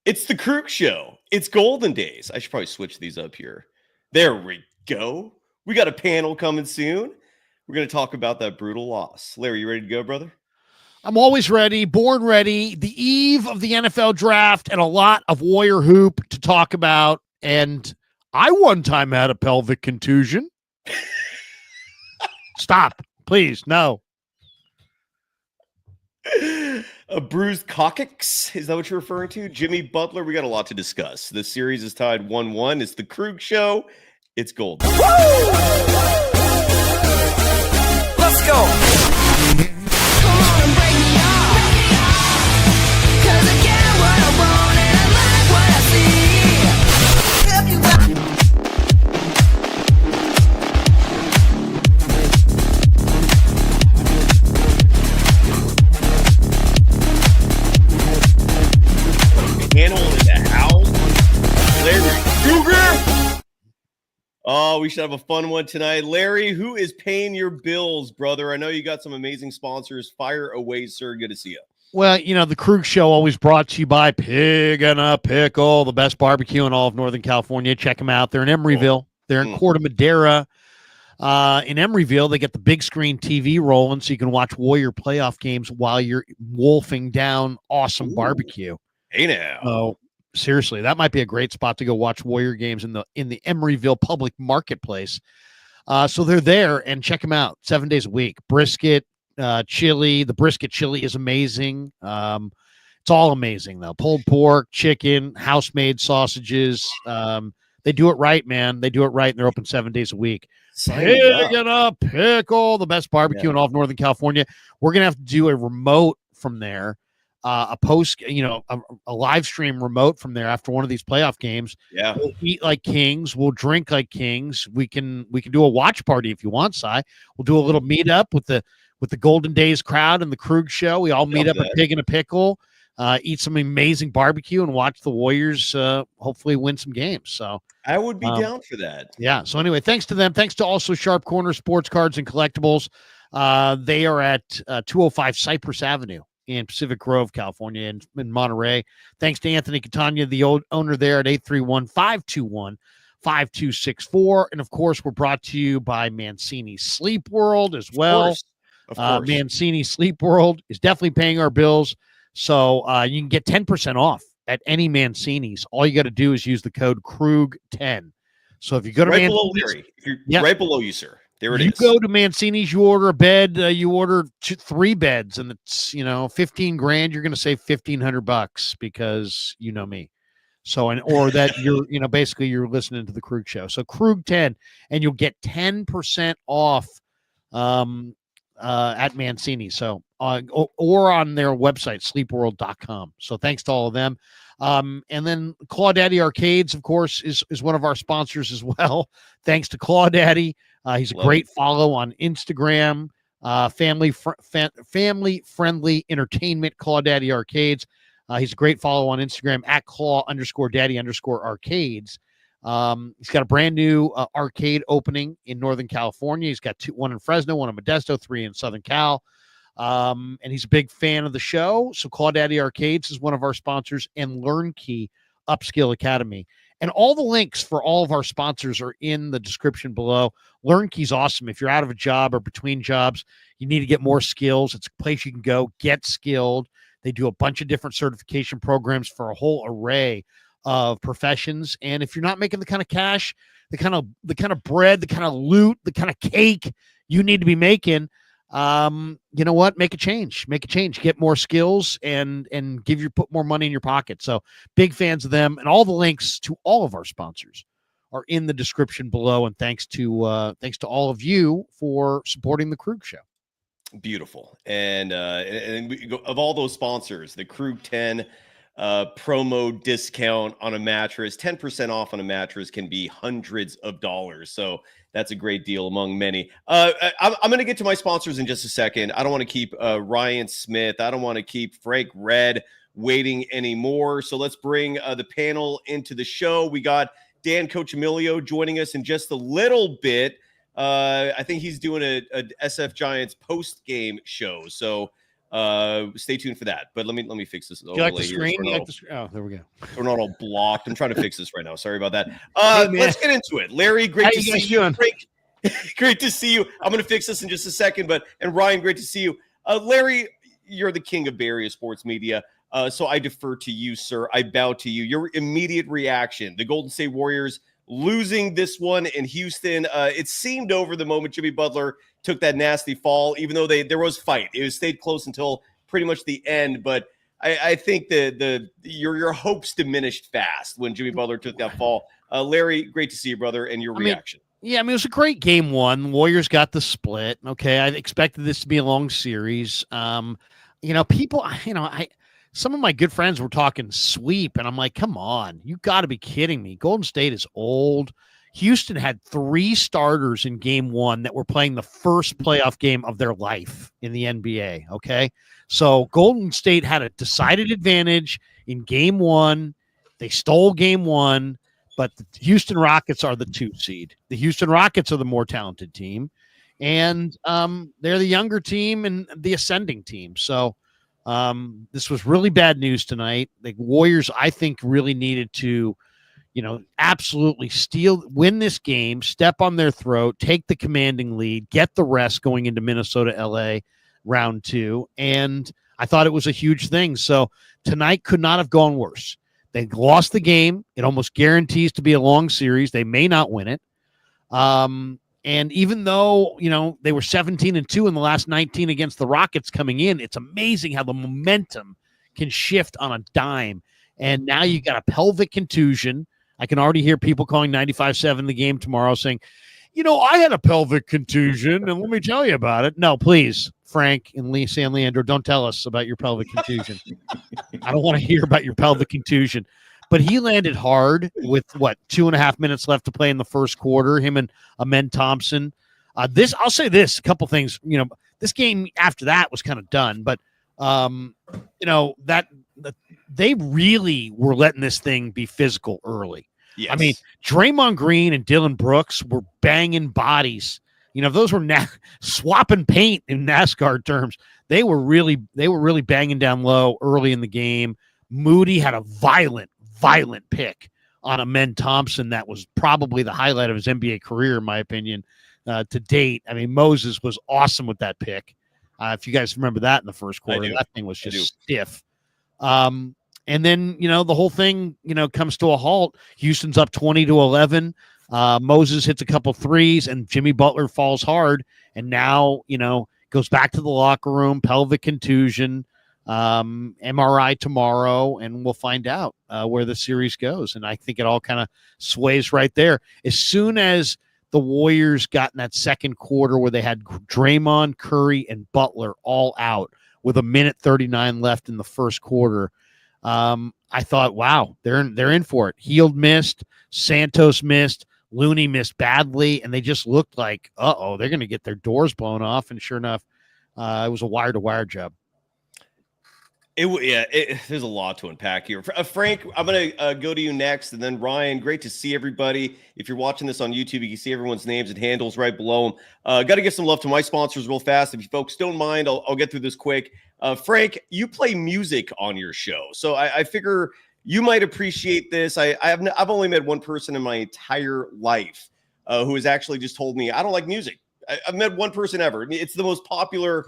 It's the Krueger Show. It's golden days. I should probably switch these up here. There we go. We got a panel coming soon. We're going to talk about that brutal loss. Larry, you ready to go, brother? I'm always ready, born ready. The eve of the NFL draft and a lot of Warrior hoop to talk about. And I one time had a pelvic contusion. Stop, please. No. A bruised coccyx? Is that what you're referring to? Jimmy Butler? We got a lot to discuss. The series is tied 1-1. It's the Krueger Show. It's gold. Let's go. Come on and break me off. 'Cause I get what I want and I like what I see. Help you out. Panel in the house. Larry Krueger. Oh, we should have a fun one tonight. Larry, who is paying your bills, brother? I know you got some amazing sponsors. Fire away, sir. Good to see you. Well, you know, the Krueger Show always brought to you by Pig and a Pickle, the best barbecue in all of Northern California. Check them out. They're in Emeryville. They're in Corte Madera. In Emeryville, they get the big screen TV rolling so you can watch Warrior playoff games while you're wolfing down awesome barbecue. Hey now. Oh, seriously, that might be a great spot to go watch Warrior games in the Emeryville public marketplace. So they're there, and check them out 7 days a week. Brisket, chili. The brisket chili is amazing. It's all amazing though. Pulled pork, chicken, house-made sausages. They do it right, man. They do it right, and they're open 7 days a week. Pig and a Pickle, the best barbecue in all of Northern California. We're gonna have to do a remote from there. A live stream remote from there after one of these playoff games. Yeah, we'll eat like kings. We'll drink like kings. We can do a watch party if you want, Cy. We'll do a little meetup with the Golden Days crowd and the Krueger Show. We all meet up at Pig and a Pickle, eat some amazing barbecue, and watch the Warriors hopefully win some games. So I would be down for that. Yeah. So anyway, thanks to them. Thanks to also Sharp Corner Sports Cards and Collectibles. They are at 205 Cypress Avenue in Pacific Grove, California, and in Monterey. Thanks to Anthony Catania, the old owner there at 831-521-5264. And of course, we're brought to you by Mancini Sleep World as well. Of course. Mancini Sleep World is definitely paying our bills. So you can get 10% off at any Mancini's. All you got to do is use the code KRUG10. So if you go to right below Larry, right below you, sir. There it is. You go to Mancini's, you order a bed, you order 3 beds, and it's, $15,000. You're going to save $1,500 because you know me. So, or that you're, basically you're listening to the Krueger Show. So KRUG10, and you'll get 10% off at Mancini. So, or on their website, sleepworld.com. So thanks to all of them. And then Claudaddy Arcades, of course, is one of our sponsors as well. Thanks to Claudaddy. He's a great follow on Instagram. Family-friendly entertainment, Claudaddy Arcades. He's a great follow on Instagram at Claw_Daddy_Arcades. He's got a brand new arcade opening in Northern California. He's got one in Fresno, one in Modesto, 3 in Southern Cal. And he's a big fan of the show. So Claudaddy Arcades is one of our sponsors, and LearnKey Upskill Academy. And all the links for all of our sponsors are in the description below. LearnKey's awesome. If you're out of a job or between jobs, you need to get more skills. It's a place you can go get skilled. They do a bunch of different certification programs for a whole array of professions. And if you're not making the kind of cash, the kind of bread, the kind of loot, the kind of cake you need to be making, you know what? Make a change. Get more skills and put more money in your pocket. So big fans of them, and all the links to all of our sponsors are in the description below. And thanks to all of you for supporting the Krueger Show. Beautiful. And of all those sponsors, the KRUG10 promo discount on a mattress, 10% off on a mattress can be hundreds of dollars. So that's a great deal among many. I'm going to get to my sponsors in just a second. I don't want to keep Ryan Smith. I don't want to keep Frank Red waiting anymore. So let's bring the panel into the show. We got Dan Coccimiglio joining us in just a little bit. I think he's doing a SF Giants post-game show. So Stay tuned for that. But let me fix this. Do you like the screen? Oh, there we go. We're not all blocked. I'm trying to fix this right now. Sorry about that. Hey, let's get into it. Larry, great How to you see guys you. doing? Great to see you. I'm going to fix this in just a second. And Ryan, great to see you. Larry, you're the king of Bay Area sports media. So I defer to you, sir. I bow to you. Your immediate reaction. The Golden State Warriors losing this one in Houston. It seemed over the moment Jimmy Butler took that nasty fall, even though there was fight. It stayed close until pretty much the end. But I think your hopes diminished fast when Jimmy Butler took that fall. Larry, great to see you, brother, and your reaction. It was a great game one. Warriors got the split. Okay, I expected this to be a long series. Some of my good friends were talking sweep, and I'm like, come on, you got to be kidding me. Golden State is old. Houston had 3 starters in game one that were playing the first playoff game of their life in the NBA, okay? So Golden State had a decided advantage in game one. They stole game one, but the Houston Rockets are the 2 seed. The Houston Rockets are the more talented team, and they're the younger team and the ascending team. So this was really bad news tonight. The Warriors, I think, really needed to, absolutely win this game, step on their throat, take the commanding lead, get the rest going into Minnesota, LA round 2. And I thought it was a huge thing. So tonight could not have gone worse. They lost the game. It almost guarantees to be a long series. They may not win it. And even though, they were 17-2 in the last 19 against the Rockets coming in, it's amazing how the momentum can shift on a dime. And now you got a pelvic contusion. I can already hear people calling 95.7 the game tomorrow saying, I had a pelvic contusion, and let me tell you about it. No, please, Frank and San Leandro, don't tell us about your pelvic contusion. I don't want to hear about your pelvic contusion. But he landed hard with 2.5 minutes left to play in the first quarter. Him and Amen Thompson. I'll say this, a couple things. This game after that was kind of done, but they really were letting this thing be physical early. Yes. I mean, Draymond Green and Dylan Brooks were banging bodies. Those were swapping paint in NASCAR terms. They were really banging down low early in the game. Moody had a violent pick on Amen Thompson that was probably the highlight of his NBA career, in my opinion, to date. I mean, Moses was awesome with that pick. If you guys remember that in the first quarter, that thing was just stiff. And then, the whole thing, comes to a halt. Houston's up 20-11. Moses hits a couple threes, and Jimmy Butler falls hard. And now, goes back to the locker room, pelvic contusion. MRI tomorrow, and we'll find out where the series goes. And I think it all kind of sways right there. As soon as the Warriors got in that second quarter where they had Draymond, Curry, and Butler all out with 1:39 left in the first quarter, I thought, wow, they're in for it. Hield missed, Santos missed, Looney missed badly, and they just looked like, they're going to get their doors blown off. And sure enough, it was a wire-to-wire job. There's a lot to unpack here. Frank, I'm going to go to you next, and then Ryan, great to see everybody. If you're watching this on YouTube, you can see everyone's names and handles right below them. Got to give some love to my sponsors real fast. If you folks don't mind, I'll get through this quick. Frank, you play music on your show, so I figure you might appreciate this. I've only met one person in my entire life who has actually just told me, I don't like music. I've met one person ever. It's the most popular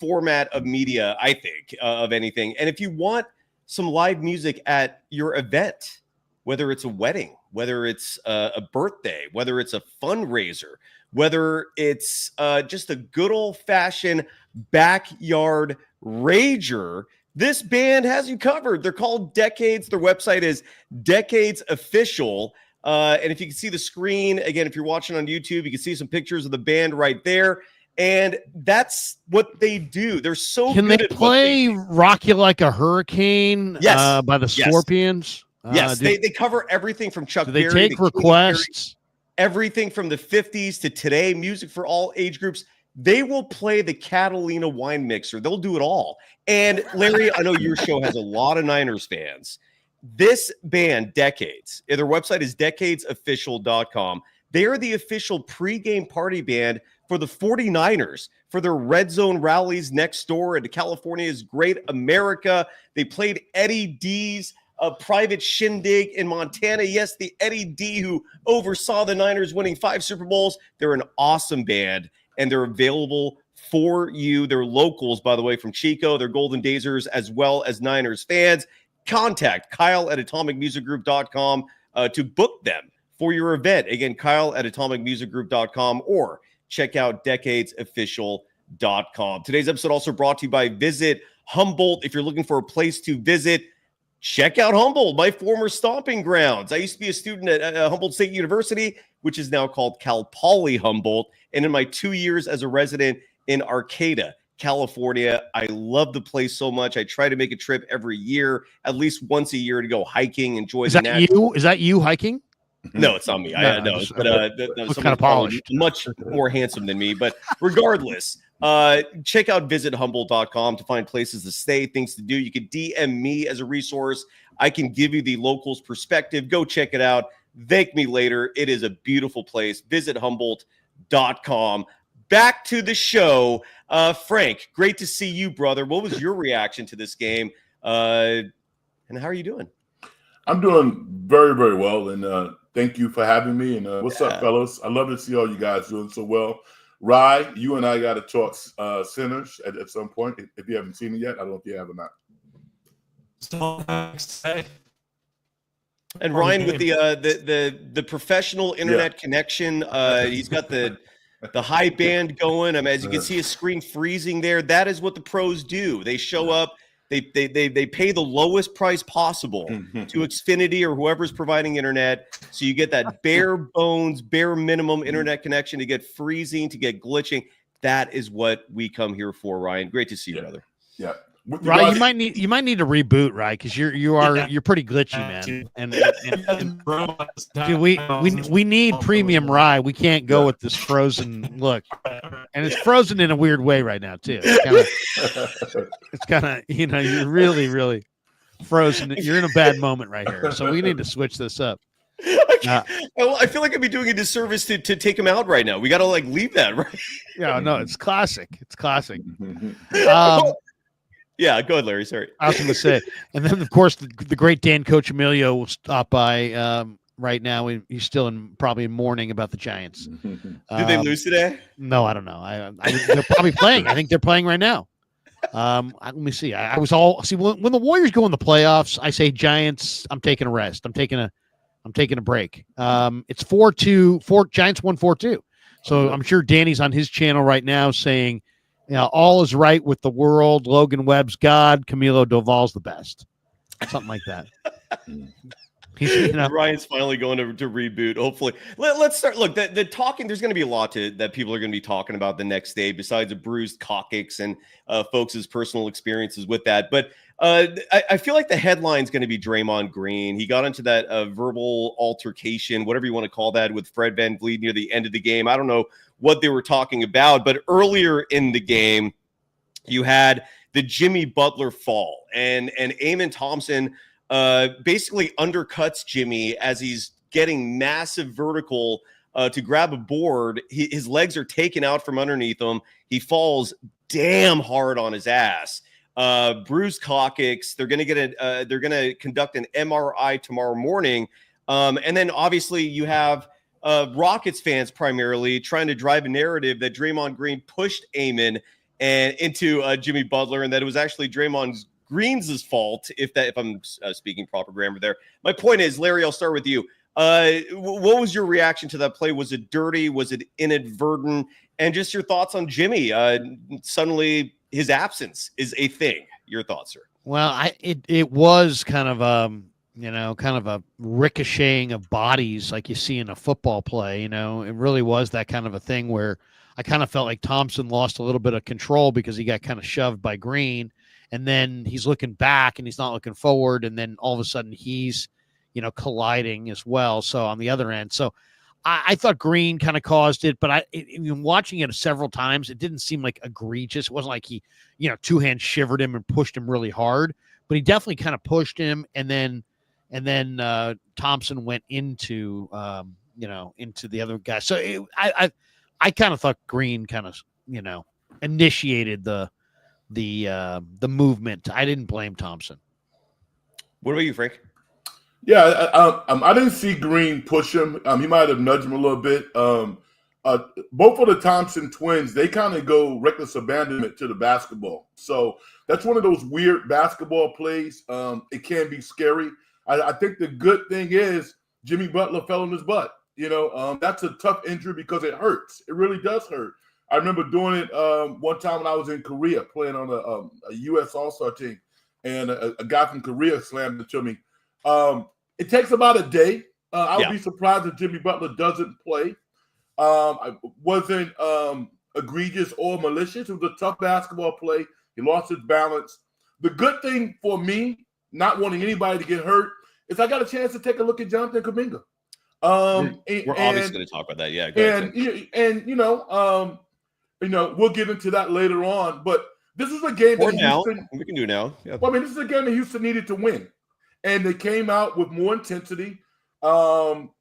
format of media, I think, of anything. And if you want some live music at your event, whether it's a wedding, whether it's a birthday, whether it's a fundraiser, whether it's just a good old-fashioned backyard rager, this band has you covered. They're called Decades. Their website is Decades Official. And if you can see the screen, again, if you're watching on YouTube, you can see some pictures of the band right there. And that's what they do. They're so Can good they at play Rock You Like a Hurricane by the Yes. Scorpions? Yes, they cover everything from Chuck Berry. Do they take requests? Everything from the 50s to today, music for all age groups. They will play the Catalina wine mixer. They'll do it all. And Larry, I know your show has a lot of Niners fans. This band, Decades, their website is decadesofficial.com. They're the official pregame party band for the 49ers for their Red Zone rallies next door at California's Great America. They played Eddie D's private shindig in Montana. Yes, the Eddie D who oversaw the Niners winning 5 Super Bowls. They're an awesome band, and they're available for you. They're locals, by the way, from Chico. They're Golden Dazers as well as Niners fans. Contact Kyle at atomicmusicgroup.com to book them for your event. Again, Kyle at atomicmusicgroup.com, or check out decadesofficial.com. Today's episode also brought to you by Visit Humboldt. If you're looking for a place to visit, check out Humboldt, my former stomping grounds. I used to be a student at Humboldt State University, which is now called Cal Poly Humboldt. And in my 2 years as a resident in Arcata, California, I love the place so much. I try to make a trip every year, at least once a year, to go hiking, enjoy the natural. Is that you hiking? No, it's not me. I know, but kind of polished, much more handsome than me. But regardless, check out visithumboldt.com to find places to stay, things to do. You can DM me as a resource. I can give you the locals' perspective. Go check it out. Thank me later. It is a beautiful place. Visithumboldt.com. Back to the show. Frank, great to see you, brother. What was your reaction to this game? And how are you doing? I'm doing very, very well. And thank you for having me. And what's up, fellas? I love to see all you guys doing so well. Rye, you and I got to talk Sinners at some point. If you haven't seen it yet, I don't know if you have or not. And Ryan, with the professional internet connection, he's got the high band going. I mean, as you can see, his screen freezing there. That is what the pros do. They show up. They pay the lowest price possible to Xfinity or whoever's providing internet, so you get that bare minimum internet connection to get freezing, to get glitching. That is what we come here for, Ryan. Great to see you, brother. Yeah. Right, you might need to reboot, right? Because you're pretty glitchy, man. And dude, we need premium rye. We can't go with this frozen look, and it's frozen in a weird way right now too. It's kind of you're really frozen. You're in a bad moment right here, so we need to switch this up. I feel like I'd be doing a disservice to take him out right now. We got to leave that, right? Yeah, no, it's classic. It's classic. Yeah, go ahead, Larry. Sorry. I was going to say. And then, of course, the great Dan Coccimiglio will stop by right now. He's still probably in mourning about the Giants. Did they lose today? No, I don't know. They're probably playing. I think they're playing right now. Let me see. I was when the Warriors go in the playoffs, I say Giants, I'm taking a rest. I'm taking a break. It's 4-2. Giants won 4-2. So I'm sure Danny's on his channel right now saying, all is right with the world. Logan Webb's God. Camilo Doval's the best. Something like that. Ryan's finally going to reboot. Hopefully, let's start. Look, the talking. There's going to be a lot that people are going to be talking about the next day, besides a bruised coccyx and folks' personal experiences with that. But I feel like the headline's going to be Draymond Green. He got into that verbal altercation, whatever you want to call that, with Fred VanVleet near the end of the game. I don't know what they were talking about, but earlier in the game, you had the Jimmy Butler fall, and Amen Thompson basically undercuts Jimmy as he's getting massive vertical to grab a board. His legs are taken out from underneath him. He falls damn hard on his ass. Bruised coccyx. They're going to conduct an MRI tomorrow morning. And then obviously you have Rockets fans primarily trying to drive a narrative that Draymond Green pushed Amen and into Jimmy Butler, and that it was actually Draymond Green's fault, if I'm speaking proper grammar there. My point is, Larry, I'll start with you. What was your reaction to that play? Was it dirty? Was it inadvertent? And just your thoughts on Jimmy. Suddenly his absence is a thing. Your thoughts, sir? Well, it was kind of a ricocheting of bodies like you see in a football play. It really was that kind of a thing where I kind of felt like Thompson lost a little bit of control because he got kind of shoved by Green, and then he's looking back and he's not looking forward, and then all of a sudden he's colliding as well. So on the other end, so I thought Green kind of caused it, but watching it several times, it didn't seem like egregious. It wasn't like he, two hands shivered him and pushed him really hard, but he definitely kind of pushed him. And then Thompson went into into the other guy. So I kind of thought Green kind of, initiated the movement. I didn't blame Thompson. What about you, Frank? Yeah, I didn't see Green push him. He might have nudged him a little bit. Both of the Thompson twins, they kind of go reckless abandonment to the basketball. So that's one of those weird basketball plays. It can be scary. I think the good thing is Jimmy Butler fell on his butt. That's a tough injury because it hurts. It really does hurt. I remember doing it one time when I was in Korea playing on a U.S. All-Star team, and a guy from Korea slammed it to me. It takes about a day. I would be surprised if Jimmy Butler doesn't play. It wasn't egregious or malicious. It was a tough basketball play. He lost his balance. The good thing for me, not wanting anybody to get hurt, is I got a chance to take a look at Jonathan Kuminga. We're obviously going to talk about that. Yeah. We'll get into that later on. But this is a game that Houston, we can do now. Yeah. Well, this is a game that Houston needed to win, and they came out with more intensity. Jalen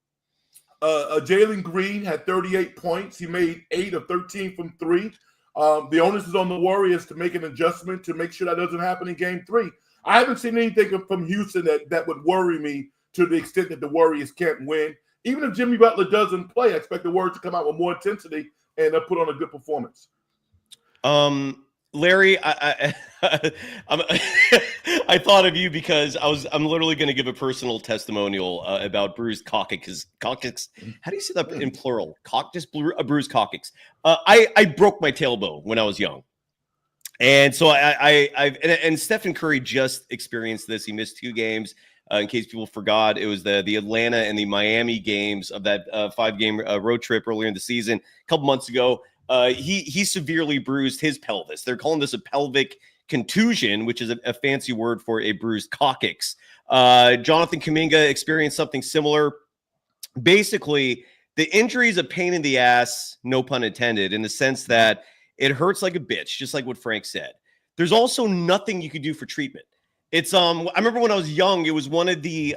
Green had 38 points. He made 8 of 13 from 3. The onus is on the Warriors to make an adjustment to make sure that doesn't happen in Game 3. I haven't seen anything from Houston that would worry me to the extent that the Warriors can't win. Even if Jimmy Butler doesn't play, I expect the Warriors to come out with more intensity and put on a good performance. Larry, I thought of you because I'm literally going to give a personal testimonial about bruised coccyx. How do you say that in plural? Bruised coccyx. I broke my tailbone when I was young, and so and Stephen Curry just experienced this. He missed 2 games. In case people forgot, it was the Atlanta and the Miami games of that 5-game road trip earlier in the season, a couple months ago. He severely bruised his pelvis. They're calling this a pelvic contusion, which is a fancy word for a bruised coccyx. Jonathan Kuminga experienced something similar. Basically, the injury is a pain in the ass, no pun intended, in the sense that it hurts like a bitch, just like what Frank said. There's also nothing you could do for treatment. It's I remember when I was young, it was one of the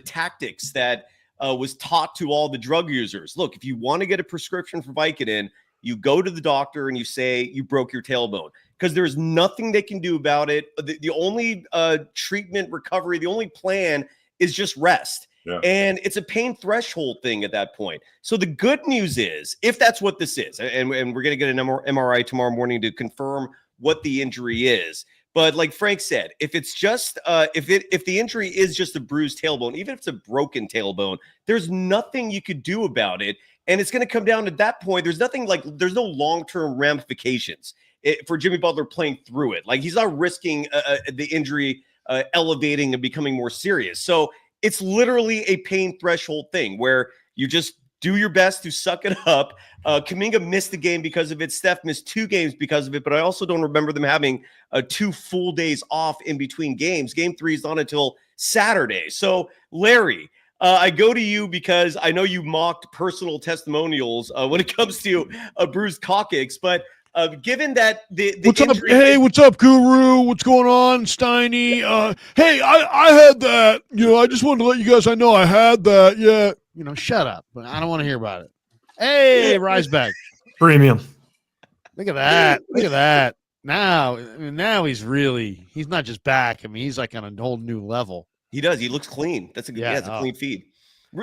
tactics that was taught to all the drug users. Look, if you want to get a prescription for Vicodin, you go to the doctor and you say you broke your tailbone, because there's nothing they can do about it. The only treatment recovery, the only plan is just rest. Yeah. And it's a pain threshold thing at that point. So the good news is, if that's what this is, and we're going to get an MRI tomorrow morning to confirm what the injury is. But like Frank said, if it's just if the injury is just a bruised tailbone, even if it's a broken tailbone, there's nothing you could do about it. And it's going to come down to that point. There's no long-term ramifications for Jimmy Butler playing through it. Like, he's not risking the injury elevating and becoming more serious. So it's literally a pain threshold thing where you just do your best to suck it up. Kuminga missed the game because of it. Steph missed 2 games because of it, but I also don't remember them having 2 full days off in between games. Game 3 is not until Saturday. So, Larry, I go to you because I know you mocked personal testimonials when it comes to a bruised coccyx, but given that the what's injury up? Hey, what's up, Guru? What's going on, Steiny? Hey, I had that. I just wanted to let you guys know I had that. Yeah. Shut up. I don't want to hear about it. Hey, Riseback. Premium. Look at that. Look at that. Now he's not just back. I mean, he's like on a whole new level. He does. He looks clean. That's a clean feed.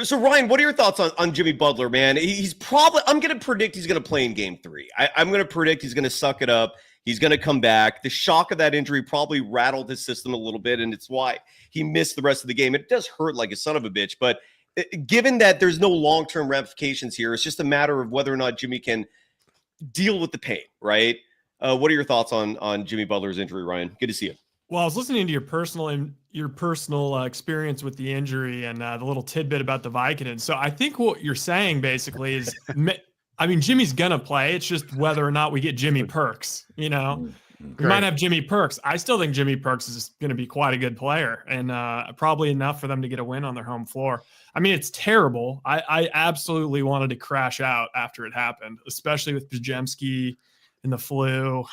So, Ryan, what are your thoughts on Jimmy Butler, man? He's probably – I'm going to predict he's going to play in Game 3. I'm going to predict he's going to suck it up. He's going to come back. The shock of that injury probably rattled his system a little bit, and it's why he missed the rest of the game. It does hurt like a son of a bitch, but given that there's no long-term ramifications here, it's just a matter of whether or not Jimmy can deal with the pain, right? What are your thoughts on Jimmy Butler's injury, Ryan? Good to see you. Well, I was listening to your personal experience with the injury and the little tidbit about the Vicodin. So I think what you're saying basically is, Jimmy's gonna play. It's just whether or not we get Jimmy Perks. We might have Jimmy Perks. I still think Jimmy Perks is going to be quite a good player, and probably enough for them to get a win on their home floor. I mean, it's terrible. I absolutely wanted to crash out after it happened, especially with Pajemski and the flu.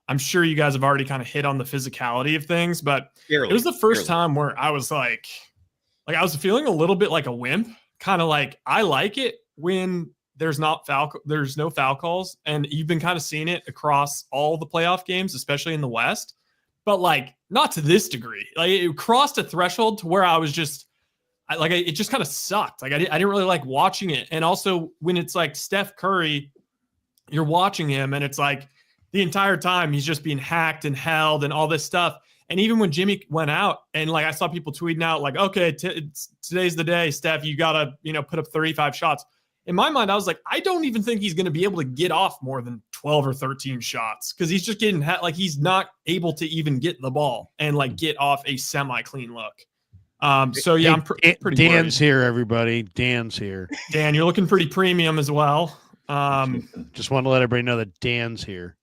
I'm sure you guys have already kind of hit on the physicality of things, but it was the first time where I was like I was feeling a little bit like a wimp, kind of like, I like it when there's no foul calls. And you've been kind of seeing it across all the playoff games, especially in the West, but like not to this degree. Like it crossed a threshold to where I was just it just kind of sucked. Like I didn't really like watching it. And also when it's like Steph Curry, you're watching him and it's like the entire time he's just being hacked and held and all this stuff. And even when Jimmy went out and like I saw people tweeting out like, okay, today's the day, Steph, you got to, put up 35 shots. In my mind, I was like, I don't even think he's going to be able to get off more than 12 or 13 shots because he's just getting like he's not able to even get the ball and like get off a semi-clean look. So yeah, I'm pretty Dan's worried. here, everybody. Dan's here. Dan, you're looking pretty premium as well. Just want to let everybody know that Dan's here.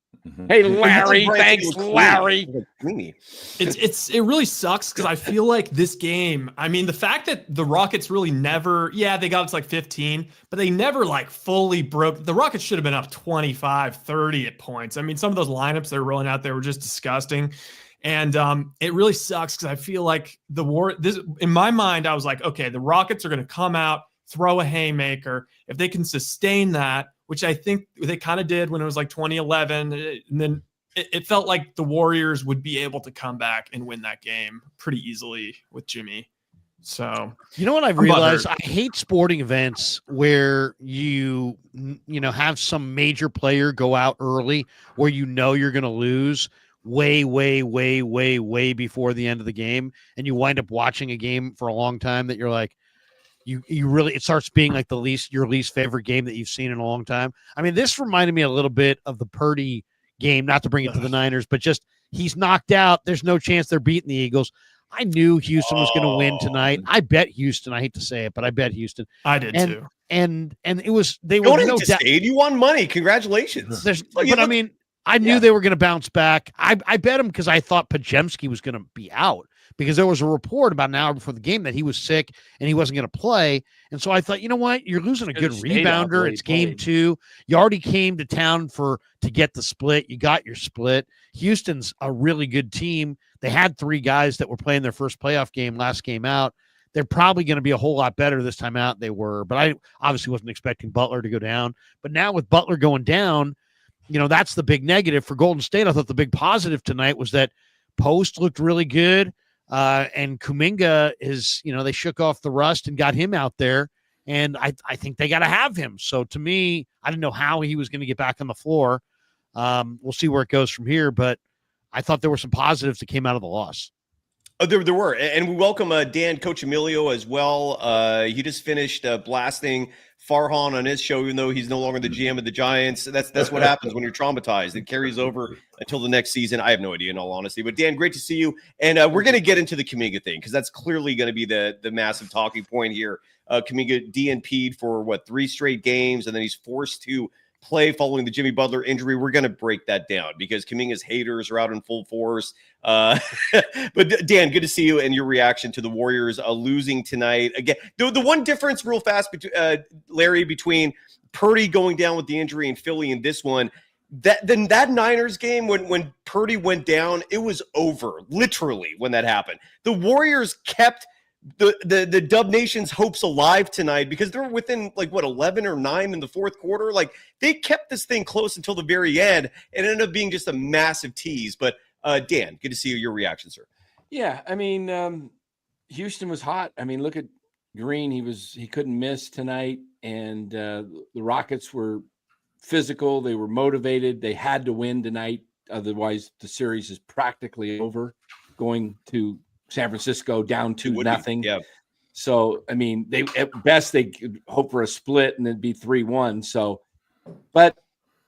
Hey, Larry. Thanks, Larry. It really sucks because I feel like this game, I mean, the fact that the Rockets really never, they got it to like 15, but they never like fully broke. The Rockets should have been up 25, 30 at points. I mean, some of those lineups they're rolling out there were just disgusting. And it really sucks because I feel like in my mind, I was like, okay, the Rockets are going to come out, throw a haymaker. If they can sustain that, which I think they kind of did when it was like 2011. And then it felt like the Warriors would be able to come back and win that game pretty easily with Jimmy. So, you know what I've realized? I hate sporting events where you have some major player go out early where you're going to lose way before the end of the game. And you wind up watching a game for a long time that you're like, you really, it starts being like your least favorite game that you've seen in a long time. I mean, this reminded me a little bit of the Purdy game, not to bring it to the Niners, but just he's knocked out. There's no chance they're beating the Eagles. I knew Houston was going to win tonight. I bet Houston. I hate to say it, but I bet Houston. I did too. And it was, they Don't were hate to say it. You won money. Congratulations. I mean, I knew they were going to bounce back. I bet him because I thought Pajemski was going to be out because there was a report about an hour before the game that he was sick and he wasn't going to play. And so I thought, you know what? You're losing a good rebounder. It's game 2. You already came to town to get the split. You got your split. Houston's a really good team. They had 3 guys that were playing their first playoff game last game out. They're probably going to be a whole lot better this time out. They were, but I obviously wasn't expecting Butler to go down. But now with Butler going down, that's the big negative for Golden State. I thought the big positive tonight was that Post looked really good. And Kuminga is, they shook off the rust and got him out there. And I think they got to have him. So to me, I didn't know how he was going to get back on the floor. We'll see where it goes from here. But I thought there were some positives that came out of the loss. Oh, there were. And we welcome Dan Coccimiglio as well. He just finished blasting Farhan on his show, even though he's no longer the GM of the Giants. That's what happens when you're traumatized. It carries over until the next season. I have no idea, in all honesty. But Dan, great to see you. And we're going to get into the Kuminga thing because that's clearly going to be the massive talking point here. Kuminga DNP'd for 3 straight games, and then he's forced to play following the Jimmy Butler injury. We're going to break that down because Kuminga's haters are out in full force. But Dan, good to see you and your reaction to the Warriors losing tonight. Again, the one difference real fast, Larry, between Purdy going down with the injury and Philly and this one, that Niners game, when Purdy went down, it was over, literally, when that happened. The Warriors kept the Dub Nation's hopes alive tonight because they were within 11 or 9 in the fourth quarter. Like they kept this thing close until the very end and it ended up being just a massive tease. But Dan, good to see your reaction, sir. Yeah, I mean, Houston was hot. I mean, look at Green. He couldn't miss tonight, and the Rockets were physical. They were motivated. They had to win tonight, otherwise the series is practically over. Going to San Francisco down 2-0. Yeah. So, I mean, at best they could hope for a split and it'd be 3-1. So, but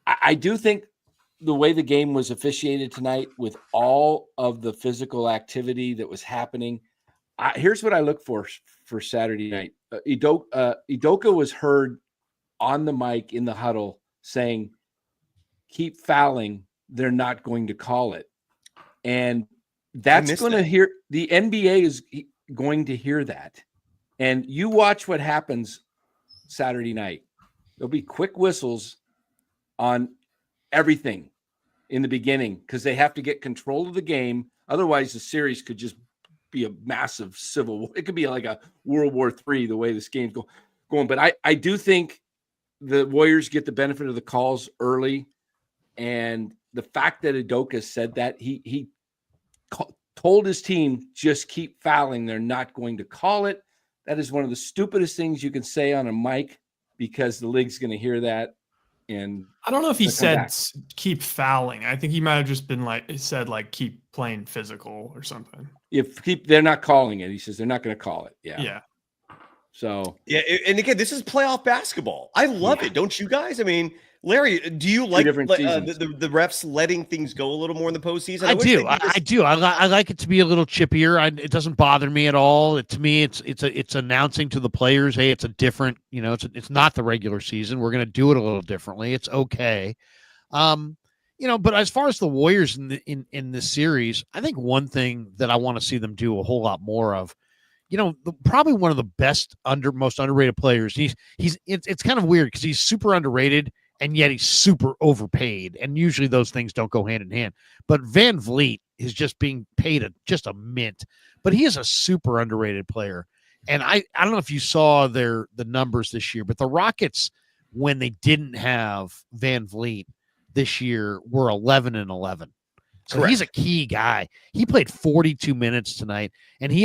I do think the way the game was officiated tonight with all of the physical activity that was happening, here's what I look for Saturday night. Udoka was heard on the mic in the huddle saying, keep fouling. They're not going to call it. And that's going to hear the NBA is going to hear that. And you watch what happens Saturday night. There'll be quick whistles on everything in the beginning because they have to get control of the game. Otherwise, the series could just be a massive civil war. It could be like a World War III, the way this game's going. going. But I do think the Warriors get the benefit of the calls early. And the fact that Udoka said that, he told his team, just keep fouling. They're not going to call it. That is one of the stupidest things you can say on a mic, because the league's going to hear that. And I don't know if he said back. keep fouling. I think he might have just been said keep playing physical or something. They're not calling it. He says they're not going to call it. Yeah. Yeah. So yeah, and again, this is playoff basketball. I love it, don't you guys? I mean, Larry, do you like the refs letting things go a little more in the postseason? I do. I like it to be a little chippier. It doesn't bother me at all. To me, it's announcing to the players, hey, it's a different, it's not the regular season. We're going to do it a little differently. It's okay. But as far as the Warriors in this series, I think one thing that I want to see them do a whole lot more of, probably one of the most underrated players. It's kind of weird because he's super underrated and yet he's super overpaid. And usually those things don't go hand in hand. But Van Vliet is just being paid just a mint, but he is a super underrated player. And I don't know if you saw the numbers this year, but the Rockets, when they didn't have Van Vliet this year, were 11-11. So Correct. He's a key guy. He played 42 minutes tonight, and he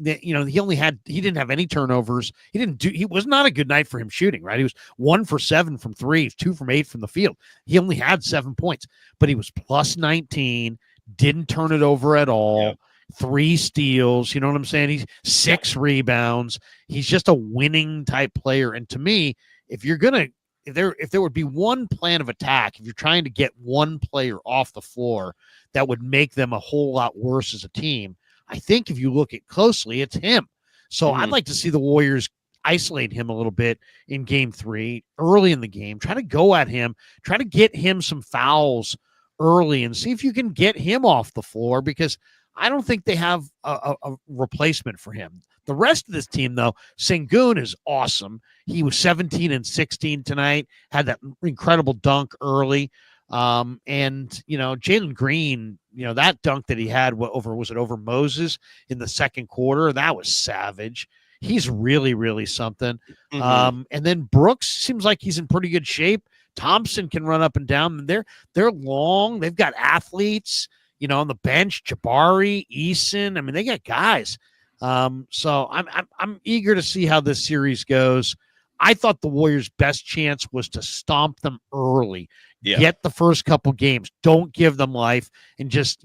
didn't have any turnovers. He was not a good night for him shooting, right? He was 1 for 7 from 3, 2 from 8 from the field. He only had 7 points, but he was plus 19, didn't turn it over at all. Yep. 3 steals, you know what I'm saying? He's 6 rebounds. He's just a winning type player. And to me, if there would be one plan of attack, if you're trying to get one player off the floor that would make them a whole lot worse as a team, I think if you look at closely, it's him. So I'd like to see the Warriors isolate him a little bit in game 3, early in the game, try to go at him, try to get him some fouls early and see if you can get him off the floor, because I don't think they have a replacement for him. The rest of this team, though, Sengun is awesome. He was 17 and 16 tonight, had that incredible dunk early. Jalen Green, that dunk that he had over Moses in the second quarter, that was savage. He's really, really something. And then Brooks seems like he's in pretty good shape. Thompson can run up and down. They're long. They've got athletes, on the bench, Jabari, Eason. I mean, they got guys. So I'm eager to see how this series goes. I thought the Warriors' best chance was to stomp them early, get the first couple games, don't give them life, and just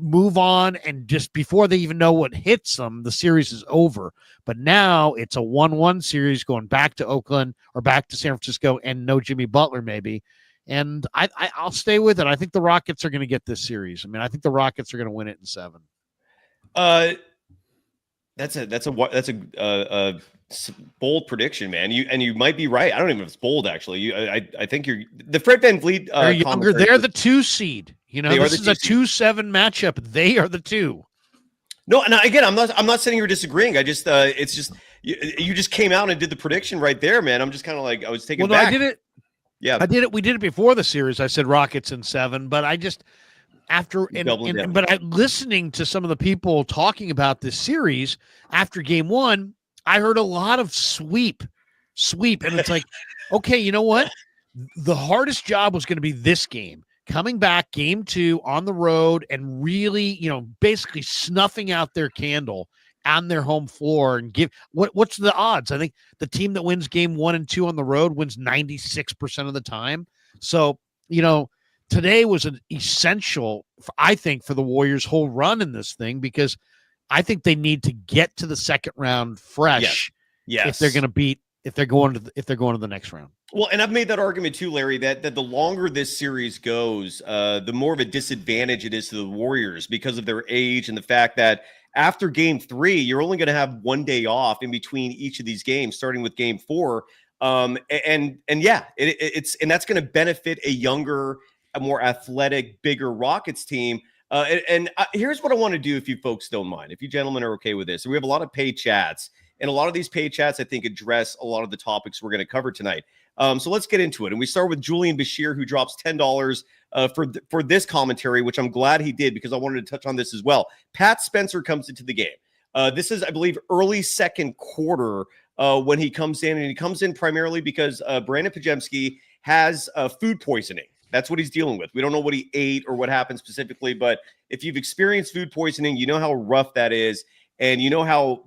move on. And just before they even know what hits them, the series is over. But now it's a 1-1 series going back to Oakland or back to San Francisco, and no Jimmy Butler maybe. And I'll stay with it. I think the Rockets are going to get this series. I mean, I think the Rockets are going to win it in 7. That's a bold prediction, man. You might be right. I don't even know if it's bold, actually. I think you're the Fred VanVleet. They're younger. They're the 2 seed. This is a 2-7 matchup. They are the 2. No, and again, I'm not sitting here disagreeing. I just it's just you just came out and did the prediction right there, man. I'm just kind of like I was taken back. I did it. Yeah, I did it. We did it before the series. I said Rockets in 7, but I just listening to some of the people talking about this series after game 1, I heard a lot of sweep, and it's like, okay, you know what? The hardest job was going to be this game, coming back game 2 on the road and really, basically snuffing out their candle on their home floor and what's the odds? I think the team that wins game 1 and 2 on the road wins 96% of the time. So, today was an essential, I think, for the Warriors' whole run in this thing, because I think they need to get to the second round fresh. Yes. If they're going to the next round. Well, and I've made that argument too, Larry, that the longer this series goes, the more of a disadvantage it is to the Warriors because of their age and the fact that after game 3, you're only going to have 1 day off in between each of these games, starting with game 4. It's that's going to benefit a younger, a more athletic, bigger Rockets team. Here's what I want to do, if you folks don't mind, if you gentlemen are okay with this. We have a lot of paid chats, and a lot of these paid chats, I think, address a lot of the topics we're going to cover tonight. So let's get into it. And we start with Julian Bashir, who drops $10 for this commentary, which I'm glad he did because I wanted to touch on this as well. Pat Spencer comes into the game. This is, I believe, early second quarter when he comes in, and he comes in primarily because Brandon Podziemski has food poisoning. That's what he's dealing with. We don't know what he ate or what happened specifically, but if you've experienced food poisoning, you know how rough that is. And you know how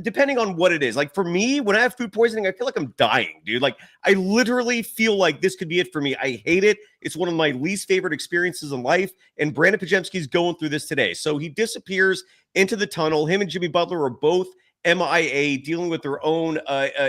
depending on what it is, like for me, when I have food poisoning, I feel like I'm dying, dude. Like I literally feel like this could be it for me. I hate it. It's one of my least favorite experiences in life. And Brandon Podziemski's going through this today. So he disappears into the tunnel. Him and Jimmy Butler are both MIA, dealing with their own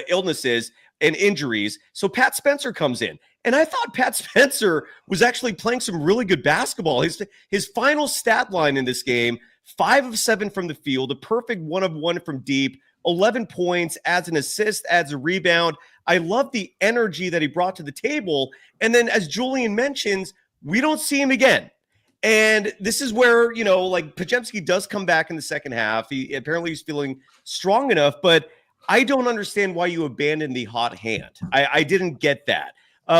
illnesses and injuries. So Pat Spencer comes in. And I thought Pat Spencer was actually playing some really good basketball. His final stat line in this game, 5 of 7 from the field, a perfect 1 of 1 from deep, 11 points, adds an assist, adds a rebound. I love the energy that he brought to the table. And then as Julian mentions, we don't see him again. And this is where, like Podziemski does come back in the second half. Apparently he's feeling strong enough, but I don't understand why you abandoned the hot hand. I didn't get that.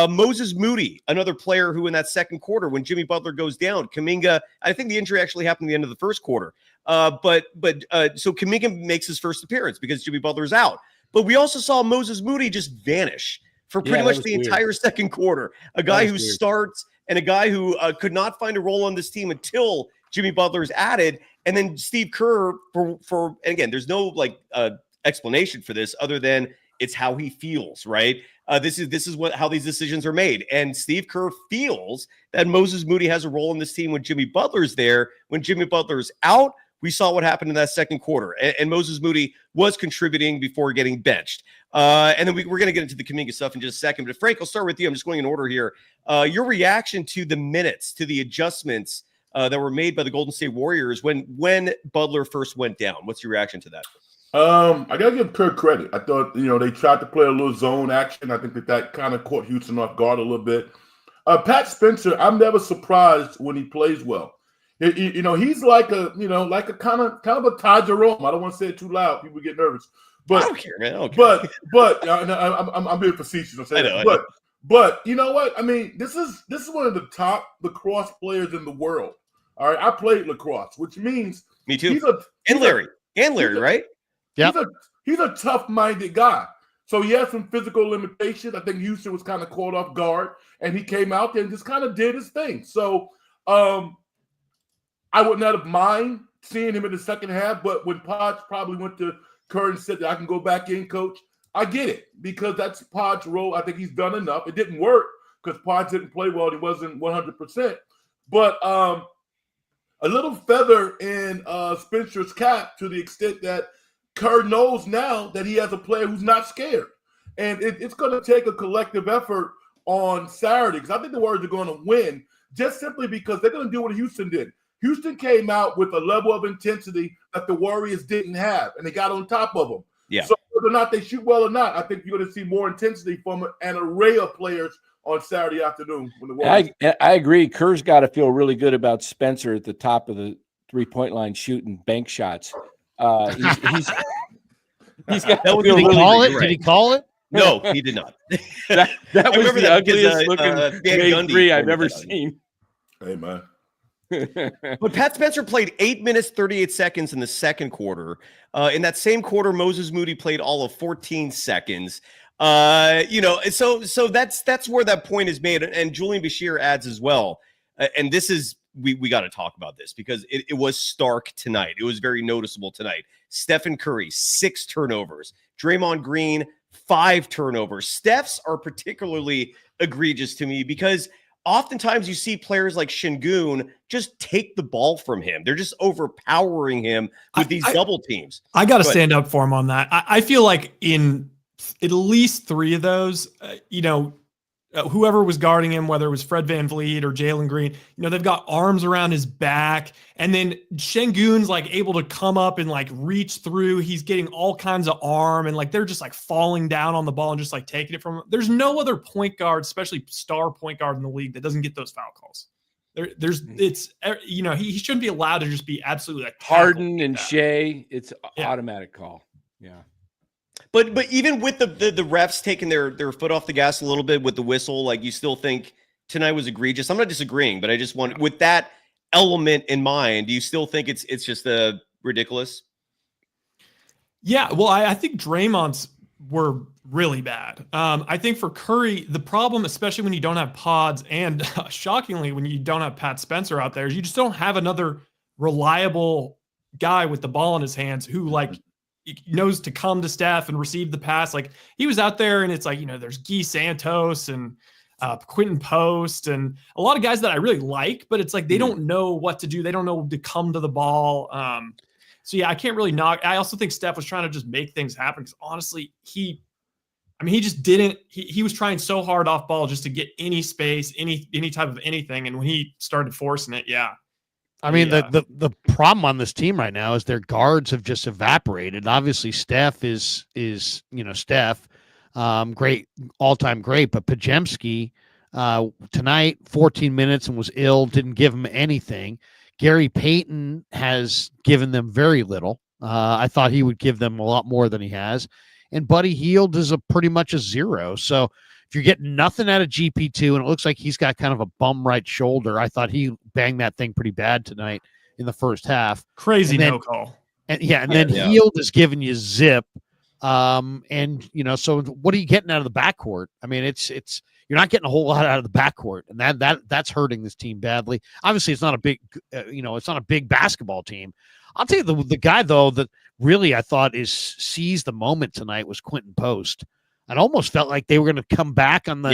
Moses Moody, another player who in that second quarter, when Jimmy Butler goes down, Kuminga, I think the injury actually happened at the end of the first quarter. So Kuminga makes his first appearance because Jimmy Butler's out. But we also saw Moses Moody just vanish for pretty much the entire second quarter. A guy who starts and a guy who could not find a role on this team until Jimmy Butler's added. And then Steve Kerr, and again, there's no explanation for this other than it's how he feels, right? This is how these decisions are made. And Steve Kerr feels that Moses Moody has a role in this team when Jimmy Butler's there. When Jimmy Butler's out, we saw what happened in that second quarter. And Moses Moody was contributing before getting benched. And then we're going to get into the Kuminga stuff in just a second. But Frank, I'll start with you. I'm just going in order here. Your reaction to the minutes, to the adjustments that were made by the Golden State Warriors when Butler first went down. What's your reaction to that? I gotta give Kirk credit. I thought, they tried to play a little zone action. I think that kind of caught Houston off guard a little bit. Pat Spencer, I'm never surprised when he plays well. He's like a kind of a Ty Jerome. I don't want to say it too loud; people get nervous. But I don't care, man. I don't care. But I'm being facetious. I know. But you know what? I mean, this is one of the top lacrosse players in the world. All right, I played lacrosse, which means me too. Larry, right? Yeah, he's a tough-minded guy. So he has some physical limitations. I think Houston was kind of caught off guard, and he came out there and just kind of did his thing. So I would not have mind seeing him in the second half, but when Podge probably went to Kerr and said that I can go back in, coach, I get it because that's Podge's role. I think he's done enough. It didn't work because Podge didn't play well. He wasn't 100%. But a little feather in Spencer's cap to the extent that Kerr knows now that he has a player who's not scared. And it's going to take a collective effort on Saturday because I think the Warriors are going to win just simply because they're going to do what Houston did. Houston came out with a level of intensity that the Warriors didn't have, and they got on top of them. Yeah. So whether or not they shoot well or not, I think you're going to see more intensity from an array of players on Saturday afternoon. When the Warriors I agree. Kerr's got to feel really good about Spencer at the top of the three-point line shooting bank shots. He's got to feel really good. Did he call it? No, he did not. That was the ugliest looking game three I've ever seen. Hey, man. But Pat Spencer played 8 minutes, 38 seconds in the second quarter. In that same quarter, Moses Moody played all of 14 seconds. So that's where that point is made. And Julian Bashir adds as well. And this is, we got to talk about this because it was stark tonight. It was very noticeable tonight. Stephen Curry, 6 turnovers. Draymond Green, 5 turnovers. Steph's are particularly egregious to me because oftentimes you see players like Şengün just take the ball from him. They're just overpowering him with these double teams. I got to stand up for him on that. I feel like in at least 3 of those, whoever was guarding him, whether it was Fred VanVleet or Jalen Green, they've got arms around his back. And then Şengün's able to come up and reach through. He's getting all kinds of arm and they're just falling down on the ball and just taking it from him. There's no other point guard, especially star point guard in the league that doesn't get those foul calls. He shouldn't be allowed to just be absolutely Harden and Shea. It's automatic call. Yeah. But even with the refs taking their foot off the gas a little bit with the whistle, you still think tonight was egregious. I'm not disagreeing, but I just want, with that element in mind, do you still think it's just ridiculous? Yeah, well, I think Draymond's were really bad. I think for Curry, the problem, especially when you don't have pods and shockingly, when you don't have Pat Spencer out there, is you just don't have another reliable guy with the ball in his hands who like knows to come to Steph and receive the pass. Like he was out there and it's like, there's Guy Santos and Quentin Post and a lot of guys that I really like, but it's like they don't know what to do. They don't know to come to the ball. So yeah, I can't really knock. I also think Steph was trying to just make things happen because honestly, he just didn't. He was trying so hard off ball just to get any space, any type of anything. And when he started forcing it, yeah. I mean, the problem on this team right now is their guards have just evaporated. Obviously, Steph is Steph, great, all-time great, but Podziemski tonight, 14 minutes and was ill, didn't give him anything. Gary Payton has given them very little. I thought he would give them a lot more than he has. And Buddy Hield is pretty much a zero. So if you're getting nothing out of GP2, and it looks like he's got kind of a bum right shoulder, I thought he banged that thing pretty bad tonight in the first half. Crazy no call. And then Hield is giving you zip. So what are you getting out of the backcourt? I mean, it's you're not getting a whole lot out of the backcourt, and that's hurting this team badly. Obviously, it's not a big, it's not a big basketball team. I'll tell you the guy though that really I thought seized the moment tonight was Quentin Post. It almost felt like they were going to come back on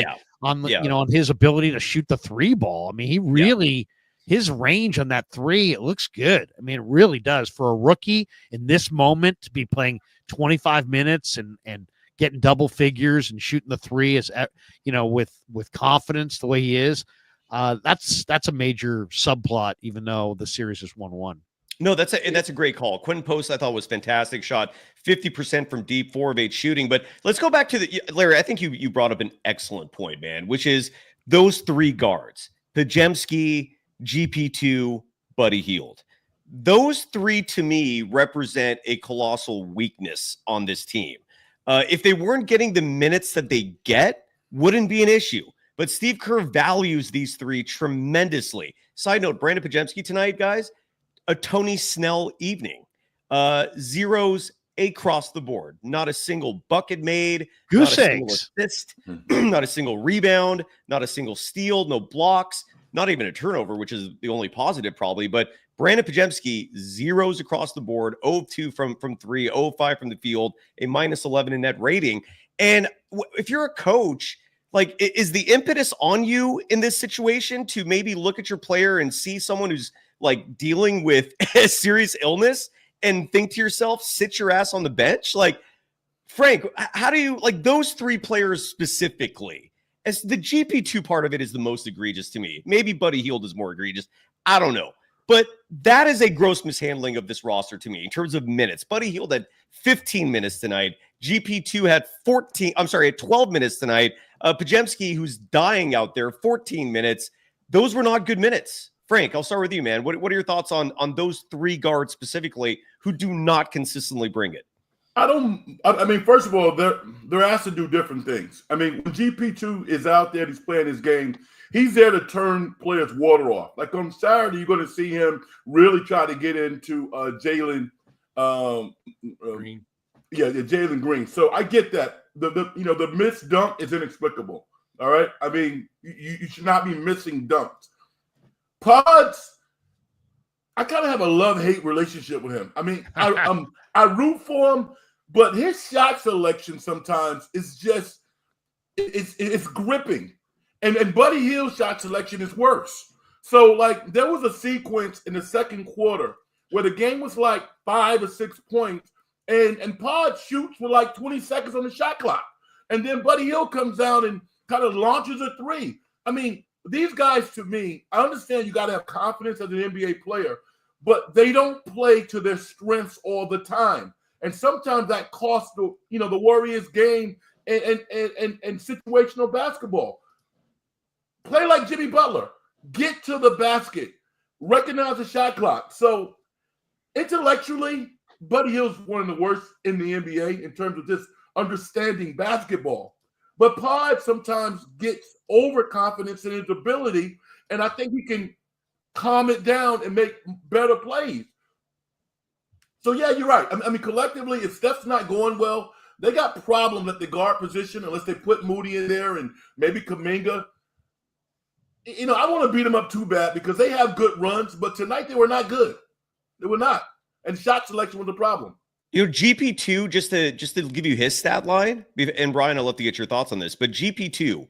on his ability to shoot the three ball. I mean, he really his range on that three, it looks good. I mean, it really does for a rookie in this moment to be playing 25 minutes and getting double figures and shooting the three is, with confidence the way he is. That's a major subplot, even though the series is 1-1. No, that's a great call. Quentin Post, I thought, was fantastic. Shot 50% from deep, 4 of 8 shooting. But let's go back to Larry. I think you brought up an excellent point, man, which is those three guards: Podziemski, GP2, Buddy Hield. Those three to me represent a colossal weakness on this team. If they weren't getting the minutes that they get, wouldn't be an issue. But Steve Kerr values these three tremendously. Side note: Brandon Podziemski tonight, guys. A Tony Snell evening. Zeros across the board. Not a single bucket made. Goose not a single eggs. assist. Not a single rebound. Not a single steal. No blocks. Not even a turnover, which is the only positive probably. But Brandon Podziemski, zeros across the board. 0-2 from 3. 0-5 from the field. A -11 in net rating. And if you're a coach, like, is the impetus on you in this situation to maybe look at your player and see someone who's like dealing with a serious illness and think to yourself, sit your ass on the bench? Like, Frank, how do you, like, those three players specifically, as the GP2 part of it is the most egregious to me. Maybe Buddy Hield is more egregious. I don't know. But that is a gross mishandling of this roster to me in terms of minutes. Buddy Hield had 15 minutes tonight. GP2 had 12 minutes tonight. Podziemski, who's dying out there, 14 minutes. Those were not good minutes. Frank, I'll start with you, man. What are your thoughts on those three guards specifically who do not consistently bring it? I mean, first of all, they're asked to do different things. I mean, when GP2 is out there, he's playing his game, he's there to turn players' water off. Like on Saturday, you're going to see him really try to get into Jalen Green. Jalen Green. So I get that. The missed dunk is inexplicable. All right. I mean, you should not be missing dunks. Pods, I kind of have a love-hate relationship with him. I mean, I root for him, but his shot selection sometimes is just it's gripping. And Buddy Hield's shot selection is worse. So, like, there was a sequence in the second quarter where the game was like 5 or 6 points, and Pod shoots for like 20 seconds on the shot clock. And then Buddy Hield comes down and kind of launches a three. I mean, these guys, to me, I understand you got to have confidence as an NBA player, but they don't play to their strengths all the time. And sometimes that costs the Warriors game and situational basketball. Play like Jimmy Butler. Get to the basket. Recognize the shot clock. So intellectually, Buddy Hield's one of the worst in the NBA in terms of just understanding basketball. But Pod sometimes gets overconfidence in his ability, and I think he can calm it down and make better plays. So, yeah, you're right. I mean, collectively, if Steph's not going well, they got problems at the guard position unless they put Moody in there and maybe Kuminga. You know, I want to beat them up too bad because they have good runs, but tonight they were not good. They were not. And shot selection was a problem. You know, GP2, just to give you his stat line, and Brian, I'd love to get your thoughts on this, but GP2,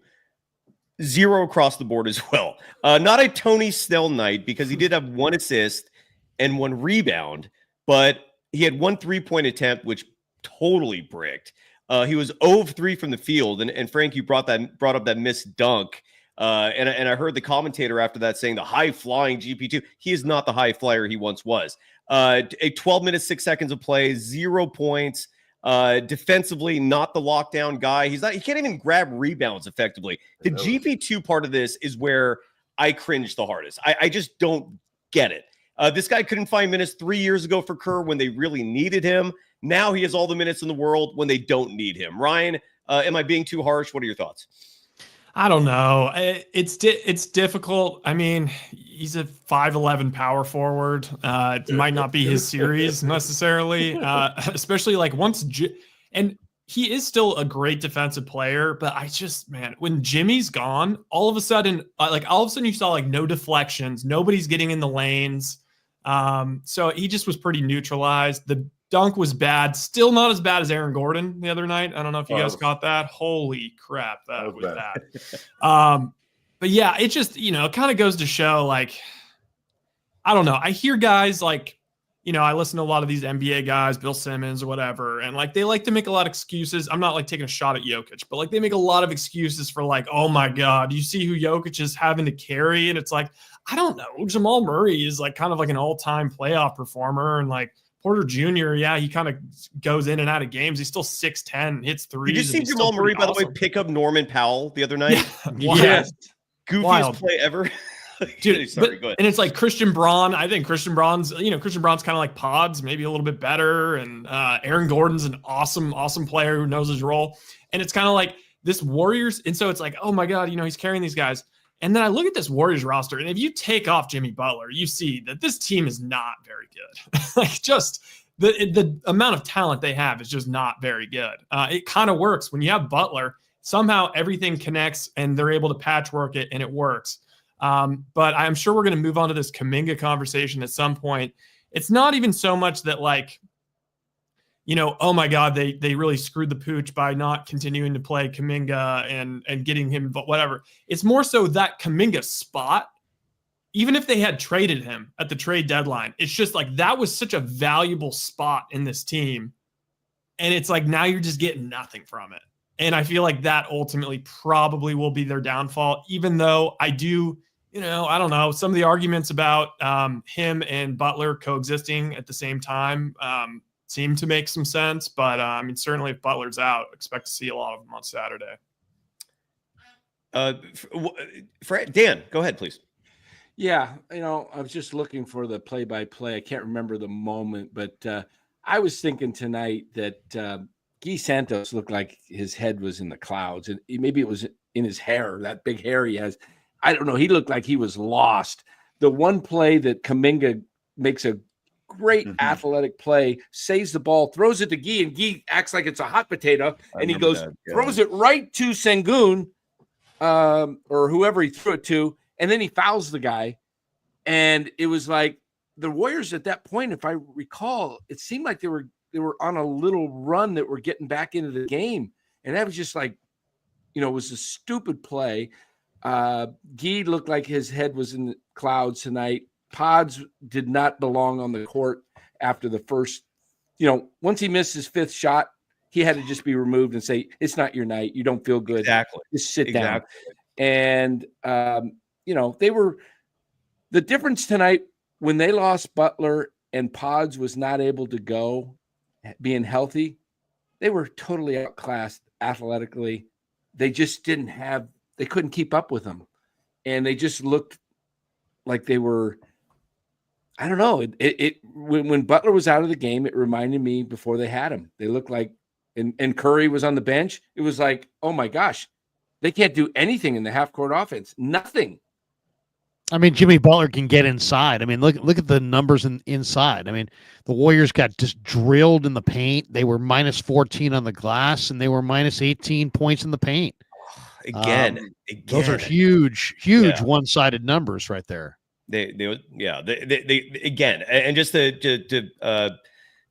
0 across the board as well. Not a Tony Snell night because he did have 1 assist and 1 rebound, but he had 1 3-point attempt, which totally bricked. He was 0 of 3 from the field, and Frank, you brought up that missed dunk. And I heard the commentator after that saying the high-flying GP2. He is not the high flyer he once was. A 12 minutes, 6 seconds of play, 0 points. Defensively, not the lockdown guy. He can't even grab rebounds effectively. The GP2 part of this is where I cringe the hardest. I just don't get it. This guy couldn't find minutes 3 years ago for Kerr when they really needed him. Now he has all the minutes in the world when they don't need him. Ryan, am I being too harsh? What are your thoughts? I don't know. It's difficult. I mean, he's a 5'11" power forward. It might not be his series necessarily, especially like and he is still a great defensive player. But I just, man, when Jimmy's gone, all of a sudden you saw like no deflections, nobody's getting in the lanes. So he just was pretty neutralized. The dunk was bad. Still not as bad as Aaron Gordon the other night. I don't know if you guys caught that. Holy crap, that was bad. But yeah, it just, it kind of goes to show, like, I don't know. I hear guys like, I listen to a lot of these NBA guys, Bill Simmons or whatever, and like they like to make a lot of excuses. I'm not like taking a shot at Jokic, but like they make a lot of excuses for like, oh my God, you see who Jokic is having to carry? And it's like, I don't know. Jamal Murray is like kind of like an all-time playoff performer, and like Porter Jr., yeah, he kind of goes in and out of games. He's still 6'10", hits threes. Did you see Jamal Murray, by the way, pick up Norman Powell the other night? Yes. Goofiest play ever. Dude, sorry, go ahead. And it's like Christian Braun. I think Christian Braun's kind of like Pods, maybe a little bit better. And Aaron Gordon's an awesome player who knows his role. And it's kind of like this Warriors. And so it's like, oh my God, he's carrying these guys. And then I look at this Warriors roster, and if you take off Jimmy Butler, you see that this team is not very good. Like, just the amount of talent they have is just not very good. It kind of works when you have Butler. Somehow everything connects, and they're able to patchwork it, and it works. But I'm sure we're going to move on to this Kuminga conversation at some point. It's not even so much that, like, oh my God, they really screwed the pooch by not continuing to play Kuminga and getting him, but whatever. It's more so that Kuminga spot, even if they had traded him at the trade deadline, it's just like that was such a valuable spot in this team. And it's like now you're just getting nothing from it. And I feel like that ultimately probably will be their downfall, even though I do, I don't know, some of the arguments about him and Butler coexisting at the same time seem to make some sense. But I mean, certainly if Butler's out, expect to see a lot of them on Saturday. Dan, go ahead, please. Yeah, I was just looking for the play-by-play. I can't remember the moment, but I was thinking tonight that Guy Santos looked like his head was in the clouds, and maybe it was in his hair, that big hair he has. I don't know. He looked like he was lost. The one play that Kuminga makes a great athletic play, saves the ball, throws it to Guy, and Guy acts like it's a hot potato, and he goes, throws it right to Sengun, or whoever he threw it to, and then he fouls the guy. And it was like the Warriors at that point, if I recall, it seemed like they were on a little run that were getting back into the game. And that was just like, it was a stupid play. Guy looked like his head was in the clouds tonight. Pods did not belong on the court after the first, once he missed his fifth shot, he had to just be removed and say, it's not your night. You don't feel good. Exactly. Just sit down. And, they were the difference tonight when they lost Butler and Pods was not able to go being healthy. They were totally outclassed athletically. They just they couldn't keep up with them. And they just looked like they were, I don't know. When Butler was out of the game, it reminded me before they had him. They looked like, and Curry was on the bench. It was like, oh my gosh, they can't do anything in the half court offense. Nothing. I mean, Jimmy Butler can get inside. I mean, look at the numbers inside. I mean, the Warriors got just drilled in the paint. They were minus 14 on the glass, and they were minus 18 points in the paint. Again, Those are huge one-sided numbers right there. They again, and just to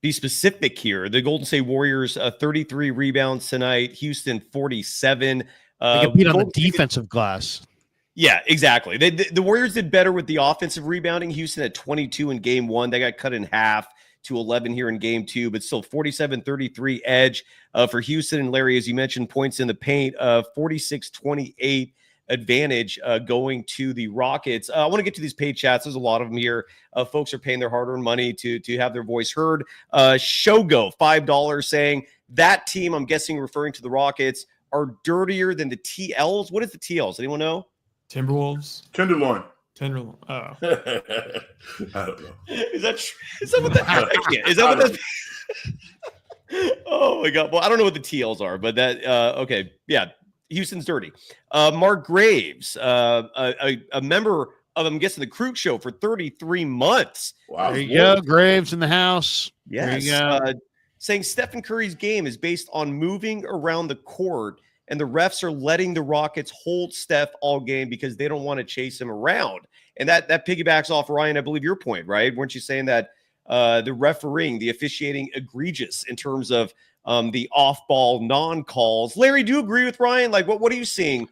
be specific here, the Golden State Warriors 33 rebounds tonight, Houston 47. They get beat on the defensive glass. Yeah, exactly. The Warriors did better with the offensive rebounding. Houston had 22 in game 1. They got cut in half to 11 here in game 2, but still 47-33 edge for Houston. And Larry, as you mentioned, points in the paint, 46-28 advantage going to the Rockets. I want to get to these paid chats. There's a lot of them here. Folks are paying their hard-earned money to have their voice heard. Shogo, $5 saying that team, I'm guessing referring to the Rockets, are dirtier than the TLs. What is the TLs? Anyone know? Timberwolves. Tenderloin. Oh. I don't know. Is that what that? I can't. Is that what that? Oh my God. Well, I don't know what the TLs are, but that okay. Yeah. Houston's dirty. Mark Graves, a member of, I'm guessing, the Krueger show for 33 months. Wow. There you go. Graves in the house. Yes. There you go. Saying Stephen Curry's game is based on moving around the court, and the refs are letting the Rockets hold Steph all game because they don't want to chase him around. And that piggybacks off, Ryan, I believe your point, right? Weren't you saying that the refereeing, the officiating egregious in terms of the off-ball non-calls? Larry, do you agree with Ryan? Like, what are you seeing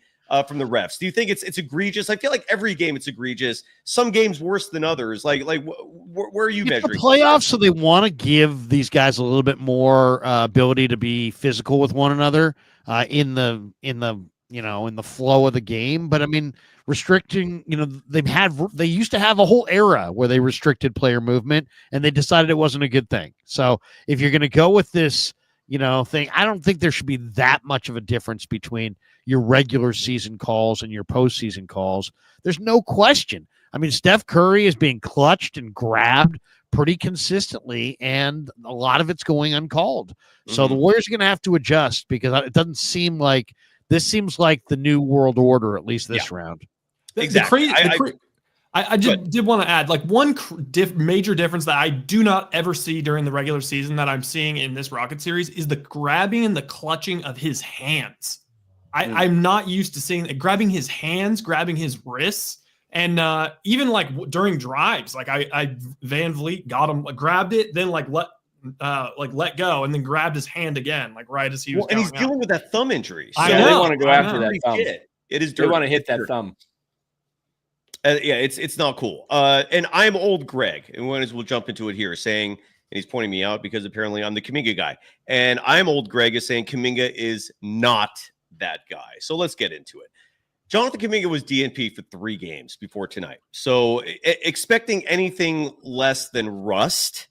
from the refs? Do you think it's egregious? I feel like every game it's egregious. Some games worse than others. Like where are you measuring? The playoffs, so they want to give these guys a little bit more ability to be physical with one another in the flow of the game. But I mean, restricting, they used to have a whole era where they restricted player movement, and they decided it wasn't a good thing. So if you're going to go with this, thing, I don't think there should be that much of a difference between your regular season calls and your postseason calls. There's no question. I mean, Steph Curry is being clutched and grabbed pretty consistently, and a lot of it's going uncalled. So the Warriors are going to have to adjust, because it doesn't seem like this seems like the new world order, at least this round. Exactly. I did want to add, like, one major difference that I do not ever see during the regular season that I'm seeing in this Rocket series is the grabbing and the clutching of his hands. I'm not used to seeing it. Grabbing his hands, grabbing his wrists, and even like during drives, like I Van Vliet got him, grabbed it, then let go, and then grabbed his hand again, like right as he was. And he's dealing with that thumb injury. So they want to go after that thumb. It is dirty. They want to hit that thumb. Yeah, it's not cool. And I'm old Greg, and we'll jump into it here, saying, and he's pointing me out because apparently I'm the Kuminga guy, and I'm old Greg is saying Kuminga is not that guy. So let's get into it. Jonathan Kuminga was DNP for 3 games before tonight. So expecting anything less than rust,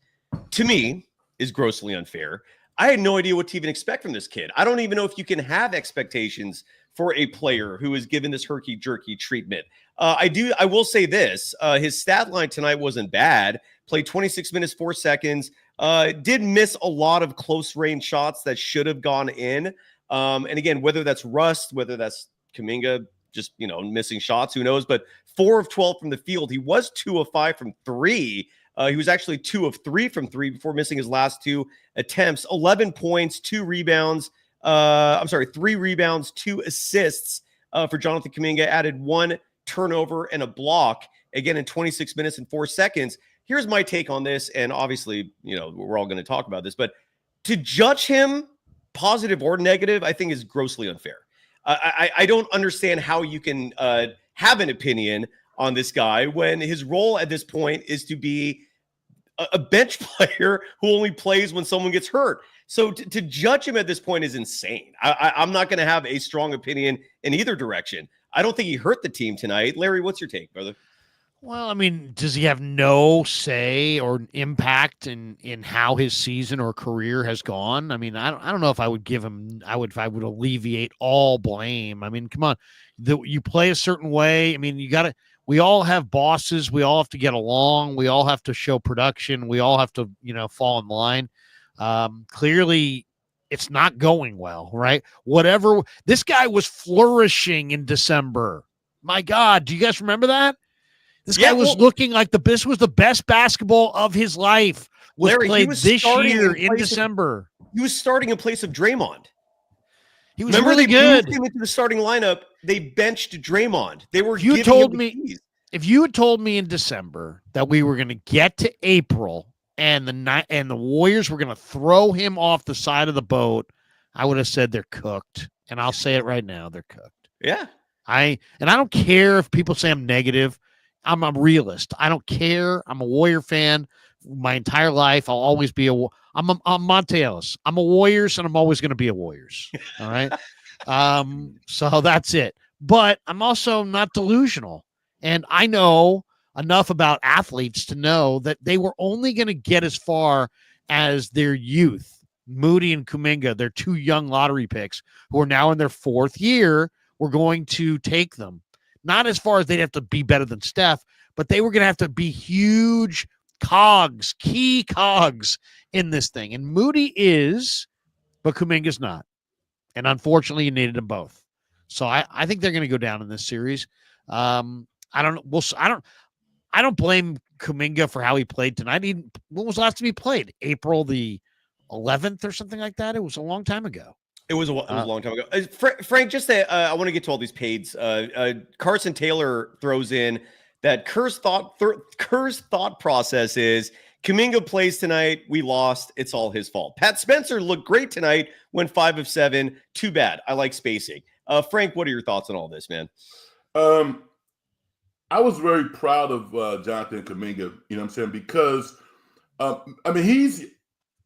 to me, is grossly unfair. I had no idea what to even expect from this kid. I don't even know if you can have expectations for a player who is given this herky-jerky treatment. I will say this. His stat line tonight wasn't bad. Played 26 minutes, 4 seconds. Did miss a lot of close-range shots that should have gone in. And again, whether that's rust, whether that's Kuminga just, missing shots, who knows? But 4 of 12 from the field. He was 2 of 5 from 3. He was actually 2 of 3 from 3 before missing his last 2 attempts. 11 points, 2 rebounds. 3 rebounds, 2 assists for Jonathan Kuminga. Added 1 turnover and a block, again, in 26 minutes and 4 seconds. Here's my take on this, and obviously, we're all going to talk about this, but to judge him positive or negative, I think is grossly unfair. I don't understand how you can have an opinion on this guy when his role at this point is to be a bench player who only plays when someone gets hurt. So to judge him at this point is insane. I'm not going to have a strong opinion in either direction. I don't think he hurt the team tonight. Larry, what's your take, brother? Well, I mean, does he have no say or impact in how his season or career has gone? I mean, I don't know if I would give him. I would alleviate all blame. I mean, come on, you play a certain way. I mean, you got to. We all have bosses. We all have to get along. We all have to show production. We all have to, fall in line. Clearly, it's not going well, right? Whatever. This guy was flourishing in December. My God, do you guys remember that? This guy was looking like this was the best basketball of his life. Larry, played this year in place December. He was starting in place of Draymond. He was Remember, really they good. moved him into the starting lineup. They benched Draymond. They were. If you had told me in December that we were going to get to April and the Warriors were going to throw him off the side of the boat, I would have said they're cooked. And I'll say it right now, they're cooked. Yeah. I don't care if people say I'm negative. I'm a realist. I don't care. I'm a Warrior fan my entire life. I'll always be I'm Monte Ellis. I'm a Warriors, and I'm always going to be a Warriors. All right. So that's it. But I'm also not delusional. And I know enough about athletes to know that they were only going to get as far as their youth. Moody and Kuminga, they're 2 young lottery picks who are now in their 4th year. We're going to take them. Not as far as they'd have to be better than Steph, but they were going to have to be huge key cogs in this thing. And Moody is, but Kuminga's not. And unfortunately, you needed them both. So I think they're going to go down in this series. I don't blame Kuminga for how he played tonight. When was the last time he played? April the 11th or something like that? It was a long time ago. It was a long time ago. Frank, just I want to get to all these paids. Carson Taylor throws in that Kerr's thought process is Kuminga plays tonight. We lost. It's all his fault. Pat Spencer looked great tonight. Went 5 of 7. Too bad. I like spacing. Frank, what are your thoughts on all this, man? I was very proud of Jonathan Kuminga. You know what I'm saying? Because he's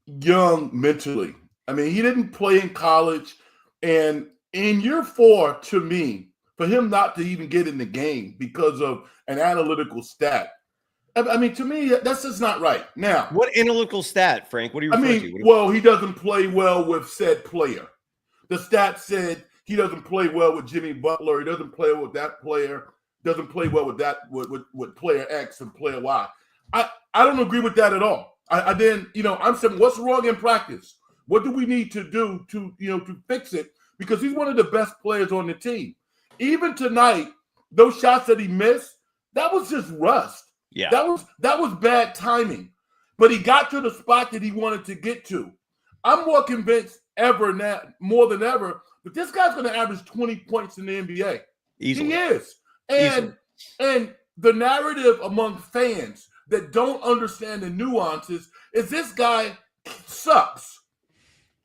young mentally. He didn't play in college, and in year 4, to me, for him not to even get in the game because of an analytical stat, to me, that's just not right. Now, what analytical stat, Frank? What are you referring to? He doesn't play well with said player. The stat said he doesn't play well with Jimmy Butler. He doesn't play with that player. Doesn't play well with that with player X and player Y. I don't agree with that at all. I'm saying, what's wrong in practice? What do we need to do to fix it? Because he's one of the best players on the team. Even tonight, those shots that he missed, that was just rust. Yeah. That was bad timing. But he got to the spot that he wanted to get to. I'm more convinced more than ever, that this guy's going to average 20 points in the NBA. Easily. He is. And the narrative among fans that don't understand the nuances is this guy sucks.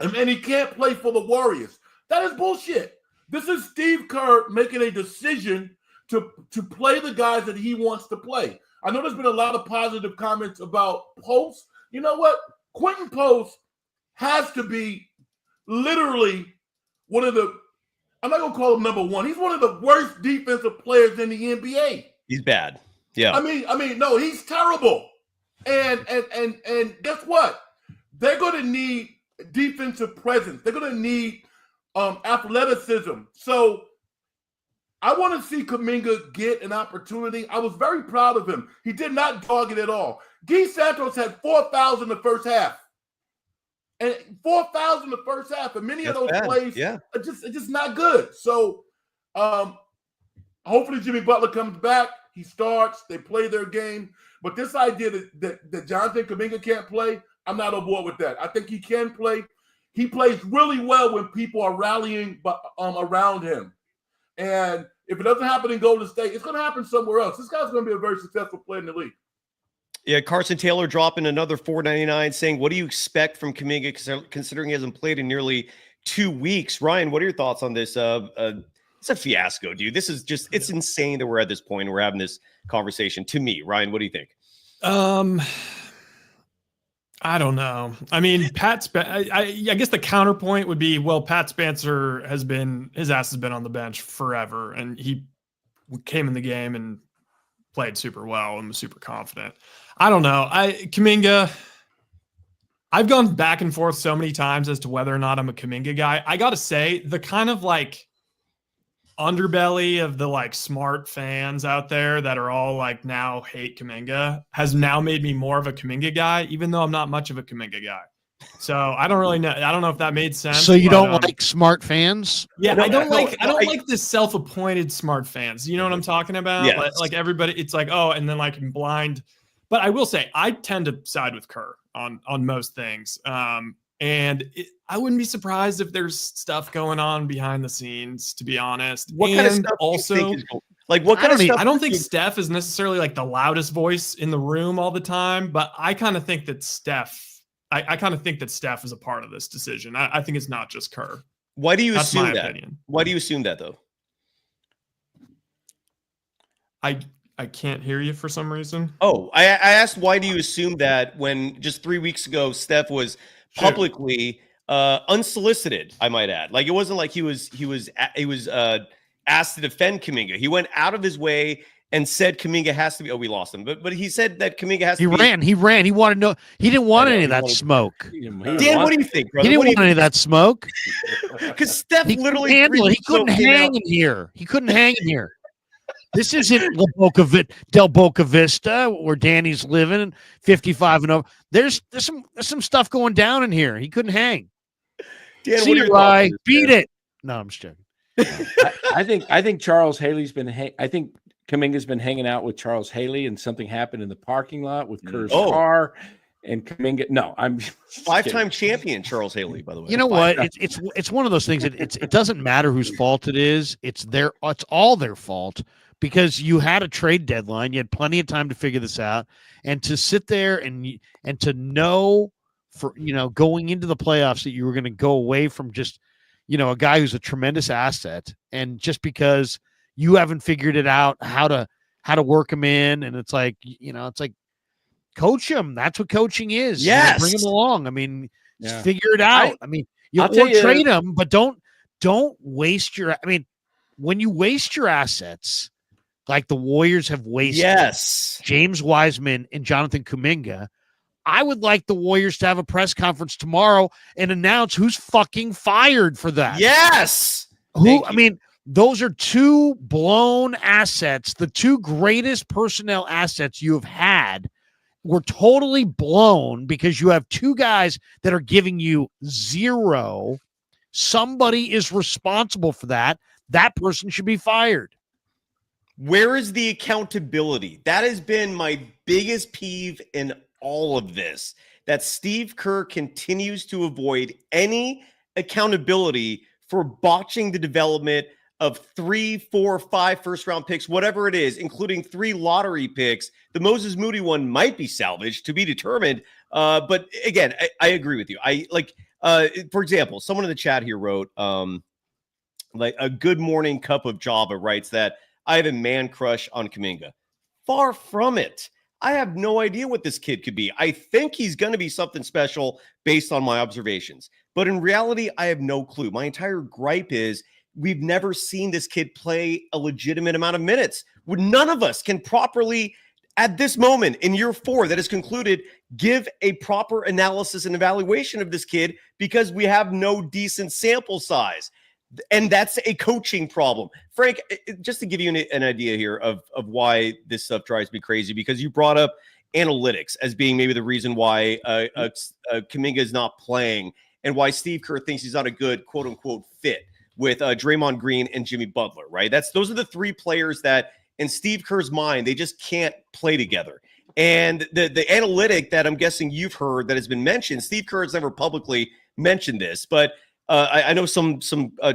And he can't play for the Warriors. That is bullshit. This is Steve Kerr making a decision to play the guys that he wants to play. I know there's been a lot of positive comments about Post. You know what? Quentin Post has to be literally one of the, I'm not going to call him number 1. He's one of the worst defensive players in the NBA. He's bad. Yeah. No, he's terrible. And guess what? They're going to need defensive presence. They're going to need athleticism. So I want to see Kuminga get an opportunity. I was very proud of him. He did not dog it at all. Guy Santos had 4 fouls in the first half. And 4 fouls in the first half. And many of those plays are just not good. So hopefully Jimmy Butler comes back. He starts. They play their game. But this idea that Jonathan Kuminga can't play, I'm not on board with that. I think he can play. He plays really well when people are rallying around him. And if it doesn't happen in Golden State, it's going to happen somewhere else. This guy's going to be a very successful player in the league. Yeah, Carson Taylor dropping another $4.99 saying, what do you expect from Kuminga considering he hasn't played in nearly 2 weeks? Ryan, what are your thoughts on this? It's a fiasco, dude. This is just, it's insane that we're at this point and we're having this conversation. To me, Ryan, what do you think? I don't know. I guess the counterpoint would be, well, Pat Spencer his ass has been on the bench forever, and he came in the game and played super well and was super confident. I don't know. Kuminga, I've gone back and forth so many times as to whether or not I'm a Kuminga guy. I got to say, the kind of like underbelly of the like smart fans out there that are all like now hate Kuminga has now made me more of a Kuminga guy, even though I'm not much of a Kuminga guy. So I don't really know. I don't know if that made sense. So you but, don't like smart fans? Yeah, No, I don't no, like no, like the self-appointed smart fans. You know what I'm talking about? Yes. Like everybody, it's like, oh, and then like I'm blind. But I will say I tend to side with Kerr on most things. I wouldn't be surprised if there's stuff going on behind the scenes, to be honest. What kind of stuff do you think is like what kind of stuff? I don't think Steph is necessarily like the loudest voice in the room all the time, but I kind of think that Steph is a part of this decision. I think it's not just Kerr. Why do you That's assume my that? opinion. Why do you assume that though? I can't hear you for some reason. Oh, I asked why do you assume that when just 3 weeks ago Steph was publicly unsolicited, I might add. Like it wasn't like he was asked to defend Kuminga. He went out of his way and said Kuminga has to be. Oh, we lost him, but he said that Kuminga has to be. He ran. He wanted no. He didn't want any of that smoke. Dan, what do you think, brother? He didn't want any of that smoke. Because Steph He literally couldn't handle it. He couldn't came hang out- in here. He couldn't hang in here. This isn't Del Boca Vista where Danny's living, 55 and over. There's some stuff going down in here. He couldn't hang. Dan, See what are you, your thoughts Rye. on this, Beat man? it. No, I'm just joking. I think Charles Haley's been. I think Kuminga's been hanging out with Charles Haley, and something happened in the parking lot with Kerr's car. And Kuminga. No, I'm Five-time champion Charles Haley, by the way. You know what? It's one of those things. It doesn't matter whose fault it is. It's all their fault because you had a trade deadline. You had plenty of time to figure this out, and to sit there and to know for going into the playoffs that you were going to go away from just a guy who's a tremendous asset, and just because you haven't figured it out how to work him in, and it's like coach him. That's what coaching is. Yes. Bring him along. I mean, Yeah. figure it out. I'll tell you, trade him, but don't waste your. When you waste your assets, like the Warriors have wasted James Wiseman and Jonathan Kuminga, I would like the Warriors to have a press conference tomorrow and announce who's fucking fired for that. Yes. Those are two blown assets. The two greatest personnel assets you have had were totally blown because you have two guys that are giving you zero. Somebody is responsible for that. That person should be fired. Where is the accountability? That has been my biggest peeve in all of this, that Steve Kerr continues to avoid any accountability for botching the development of 3, 4, 5 first-round picks, whatever it is, including 3 lottery picks. The Moses Moody one might be salvaged, to be determined. But again, I agree with you. For example, someone in the chat here wrote, like a good morning cup of Java writes that I have a man crush on Kuminga. Far from it. I have no idea what this kid could be. I think he's going to be something special based on my observations. But in reality, I have no clue. My entire gripe is we've never seen this kid play a legitimate amount of minutes. None of us can properly, at this moment in year 4 that is concluded, give a proper analysis and evaluation of this kid because we have no decent sample size. And that's a coaching problem. Frank, just to give you an idea here of why this stuff drives me crazy, because you brought up analytics as being maybe the reason why Kuminga is not playing and why Steve Kerr thinks he's not a good quote-unquote fit with Draymond Green and Jimmy Butler, right? Those are the 3 players that in Steve Kerr's mind, they just can't play together. And the analytic that I'm guessing you've heard that has been mentioned, Steve Kerr has never publicly mentioned this, but I know some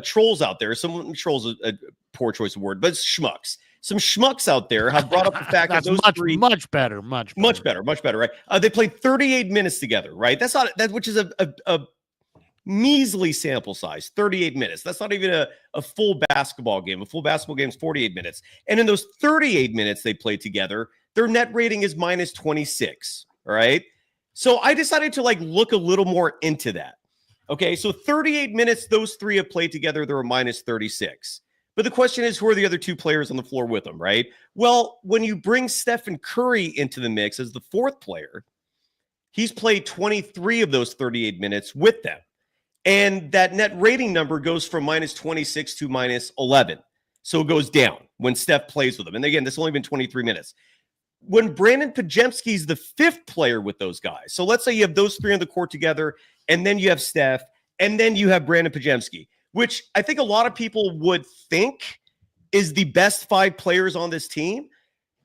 trolls out there. Some trolls a poor choice of word, but schmucks. Some schmucks out there have brought up the fact that those much better, right? They played 38 minutes together, right? That's not that, which is a measly sample size, 38 minutes. That's not even a full basketball game. A full basketball game is 48 minutes, and in those 38 minutes they played together, their net rating is minus 26. All right, so I decided to look a little more into that. Okay, so 38 minutes, those 3 have played together. They're a minus 36. But the question is, who are the other 2 players on the floor with them, right? Well, when you bring Stephen Curry into the mix as the 4th player, he's played 23 of those 38 minutes with them. And that net rating number goes from minus 26 to minus 11. So it goes down when Steph plays with them. And again, this has only been 23 minutes. when Brandon Pajemski's the fifth player with those guys. So let's say you have those three on the court together, and then you have Steph, and then you have Brandon Pajemski, which I think a lot of people would think is the best five players on this team.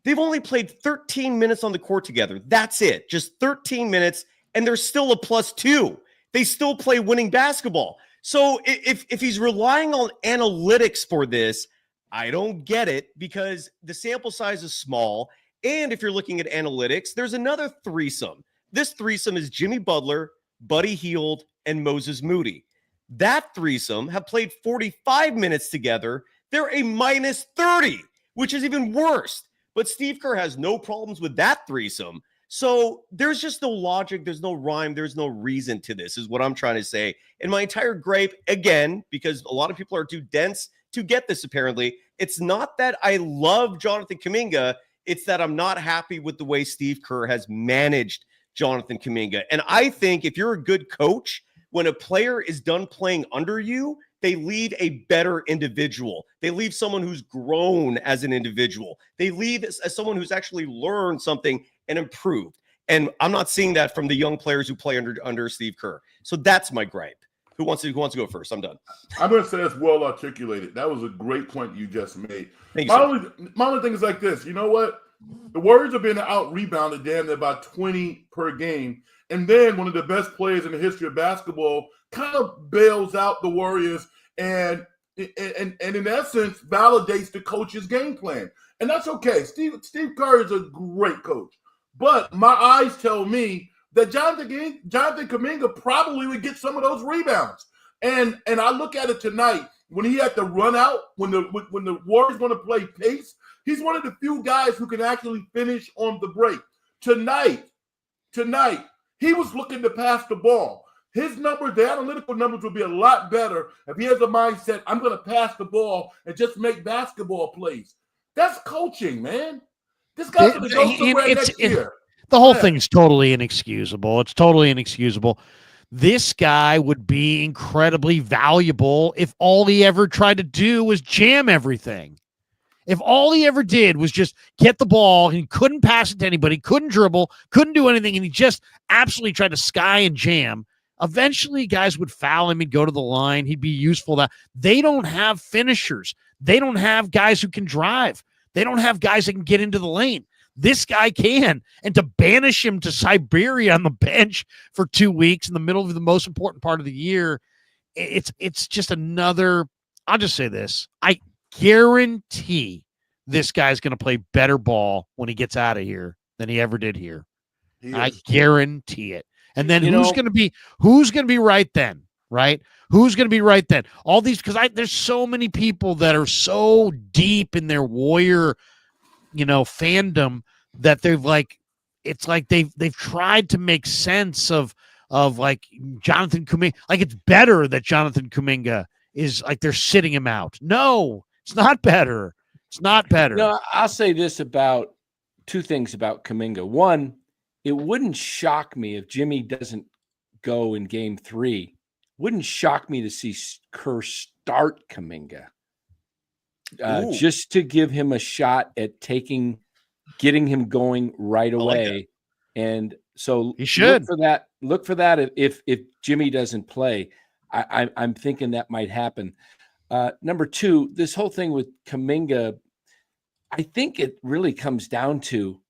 They've only played 13 minutes on the court together. That's it. Just 13 minutes, and they're still a +2. They still play winning basketball. So if he's relying on analytics for this, I don't get it, because the sample size is small. And if you're looking at analytics, there's another threesome. This threesome is Jimmy Butler, Buddy Hield, and Moses Moody. That threesome have played 45 minutes together. They're a -30, which is even worse. But Steve Kerr has no problems with that threesome. So there's just no logic. There's no rhyme. There's no reason to this, is what I'm trying to say. And my entire gripe, again, because a lot of people are too dense to get this apparently, it's not that I love Jonathan Kuminga. It's that I'm not happy with the way Steve Kerr has managed Jonathan Kuminga. And I think if you're a good coach, when a player is done playing under you, they leave a better individual. They leave someone who's grown as an individual. They leave as someone who's actually learned something and improved. And I'm not seeing that from the young players who play under Steve Kerr. So that's my gripe. Who wants to go first? I'm done. I'm going to say that's well articulated. That was a great point you just made. Thank you, My only thing is like this. You know what? The Warriors have been out-rebounded damn near about 20 per game. And then one of the best players in the history of basketball kind of bails out the Warriors and in essence validates the coach's game plan. And that's okay. Steve Kerr is a great coach. But my eyes tell me that Jonathan Kuminga probably would get some of those rebounds. And I look at it tonight when he had to run out, when the Warriors going to play pace, he's one of the few guys who can actually finish on the break. Tonight, he was looking to pass the ball. His numbers, the analytical numbers, would be a lot better if he has a mindset, I'm going to pass the ball and just make basketball plays. That's coaching, man. This guy's going to go somewhere next year. The whole thing's totally inexcusable. It's totally inexcusable. This guy would be incredibly valuable if all he ever tried to do was jam everything. If all he ever did was just get the ball, and he couldn't pass it to anybody, couldn't dribble, couldn't do anything, and he just absolutely tried to sky and jam, eventually guys would foul him. He'd go to the line. He'd be useful. That they don't have finishers. They don't have guys who can drive. They don't have guys that can get into the lane. This guy can. And to banish him to Siberia on the bench for 2 weeks in the middle of the most important part of the year, it's just another. I'll just say this. I guarantee this guy's going to play better ball when he gets out of here than he ever did here. I guarantee it. And then who's going to be right then, right? Who's going to be right then? All these, because there's so many people that are so deep in their Warrior, fandom that they've they've tried to make sense of like Jonathan Kuminga. Like it's better that Jonathan Kuminga is like they're sitting him out. No, it's not better. It's not better. No, I'll say this about two things about Kuminga. One, it wouldn't shock me if Jimmy doesn't go in game 3. Wouldn't shock me to see Kerr start Kuminga just to give him a shot at getting him going right away. And so he should look for that. If Jimmy doesn't play, I'm thinking that might happen. Number 2, this whole thing with Kuminga, I think it really comes down to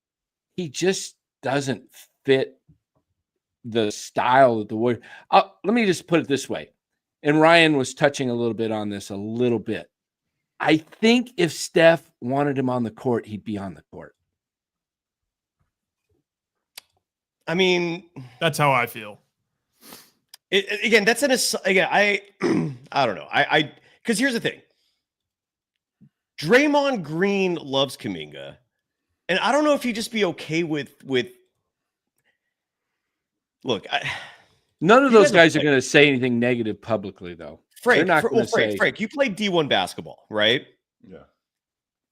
he just doesn't fit the style of the Warriors. Let me just put it this way. And Ryan was touching a little bit on this a little bit. I think if Steph wanted him on the court, he'd be on the court. I mean, that's how I feel. Again, that's I don't know. Because here's the thing. Draymond Green loves Kuminga. And I don't know if he'd just be okay with look, none of those guys are going to say anything negative publicly, though. Frank, you played D1 basketball, right? Yeah.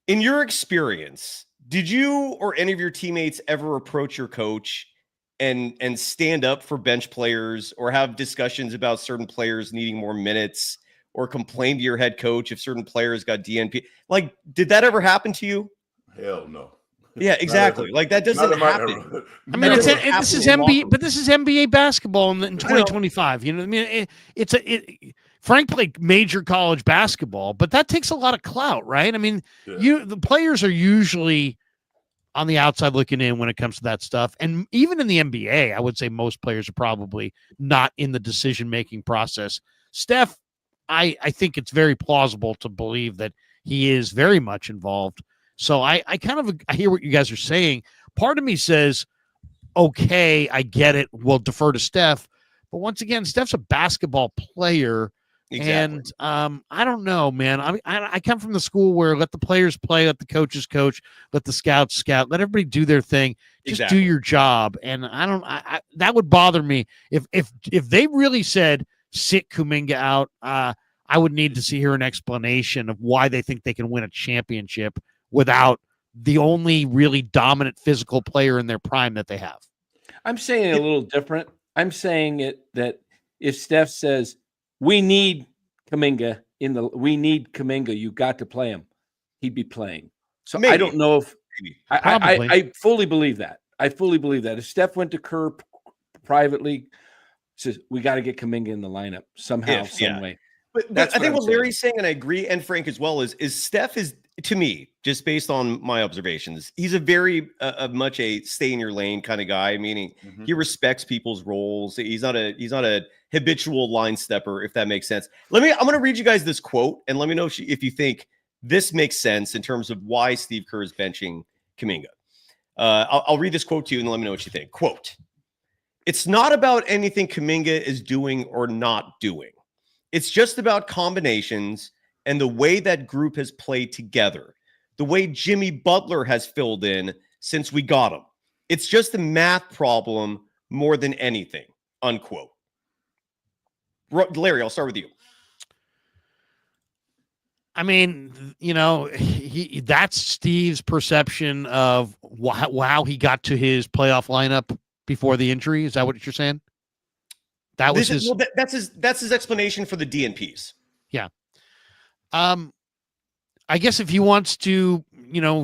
In your experience, did you or any of your teammates ever approach your coach and stand up for bench players or have discussions about certain players needing more minutes or complain to your head coach if certain players got DNP? Like, did that ever happen to you? Hell no. Yeah, exactly. Like that doesn't happen. I mean, That this doesn't is happen in the NBA, but this is NBA basketball in 2025. You know what I mean? Frank played major college basketball, but that takes a lot of clout, right? I mean, the players are usually on the outside looking in when it comes to that stuff. And even in the NBA, I would say most players are probably not in the decision-making process. Steph, I think it's very plausible to believe that he is very much involved. So I hear what you guys are saying. Part of me says, okay, I get it. We'll defer to Steph. But once again, Steph's a basketball player. Exactly. And I don't know, man. I come from the school where let the players play, let the coaches coach, let the scouts scout, let everybody do their thing. Just do your job. And I that would bother me if they really said sit Kuminga out. I would need to hear an explanation of why they think they can win a championship without the only really dominant physical player in their prime that they have. I'm saying it a little different. I'm saying that if Steph says, we need Kuminga you got to play him, he'd be playing. So maybe. I don't know if I fully believe that. I fully believe that. If Steph went to Kerr privately, says we got to get Kuminga in the lineup somehow, some way. But I think what Larry's saying, and I agree, and Frank as well, is Steph is, to me, just based on my observations, he's a very much a stay in your lane kind of guy, meaning he respects people's roles. He's not a habitual line stepper, if that makes sense. I'm going to read you guys this quote, and let me know if you think this makes sense in terms of why Steve Kerr is benching Kuminga. I'll read this quote to you, and let me know what you think. Quote, "It's not about anything Kuminga is doing or not doing. It's just about combinations and the way that group has played together, the way Jimmy Butler has filled in since we got him. It's just a math problem more than anything," unquote. Larry, I'll start with you. I mean, that's Steve's perception of how he got to his playoff lineup before the injury. Is that what you're saying? That was that's his explanation for the DNPs. Yeah. I guess if he wants to,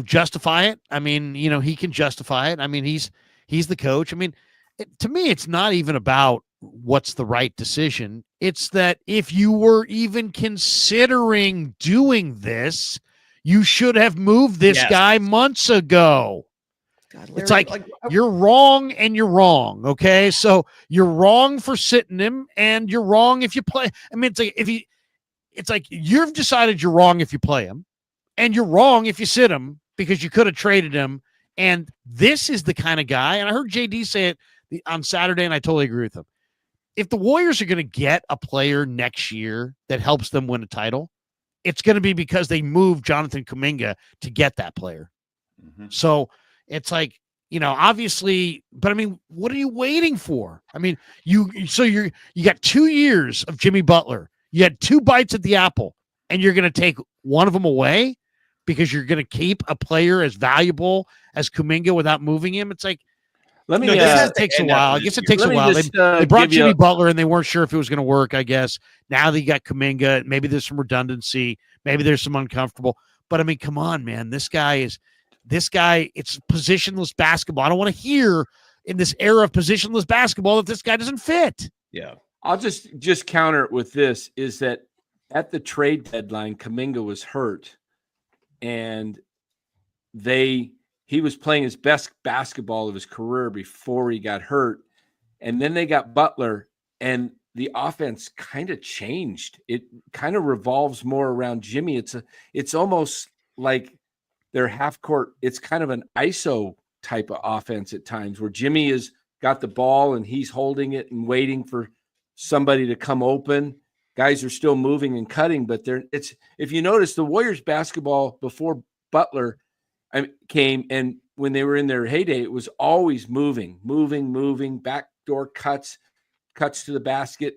justify it, I mean, he can justify it. I mean, he's the coach. I mean, to me, it's not even about what's the right decision. It's that if you were even considering doing this, you should have moved this guy months ago. God, Larry, it's like you're wrong and you're wrong. Okay. So you're wrong for sitting him and you're wrong if you play. I mean, it's like you've decided you're wrong if you play him and you're wrong if you sit him because you could have traded him. And this is the kind of guy. And I heard JD say it on Saturday, and I totally agree with him. If the Warriors are going to get a player next year that helps them win a title, it's going to be because they moved Jonathan Kuminga to get that player. So it's like, obviously, but I mean, what are you waiting for? I mean, you got 2 years of Jimmy Butler. You had 2 bites at the apple, and you're going to take one of them away because you're going to keep a player as valuable as Kuminga without moving him. It's like, this takes a while. I guess it takes a while. They brought Jimmy Butler, and they weren't sure if it was going to work, I guess. Now they got Kuminga. Maybe there's some redundancy. Maybe there's some uncomfortable. But, I mean, come on, man. This guy, it's positionless basketball. I don't want to hear in this era of positionless basketball that this guy doesn't fit. Yeah. I'll just counter it with this, is that at the trade deadline, Kuminga was hurt, and he was playing his best basketball of his career before he got hurt. And then they got Butler, and the offense kind of changed. It kind of revolves more around Jimmy. It's almost like their half court. It's kind of an ISO type of offense at times where Jimmy has got the ball and he's holding it and waiting for somebody to come open. Guys are still moving and cutting, but if you notice, the Warriors basketball before Butler came, and when they were in their heyday, it was always moving, backdoor cuts to the basket.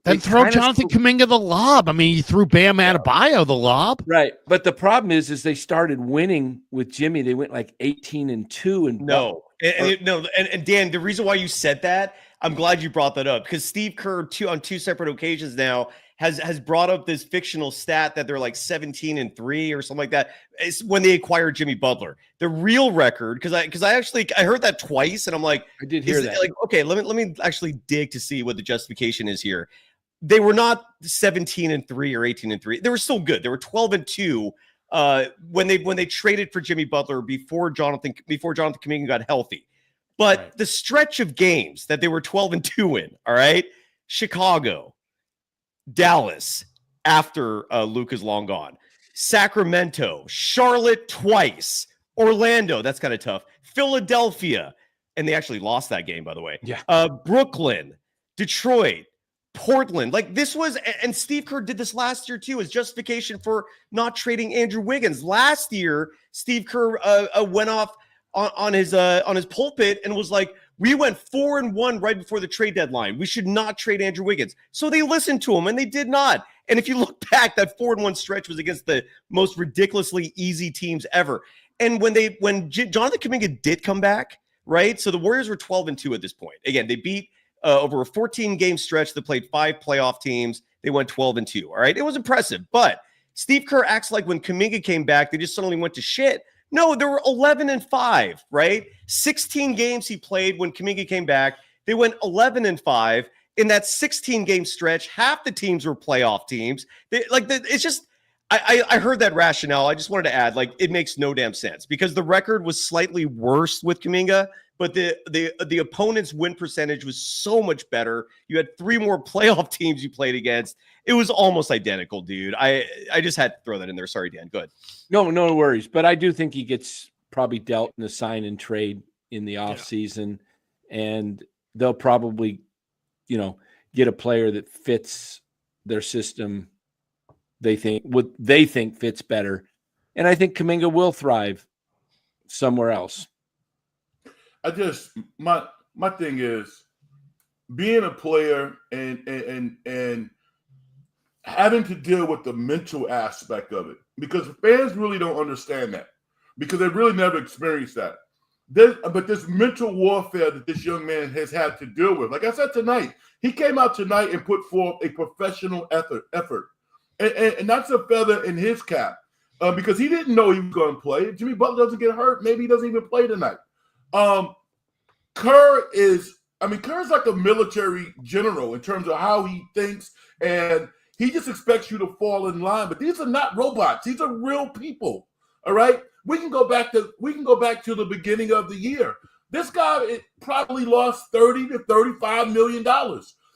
Then throw Jonathan Kuminga the lob. I mean, you threw Bam Adebayo the lob. Right. But the problem is they started winning with Jimmy. They went like 18-2. And Dan, the reason why you said that, I'm glad you brought that up because Steve Kerr, on two separate occasions now, has brought up this fictional stat that they're like 17-3 or something like that. It's when they acquired Jimmy Butler. The real record, because I heard that twice, and I'm like, I did hear that. Like, okay, let me actually dig to see what the justification is here. They were not 17-3 or 18-3. They were still good. They were 12-2 when they traded for Jimmy Butler before Jonathan Kuminga got healthy. But the stretch of games that they were 12-2 in, all right, Chicago, Dallas after Luka's long gone, Sacramento, Charlotte twice, Orlando, that's kind of tough, Philadelphia, and they actually lost that game, by the way. Yeah. Brooklyn, Detroit, Portland. Like this was, and Steve Kerr did this last year too, as justification for not trading Andrew Wiggins. Last year, Steve Kerr went off on his pulpit and was like, we went 4-1 right before the trade deadline. We should not trade Andrew Wiggins. So they listened to him and they did not. And if you look back, that 4-1 stretch was against the most ridiculously easy teams ever. And when Jonathan Kuminga did come back, right? So the Warriors were 12-2 at this point. Again, they beat over a 14-game stretch that played 5 playoff teams. They went 12-2. All right. It was impressive. But Steve Kerr acts like when Kuminga came back, they just suddenly went to shit. No, they were 11-5, right? 16 games he played when Kuminga came back. They went 11-5 in that 16-game stretch. Half the teams were playoff teams. It's just, I heard that rationale. I just wanted to add, like, it makes no damn sense because the record was slightly worse with Kuminga, but the opponent's win percentage was so much better. You had 3 more playoff teams you played against. It was almost identical, dude. I just had to throw that in there. Sorry, Dan. Go ahead. No worries. But I do think he gets probably dealt in a sign and trade in the offseason, and they'll probably, get a player that fits their system. They think fits better. And I think Kuminga will thrive somewhere else. My thing is being a player and having to deal with the mental aspect of it, because fans really don't understand that because they really never experienced that. But this mental warfare that this young man has had to deal with, like I said tonight, he came out tonight and put forth a professional effort. And that's a feather in his cap because he didn't know he was going to play. If Jimmy Butler doesn't get hurt, maybe he doesn't even play tonight. Kerr is like a military general in terms of how he thinks, and he just expects you to fall in line. But these are not robots; these are real people. All right, we can go back to the beginning of the year. This guy probably lost $30 to $35 million.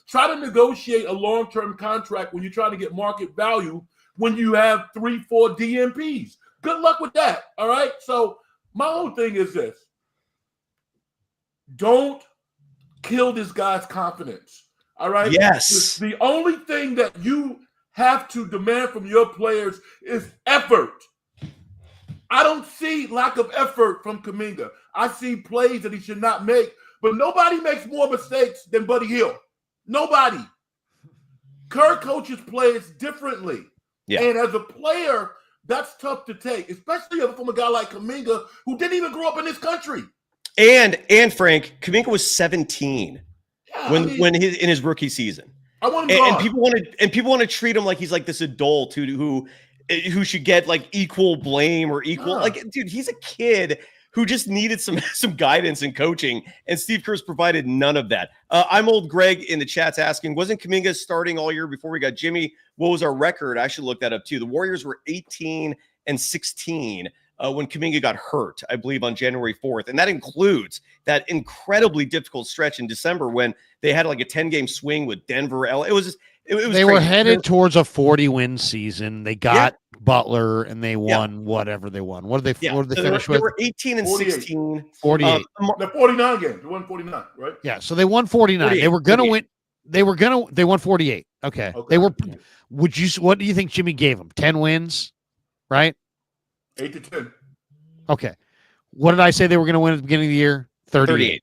Try to negotiate a long-term contract when you're trying to get market value when you have 3-4 DMPs. Good luck with that. All right. So my whole thing is this. Don't kill this guy's confidence. All right. Yes. The only thing that you have to demand from your players is effort. I don't see lack of effort from Kuminga. I see plays that he should not make, but nobody makes more mistakes than Buddy Hield. Nobody. Kerr coaches players differently. Yeah. And as a player, that's tough to take, especially from a guy like Kuminga who didn't even grow up in this country. And Frank, Kuminga was 17 when in his rookie season. I want him gone. And people want to treat him like he's like this adult who should get like equal blame or equal. Like, dude, he's a kid who just needed some guidance and coaching, and Steve Kerr's provided none of that. I'm old Greg in the chat's asking, wasn't Kuminga starting all year before we got Jimmy? What was our record? I should look that up too. The Warriors were 18-16 when Kuminga got hurt, I believe, on January 4th. And that includes that incredibly difficult stretch in December when they had like a 10-game swing with Denver. It was they crazy. Were headed towards a 40-win season. They got Butler and they won whatever they won. What did they finish with? They were 18-16. 48. The 49 games. They won 49, right? Yeah, so they won 49. They were going to win. They won 48. Okay. They were. What do you think Jimmy gave them? 10 wins, right? 8 to 10. Okay. What did I say they were going to win at the beginning of the year? 38.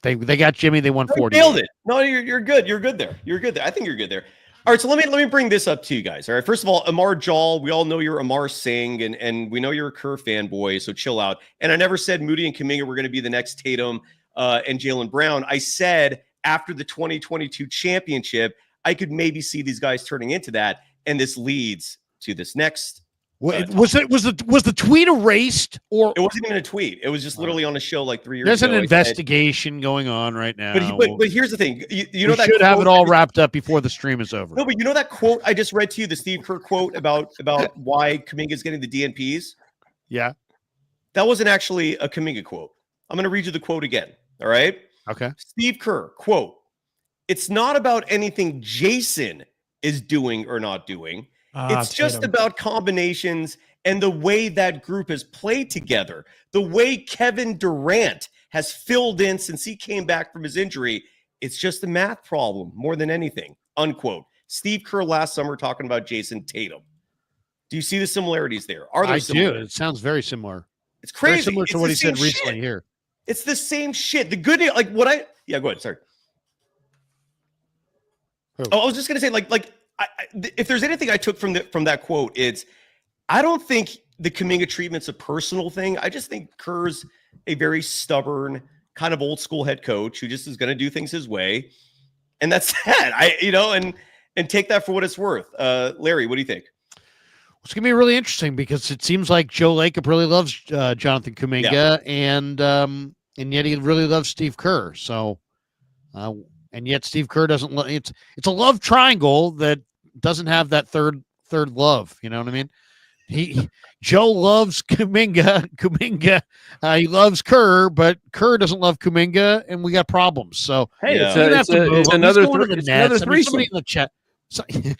They got Jimmy. They won 40. Nailed it. No, you're good. You're good there. You're good there. I think you're good there. All right, so let me bring this up to you guys. All right, first of all, Amar Jal, we all know you're Amar Singh, and we know you're a Kerr fanboy, so chill out. And I never said Moody and Kuminga were going to be the next Tatum and Jaylen Brown. I said after the 2022 championship, I could maybe see these guys turning into that. And this leads to this next. Was the tweet erased, or It wasn't even a tweet? It was just literally on a show like 3 years there's ago. an investigation going on right now? But here's the thing. You know we that should have quote it all wrapped up before the stream is over. No, but you know that quote I just read to you, the Steve Kerr quote about why Kuminga is getting the DNPs? Yeah. That wasn't actually a Kuminga quote. I'm going to read you the quote again. All right. Okay. Steve Kerr, quote, "It's not about anything Jason is doing or not doing. It's just about combinations and the way that group has played together, the way Kevin Durant has filled in since he came back from his injury. It's just a math problem more than anything," unquote. Steve Kerr last summer talking about Jason Tatum. Do you see the similarities there? Are there I do. similarities? It sounds very similar. It's crazy. Very similar to It's what the he said same recently shit. here. It's the same shit. The good, like what I, yeah, go ahead. Sorry. Who? Oh, I was just gonna say, if there's anything I took from that quote, it's I don't think the Kuminga treatment's a personal thing. I just think Kerr's a very stubborn, kind of old school head coach who just is going to do things his way, and that's that. And take that for what it's worth. Larry, what do you think? It's going to be really interesting because it seems like Joe Lacob really loves Jonathan Kuminga, and yet he really loves Steve Kerr. So, and yet Steve Kerr doesn't. It's a love triangle that doesn't have that third love. You know what I mean? Joe loves Kuminga. He loves Kerr, but Kerr doesn't love Kuminga, and we got problems. So hey, yeah. it's another threesome. Somebody in the chat.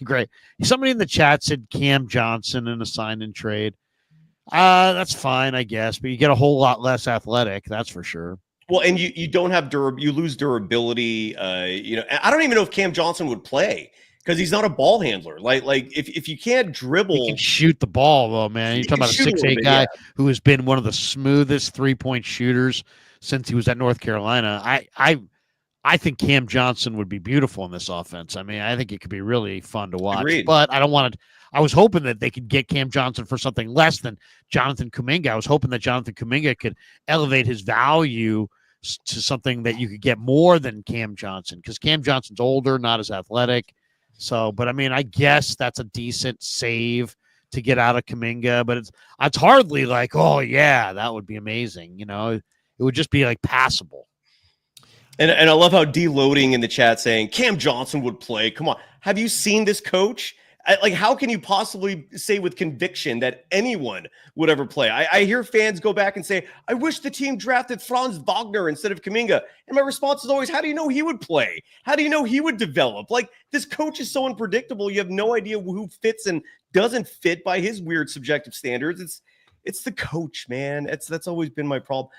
Great. Somebody in the chat said Cam Johnson in a sign and trade. That's fine, I guess, but you get a whole lot less athletic. That's for sure. Well, and you don't have you lose durability. I don't even know if Cam Johnson would play because he's not a ball handler. Like if you can't dribble, he can shoot the ball though, man. You're talking about a 6'8" guy who has been one of the smoothest 3-point shooters since he was at North Carolina. I think Cam Johnson would be beautiful in this offense. I mean, I think it could be really fun to watch. Agreed. But I don't want to. I was hoping that they could get Cam Johnson for something less than Jonathan Kuminga. I was hoping that Jonathan Kuminga could elevate his value to something that you could get more than Cam Johnson, because Cam Johnson's older, not as athletic. So, but I mean, I guess that's a decent save to get out of Kuminga, but it's hardly like, oh yeah, that would be amazing. It would just be like passable. And I love how deloading in the chat saying Cam Johnson would play. Come on. Have you seen this coach? How can you possibly say with conviction that anyone would ever play? I hear fans go back and say, I wish the team drafted Franz Wagner instead of Kuminga. And my response is always, how do you know he would play? How do you know he would develop? This coach is so unpredictable. You have no idea who fits and doesn't fit by his weird subjective standards. It's the coach, man. That's always been my problem.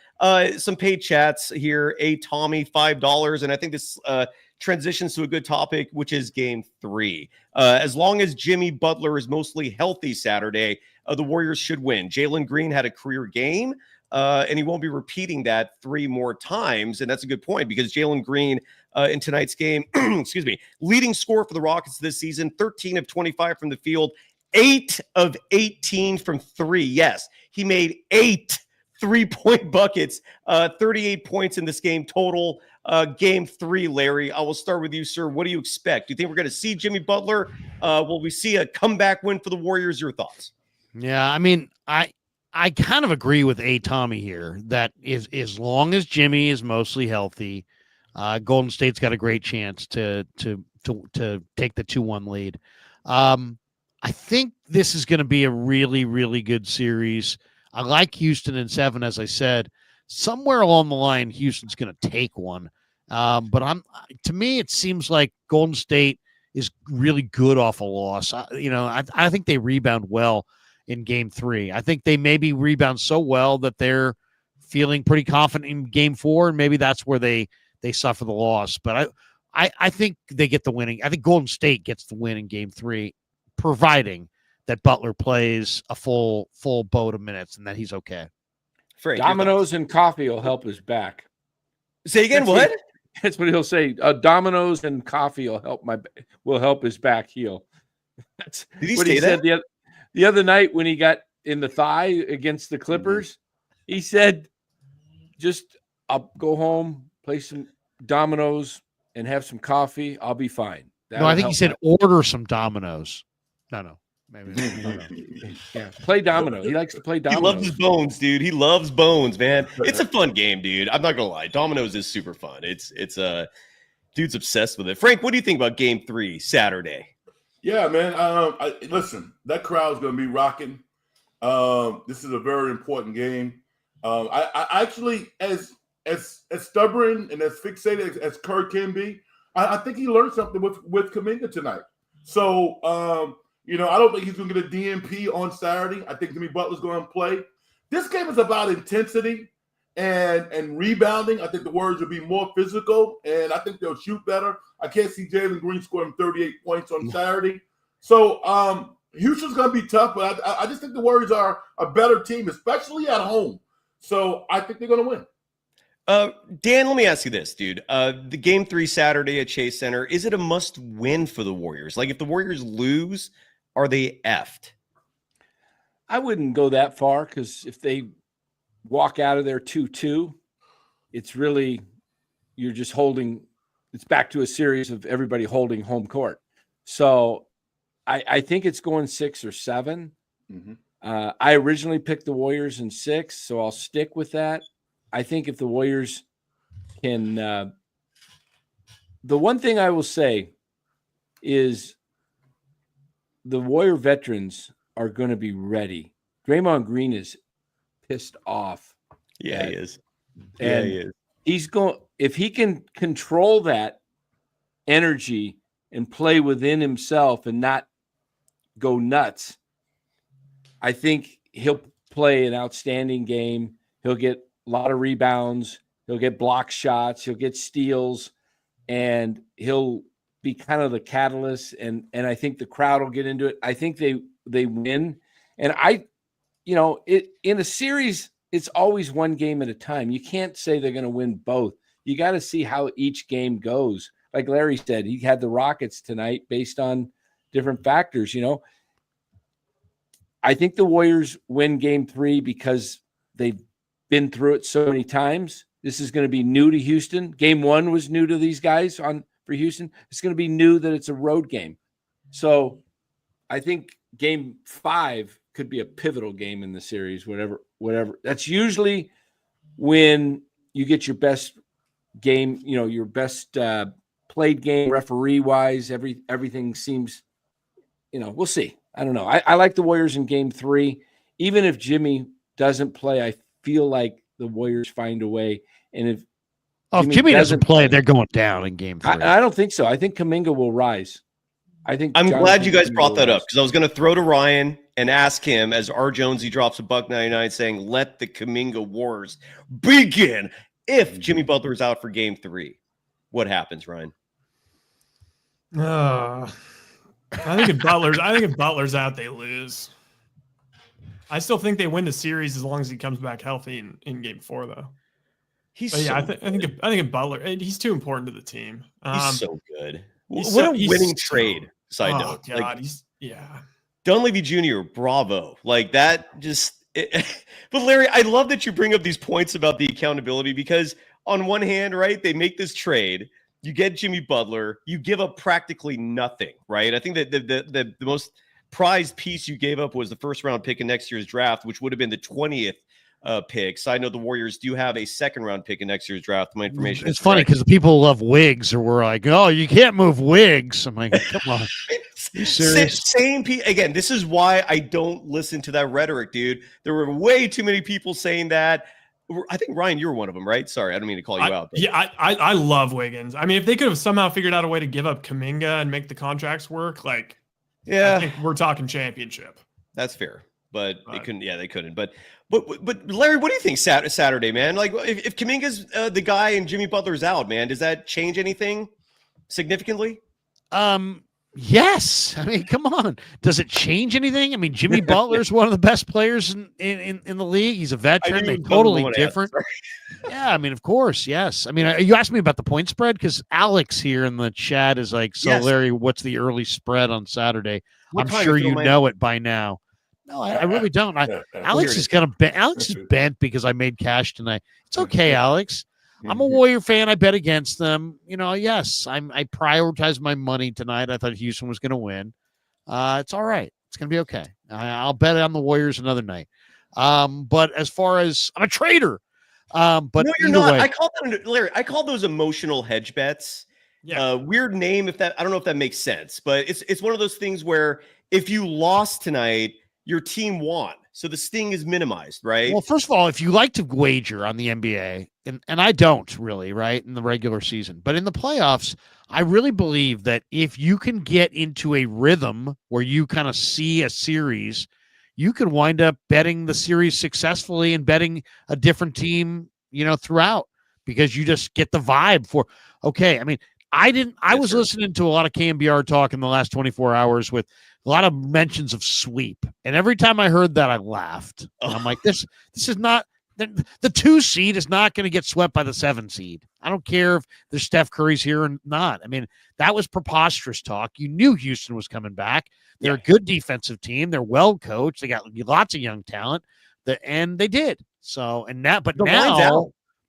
Some paid chats here. Tommy, $5. And I think this transitions to a good topic, which is game 3. As long as Jimmy Butler is mostly healthy Saturday, the Warriors should win. Jalen Green had a career game, and he won't be repeating that 3 more times. And that's a good point, because Jalen Green in tonight's game, leading scorer for the Rockets this season, 13 of 25 from the field, 8 of 18 from 3. Yes, he made 8 3-point buckets, 38 points in this game total. Game 3, Larry, I will start with you, sir. What do you expect? Do you think we're going to see Jimmy Butler? Will we see a comeback win for the Warriors? Your thoughts? Yeah, I mean, I kind of agree with Tommy here that as long as Jimmy is mostly healthy, Golden State's got a great chance to take the 2-1 lead. I think this is going to be a really, really good series. I like Houston in 7, as I said. Somewhere along the line, Houston's going to take one. But to me, it seems like Golden State is really good off a loss. I think they rebound well in game 3. I think they maybe rebound so well that they're feeling pretty confident in game 4, and maybe that's where they suffer the loss. But I think they get the winning. I think Golden State gets the win in game 3, providing that Butler plays a full boat of minutes and that he's okay. Frank, Dominoes and coffee will help his back. Say again, what? That's what he'll say. Dominoes and coffee will help his back heal. That's Did he what say he that? said the other night when he got in the thigh against the Clippers. Mm-hmm. He said, "Just I'll go home, play some dominoes, and have some coffee, I'll be fine. No, I think he said order some dominoes. No. Maybe. Yeah, play domino. He likes to play He dominoes. loves his bones, dude. He loves bones, man. It's a fun game, dude. I'm not gonna lie. Dominoes is super fun. It's dude's obsessed with it. Frank, what do you think about Game 3 Saturday? Yeah, man. Listen, that crowd's gonna be rocking. This is a very important game. I actually, as stubborn and as fixated as Kerr can be, I think he learned something with Kuminga tonight. So, I don't think he's going to get a DNP on Saturday. I think Jimmy Butler's going to play. This game is about intensity and rebounding. I think the Warriors will be more physical, and I think they'll shoot better. I can't see Jalen Green scoring 38 points on Saturday. So, Houston's going to be tough, but I just think the Warriors are a better team, especially at home. So, I think they're going to win. Dan, let me ask you this, dude. The Game 3 Saturday at Chase Center, is it a must-win for the Warriors? Like, if the Warriors lose, are they effed? I wouldn't go that far, because if they walk out of there 2-2, it's really, you're just holding, it's back to a series of everybody holding home court. So I think it's going 6 or 7. Mm-hmm. I originally picked the Warriors in 6, so I'll stick with that. I think if the Warriors can, the one thing I will say is the Warrior veterans are going to be ready. Draymond Green is pissed off. Yeah, he is. And he is. He's going, if he can control that energy and play within himself and not go nuts, I think he'll play an outstanding game. He'll get a lot of rebounds. He'll get block shots. He'll get steals, and he'll be kind of the catalyst. And I think the crowd will get into it. I think they win. And in a series, it's always one game at a time. You can't say they're going to win both. You got to see how each game goes. Like Larry said, he had the Rockets tonight based on different factors. I think the Warriors win Game 3 because they've been through it so many times. This is going to be new to Houston. Game 1 was new to these guys for Houston. It's going to be new that it's a road game. So I think Game 5 could be a pivotal game in the series, whatever. That's usually when you get your best game, your best played game referee-wise. Everything seems, we'll see. I don't know. I like the Warriors in Game 3. Even if Jimmy doesn't play, I feel like the Warriors find a way. And if Jimmy doesn't play, they're going down in Game 3. I don't think so. I think Kuminga will rise. I'm glad you guys brought that up, because I was going to throw to Ryan and ask him, as R. Jonesy drops $1.99, saying, let the Kuminga wars begin. If Jimmy Butler is out for Game 3, what happens, Ryan? I think if Butler's out, they lose. I still think they win the series as long as he comes back healthy in Game 4, though. I think if Butler, he's too important to the team. He's so good. What a winning trade. Side note. God, Dunleavy Jr., bravo. Like that just but Larry, I love that you bring up these points about the accountability, because on one hand, right, they make this trade. You get Jimmy Butler, you give up practically nothing, right? I think that the most prized piece you gave up was the first round pick in next year's draft, which would have been the 20th pick. Side note, the Warriors do have a second round pick in next year's draft. My information. It's funny because the people who love wigs or were like, oh, you can't move wigs. I'm like, come on. You serious? Same again, this is why I don't listen to that rhetoric, dude. There were way too many people saying that. I think, Ryan, you were one of them, right? Sorry, I don't mean to call you out. But. Yeah, I love Wiggins. I mean, if they could have somehow figured out a way to give up Kuminga and make the contracts work, I think we're talking championship. That's fair. But they couldn't. Yeah, they couldn't. But Larry, what do you think Saturday, man? Like, if Kuminga's the guy and Jimmy Butler's out, man, does that change anything significantly? Yes. I mean, come on. Does it change anything? I mean, Jimmy Butler's one of the best players in the league. He's a veteran. They're totally different. Yeah, I mean, of course, yes. I mean, you asked me about the point spread because Alex here in the chat is like, so yes. Larry, what's the early spread on Saturday? I'm sure you know it by now. No, I really don't. Alex is bent because I made cash tonight. It's okay, Alex. I'm a Warrior fan. I bet against them. Yes, I prioritized my money tonight. I thought Houston was going to win. It's all right. It's going to be okay. I'll bet on the Warriors another night. But as far as I'm a trader, but no, you're either not. way, I call that, Larry. I call those emotional hedge bets. Yeah. Weird name. I don't know if that makes sense, but it's one of those things where if you lost tonight, your team won, so the sting is minimized, right? well, first of all, if you like to wager on the NBA, and I don't really, right, in the regular season, but in the playoffs, I really believe that if you can get into a rhythm where you kind of see a series, you could wind up betting the series successfully and betting a different team, throughout, because you just get the vibe for, okay. I mean, I was listening to a lot of KMBR talk in the last 24 hours with a lot of mentions of sweep. And every time I heard that, I laughed. And I'm like, this is not, the 2 seed is not going to get swept by the 7 seed. I don't care if there's Steph Curry's here or not. I mean, that was preposterous talk. You knew Houston was coming back. They're a good defensive team. They're well coached. They got lots of young talent, and they did. So, now the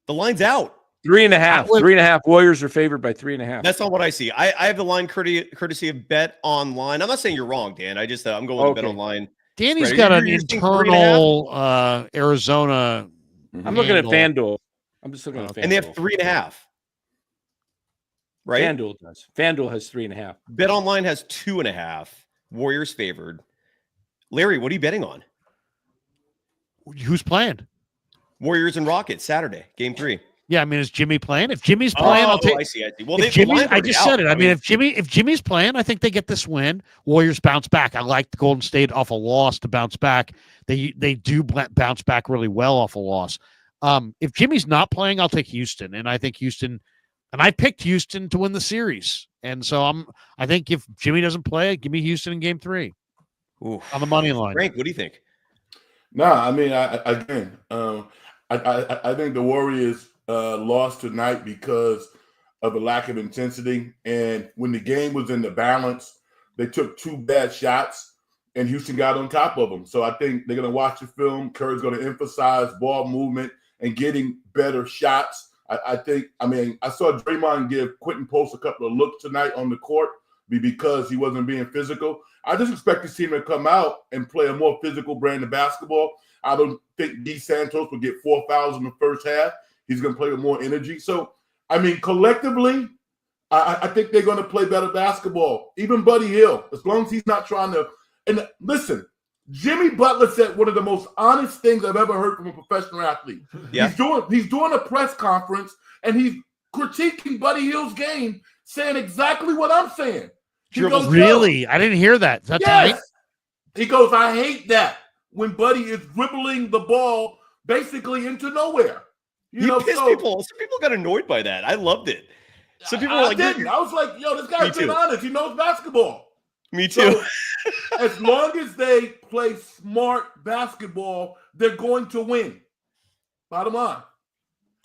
line's out. 3.5. 3.5. Warriors are favored by 3.5. That's not what I see. I have the line courtesy of BetOnline. I'm not saying you're wrong, Dan. I'm going with BetOnline. Danny's got an internal Arizona. I'm looking at FanDuel. I'm just looking at FanDuel. And they have 3.5. Right? FanDuel does. FanDuel has 3.5. BetOnline has 2.5. Warriors favored. Larry, what are you betting on? Who's playing? Warriors and Rockets Saturday, Game 3. Yeah, I mean, is Jimmy playing? If Jimmy's playing, I'll take. I see. Well, I just said it. I mean, if Jimmy's playing, I think they get this win. Warriors bounce back. I like the Golden State off a loss to bounce back. They do bounce back really well off a loss. If Jimmy's not playing, I'll take Houston, and I think Houston. And I picked Houston to win the series, and so I think if Jimmy doesn't play, give me Houston in Game 3 on the money line. Frank, what do you think? I mean, I think the Warriors lost tonight because of a lack of intensity. And when the game was in the balance, they took 2 bad shots, and Houston got on top of them. So I think they're going to watch the film. Curry's going to emphasize ball movement and getting better shots. I saw Draymond give Quentin Post a couple of looks tonight on the court because he wasn't being physical. I just expect this team to come out and play a more physical brand of basketball. I don't think D. Santos will get 4 fouls in the first half. He's going to play with more energy. So, I mean, collectively, I think they're going to play better basketball. Even Buddy Hill, as long as he's not trying to. And listen, Jimmy Butler said one of the most honest things I've ever heard from a professional athlete. Yeah. He's doing a press conference, and he's critiquing Buddy Hill's game, saying exactly what I'm saying. Really? I didn't hear that. Is that yes. Right? He goes, I hate that when Buddy is dribbling the ball basically into nowhere. You pissed people. Some people got annoyed by that. I loved it. Some people were like, I was like, yo, this guy's being honest. He knows basketball. Me too. So, as long as they play smart basketball, they're going to win. Bottom line.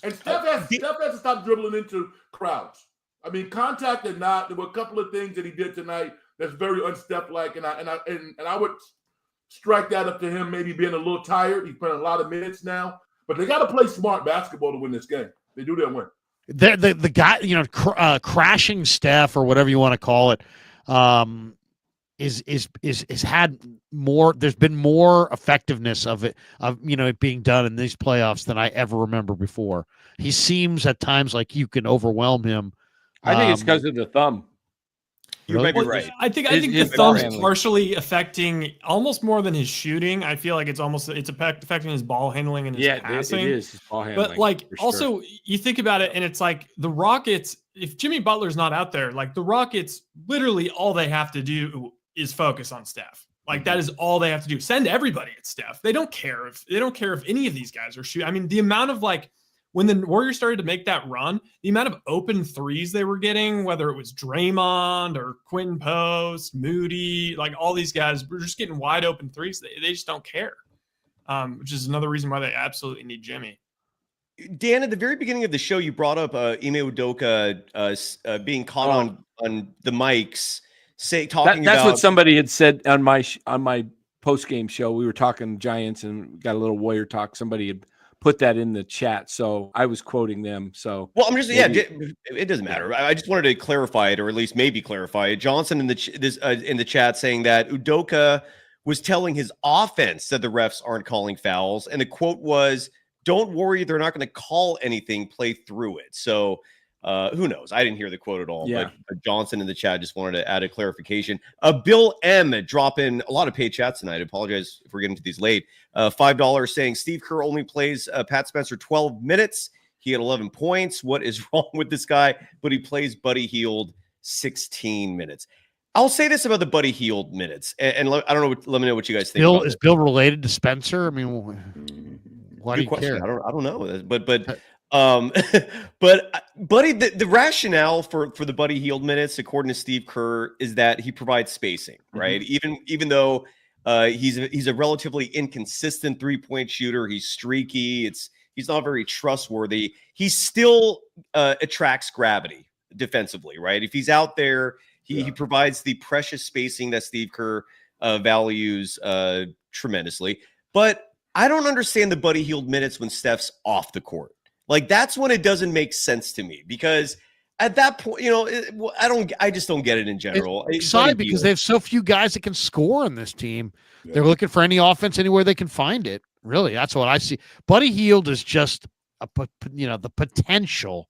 And Steph has to stop dribbling into crowds. I mean, contact or not, there were a couple of things that he did tonight that's very un-Steph-like, and I would strike that up to him maybe being a little tired. He's playing a lot of minutes now, but they got to play smart basketball to win this game. They do, they'll win. The guy, crashing Steph or whatever you want to call it, is had more. There's been more effectiveness of it being done in these playoffs than I ever remember before. He seems at times like you can overwhelm him. I think it's because of the thumb. You might be right. I think the thumb's partially affecting almost more than his shooting. I feel like it's affecting his ball handling and his passing. It is his ball handling. But also you think about it, and it's like the Rockets. If Jimmy Butler's not out there, like the Rockets, literally all they have to do is focus on Steph. Like that is all they have to do. Send everybody at Steph. They don't care if any of these guys are shooting. I mean, the amount of when the Warriors started to make that run, the amount of open threes they were getting, whether it was Draymond or Quentin Post, Moody, like all these guys were just getting wide open threes. They just don't care, which is another reason why they absolutely need Jimmy. Dan, at the very beginning of the show, you brought up Ime Udoka being caught on the mics, that's about what somebody had said on my post-game show. We were talking Giants and got a little Warrior talk. Somebody had put that in the chat, so I was quoting them. So well, I'm just it doesn't matter. I just wanted to clarify it, or at least maybe clarify it. Johnson in the chat saying that Udoka was telling his offense that the refs aren't calling fouls, and the quote was, "Don't worry, they're not going to call anything. Play through it." So who knows? I didn't hear the quote at all. Yeah. But Johnson in the chat just wanted to add a clarification. Bill M dropping a lot of paid chats tonight. I apologize if we're getting to these late. $5 saying Steve Kerr only plays Pat Spencer 12 minutes. He had 11 points. What is wrong with this guy? But he plays Buddy Hield 16 minutes. I'll say this about the Buddy Hield minutes, and I don't know. Let me know what you guys think. Is Bill related to Spencer? I mean, why do you care? I don't know. But Buddy, the rationale for the Buddy Hield minutes, according to Steve Kerr, is that he provides spacing, right? Even though he's a relatively inconsistent 3-point shooter, he's streaky. He's not very trustworthy. He still attracts gravity defensively, right? If he's out there, he provides the precious spacing that Steve Kerr values tremendously. But I don't understand the Buddy Hield minutes when Steph's off the court. Like, that's when it doesn't make sense to me, because at that point, I just don't get it in general. It's exciting because they have so few guys that can score on this team. Yeah. They're looking for any offense anywhere they can find it. Really, that's what I see. Buddy Hield is just the potential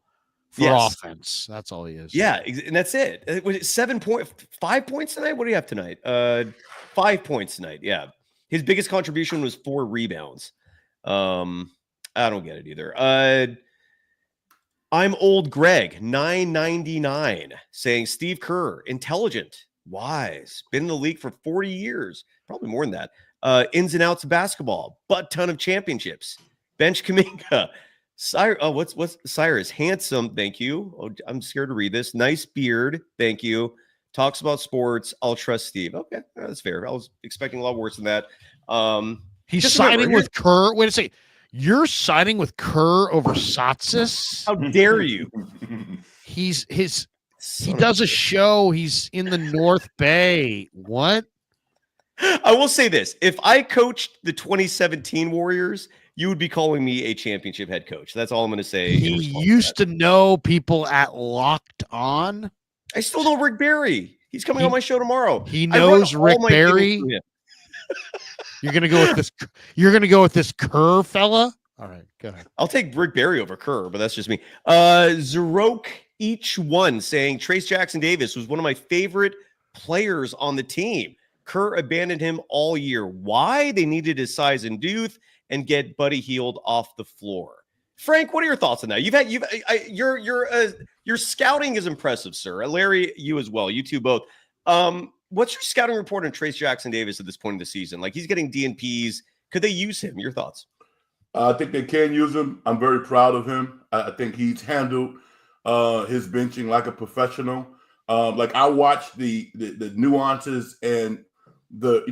for offense. That's all he is. Yeah, and that's it. Was it 5 points tonight? What do you have tonight? 5 points tonight. Yeah, his biggest contribution was 4 rebounds. I don't get it either. I'm old Greg 999 saying Steve Kerr, intelligent, wise, been in the league for 40 years, probably more than that. Ins and outs of basketball, butt ton of championships. Bench Kuminga. Cyrus, what's Cyrus? Handsome, thank you. Oh, I'm scared to read this. Nice beard, thank you. Talks about sports. I'll trust Steve. Okay, that's fair. I was expecting a lot worse than that. He's siding with Kerr. Wait a second. You're siding with Kerr over Saatsaz? How dare you? He does a show. He's in the North Bay. What? I will say this. If I coached the 2017 Warriors, you would be calling me a championship head coach. That's all I'm going to say. He used to know people at Locked On. I still know Rick Barry. He's coming on my show tomorrow. He knows Rick Barry. You're gonna go with this. You're gonna go with this Kerr fella. All right, go ahead. I'll take Rick Barry over Kerr, but that's just me. Zarok each one saying Trace Jackson Davis was one of my favorite players on the team. Kerr abandoned him all year. Why? They needed his size and youth and get Buddy Hield off the floor. Frank, what are your thoughts on that? Your scouting is impressive, sir. Larry, you as well. You two both. What's your scouting report on Trace Jackson Davis at this point in the season? Like, he's getting DNPs. Could they use him? Your thoughts? I think they can use him. I'm very proud of him. I think he's handled his benching like a professional. Like, I watched the nuances and the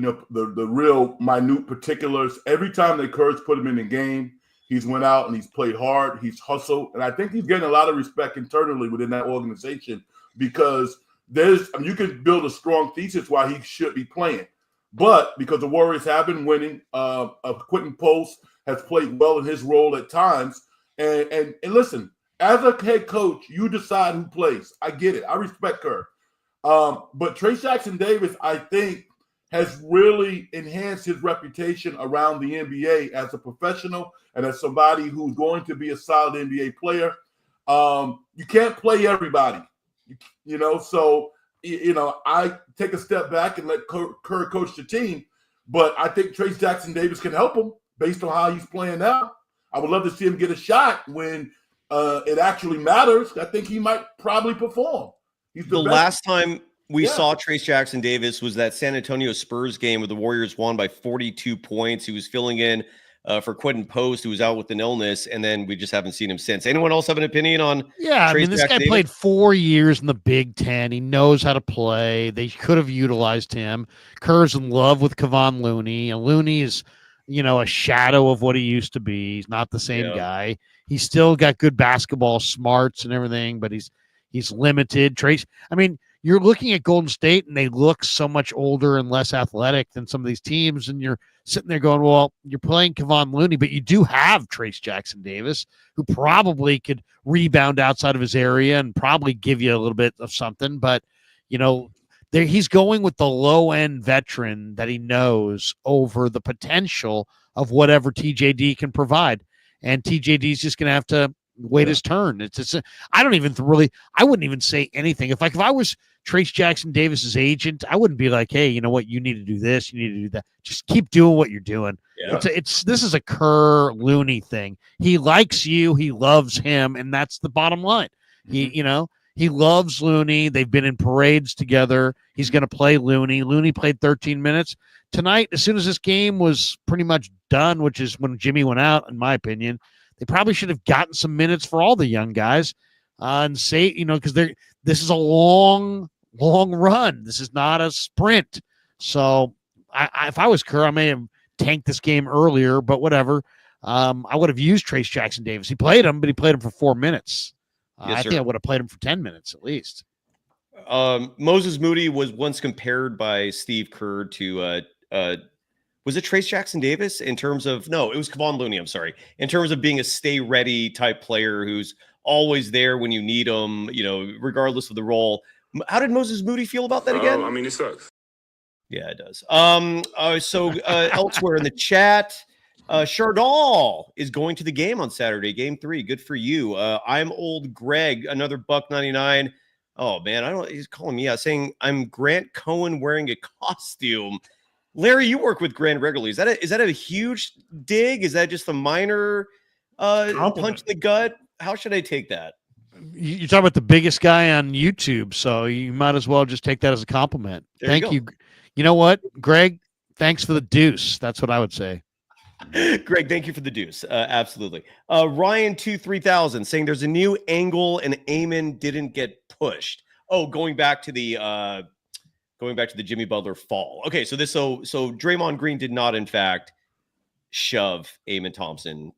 real minute particulars. Every time the Kerrs put him in the game, he's went out and he's played hard. He's hustled, and I think he's getting a lot of respect internally within that organization, because you can build a strong thesis why he should be playing. But because the Warriors have been winning, Quentin Post has played well in his role at times. And listen, as a head coach, you decide who plays. I get it. I respect her. But Trace Jackson Davis, I think, has really enhanced his reputation around the NBA as a professional and as somebody who's going to be a solid NBA player. You can't play everybody. So, I take a step back and let Kerr coach the team, but I think Trace Jackson Davis can help him based on how he's playing now. I would love to see him get a shot when it actually matters. I think he might probably perform. He's the last time we saw Trace Jackson Davis was that San Antonio Spurs game where the Warriors won by 42 points. He was filling in for Quentin Post, who was out with an illness, and then we just haven't seen him since. Anyone else have an opinion on? Yeah, Trace this guy played 4 years in the Big Ten. He knows how to play. They could have utilized him. Kerr's in love with Kevon Looney, and Looney is, a shadow of what he used to be. He's not the same guy. He's still got good basketball smarts and everything, but he's limited. Trace, you're looking at Golden State and they look so much older and less athletic than some of these teams. And you're sitting there going, well, you're playing Kevon Looney, but you do have Trace Jackson Davis, who probably could rebound outside of his area and probably give you a little bit of something. But, he's going with the low end veteran that he knows over the potential of whatever TJD can provide. And TJD is just going to have to wait his turn. I wouldn't even say anything. If I was Trace Jackson Davis's agent, I wouldn't be like, hey, you know what? You need to do this. You need to do that. Just keep doing what you're doing. Yeah. This is a Kerr Looney thing. He likes you. He loves him. And that's the bottom line. He loves Looney. They've been in parades together. He's going to play Looney. Looney played 13 minutes tonight. As soon as this game was pretty much done, which is when Jimmy went out, in my opinion, they probably should have gotten some minutes for all the young guys and say, because this is a long run. This is not a sprint. So if I was Kerr, I may have tanked this game earlier, but whatever. I would have used Trace Jackson Davis. He played him, but he played him for 4 minutes. I think I would have played him for 10 minutes at least. Moses Moody was once compared by Steve Kerr to was it Trace Jackson Davis in terms of, no, it was Kevon Looney. I'm sorry. In terms of being a stay ready type player who's always there when you need him, regardless of the role. How did Moses Moody feel about that again? I mean, it sucks. Yeah, it does. So elsewhere in the chat, Chardall is going to the game on Saturday, game 3. Good for you. I'm old Greg, another $1.99. Oh man, he's calling me out saying I'm Grant Cohen wearing a costume. Larry, you work with Grant regularly. Is that a huge dig? Is that just a minor punch in the gut? How should I take that? You're talking about the biggest guy on YouTube, so you might as well just take that as a compliment. Thank you. You know what, Greg? Thanks for the deuce. That's what I would say. Greg, thank you for the deuce. Absolutely. Ryan 3000 saying there's a new angle and Eamon didn't get pushed. Oh, going back to the Jimmy Butler fall. Okay, so Draymond Green did not, in fact, shove Eamon Thompson,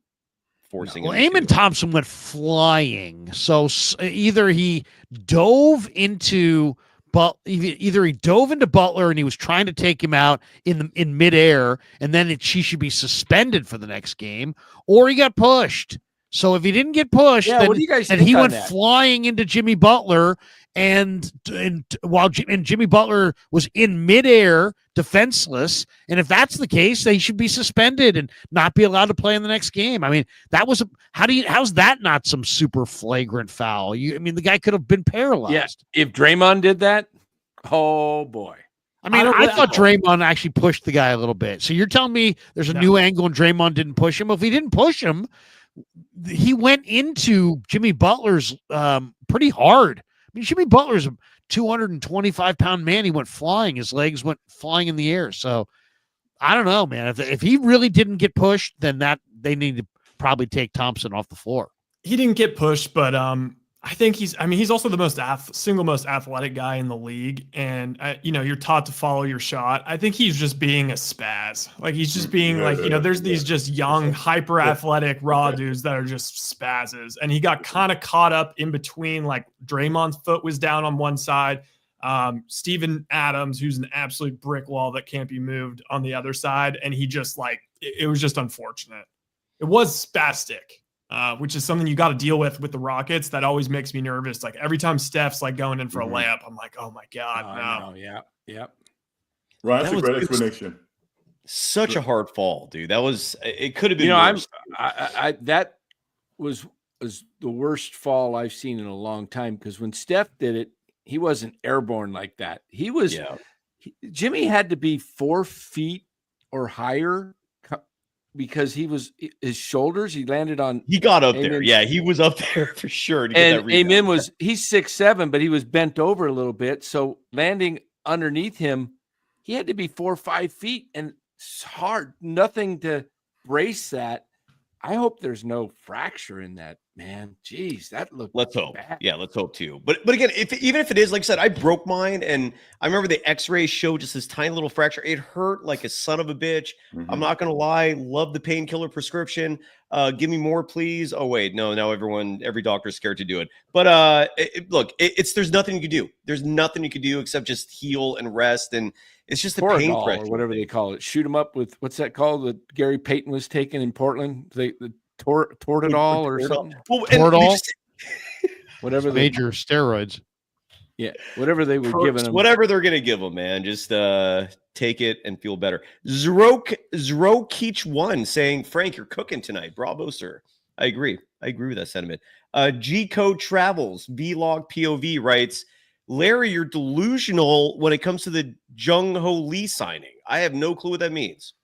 forcing him. Eamon Thompson went flying. So either he dove into Butler and he was trying to take him out in midair, and then she should be suspended for the next game, or he got pushed. So if he didn't get pushed, what do you guys think and he on went that? flying into Jimmy Butler, and Jimmy Butler was in midair, defenseless, and if that's the case, they should be suspended and not be allowed to play in the next game. I mean, that was how's that not some super flagrant foul? The guy could have been paralyzed. Yeah, if Draymond did that, oh boy. I thought Draymond actually pushed the guy a little bit. So you're telling me there's a new angle and Draymond didn't push him? If he didn't push him, he went into Jimmy Butler's pretty hard. Jimmy Butler's a 225-pound man. He went flying. His legs went flying in the air. So I don't know, man. If he really didn't get pushed, then they need to probably take Thompson off the floor. He didn't get pushed, but I think he's also the single most athletic guy in the league. And, you're taught to follow your shot. I think he's just being a spaz. Like he's just being there's these just young, hyper athletic raw dudes that are just spazzes. And he got kind of caught up in between, like Draymond's foot was down on one side. Steven Adams, who's an absolute brick wall that can't be moved, on the other side. And he just it was just unfortunate. It was spastic. Which is something you got to deal with the Rockets. That always makes me nervous. Like every time Steph's going in for a layup, I'm like, oh my God, no. Yeah. Right, that's a great explanation. Such a hard fall, dude. It could have been worse. That was the worst fall I've seen in a long time, because when Steph did it, he wasn't airborne like that. He was Jimmy had to be 4 feet or higher, because his shoulders, he landed on. He got up there. Yeah, he was up there for sure. And Eamon he's 6'7", but he was bent over a little bit. So landing underneath him, he had to be 4 or 5 feet, and it's hard. Nothing to brace that. I hope there's no fracture in that man. Jeez, that looked. Let's hope. bad. Yeah, let's hope too. But again, even if it is, like I said, I broke mine, and I remember the X-ray showed just this tiny little fracture. It hurt like a son of a bitch. I'm not gonna lie. Love the painkiller prescription. Give me more, please. Oh wait, no. Now every doctor's scared to do it. But there's nothing you can do. There's nothing you can do except just heal and rest, and it's just a pain Toradol, pressure or whatever they call it. Shoot them up with what's that called? That Gary Payton was taking in Portland. The Toradol or something. Well, Toradol? Whatever they Major steroids. Yeah, whatever they were perks, giving them. whatever they're gonna give them, man. Just take it and feel better. Zrokeach one saying, Frank, you're cooking tonight. Bravo, sir. I agree with that sentiment. G Code Travels Vlog POV writes, Larry, you're delusional when it comes to the Jung Ho Lee signing. I have no clue what that means.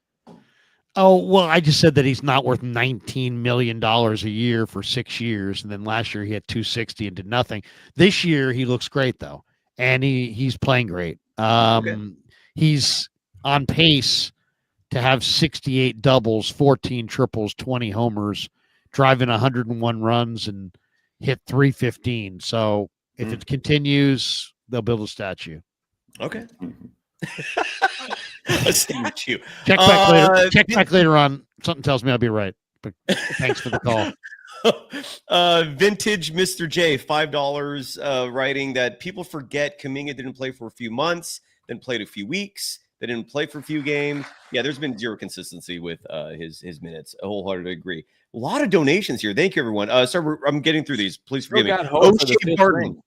Oh, well, I just said that he's not worth $19 million a year for 6 years. And then last year he had 260 and did nothing. This year he looks great, though. And he's playing great. He's on pace to have 68 doubles, 14 triples, 20 homers, driving 101 runs, and hit 315. So if it continues, they'll build a statue. Okay. A statue. Check back later. Check back later on. Something tells me I'll be right. But thanks for the call. Vintage Mr. J, $5, writing that people forget Kuminga didn't play for a few months, then played a few weeks. They didn't play for a few games. Yeah, there's been zero consistency with his minutes. I wholeheartedly agree. A lot of donations here. Thank you, everyone. I'm getting through these. Please forgive me. O'Shea Barton,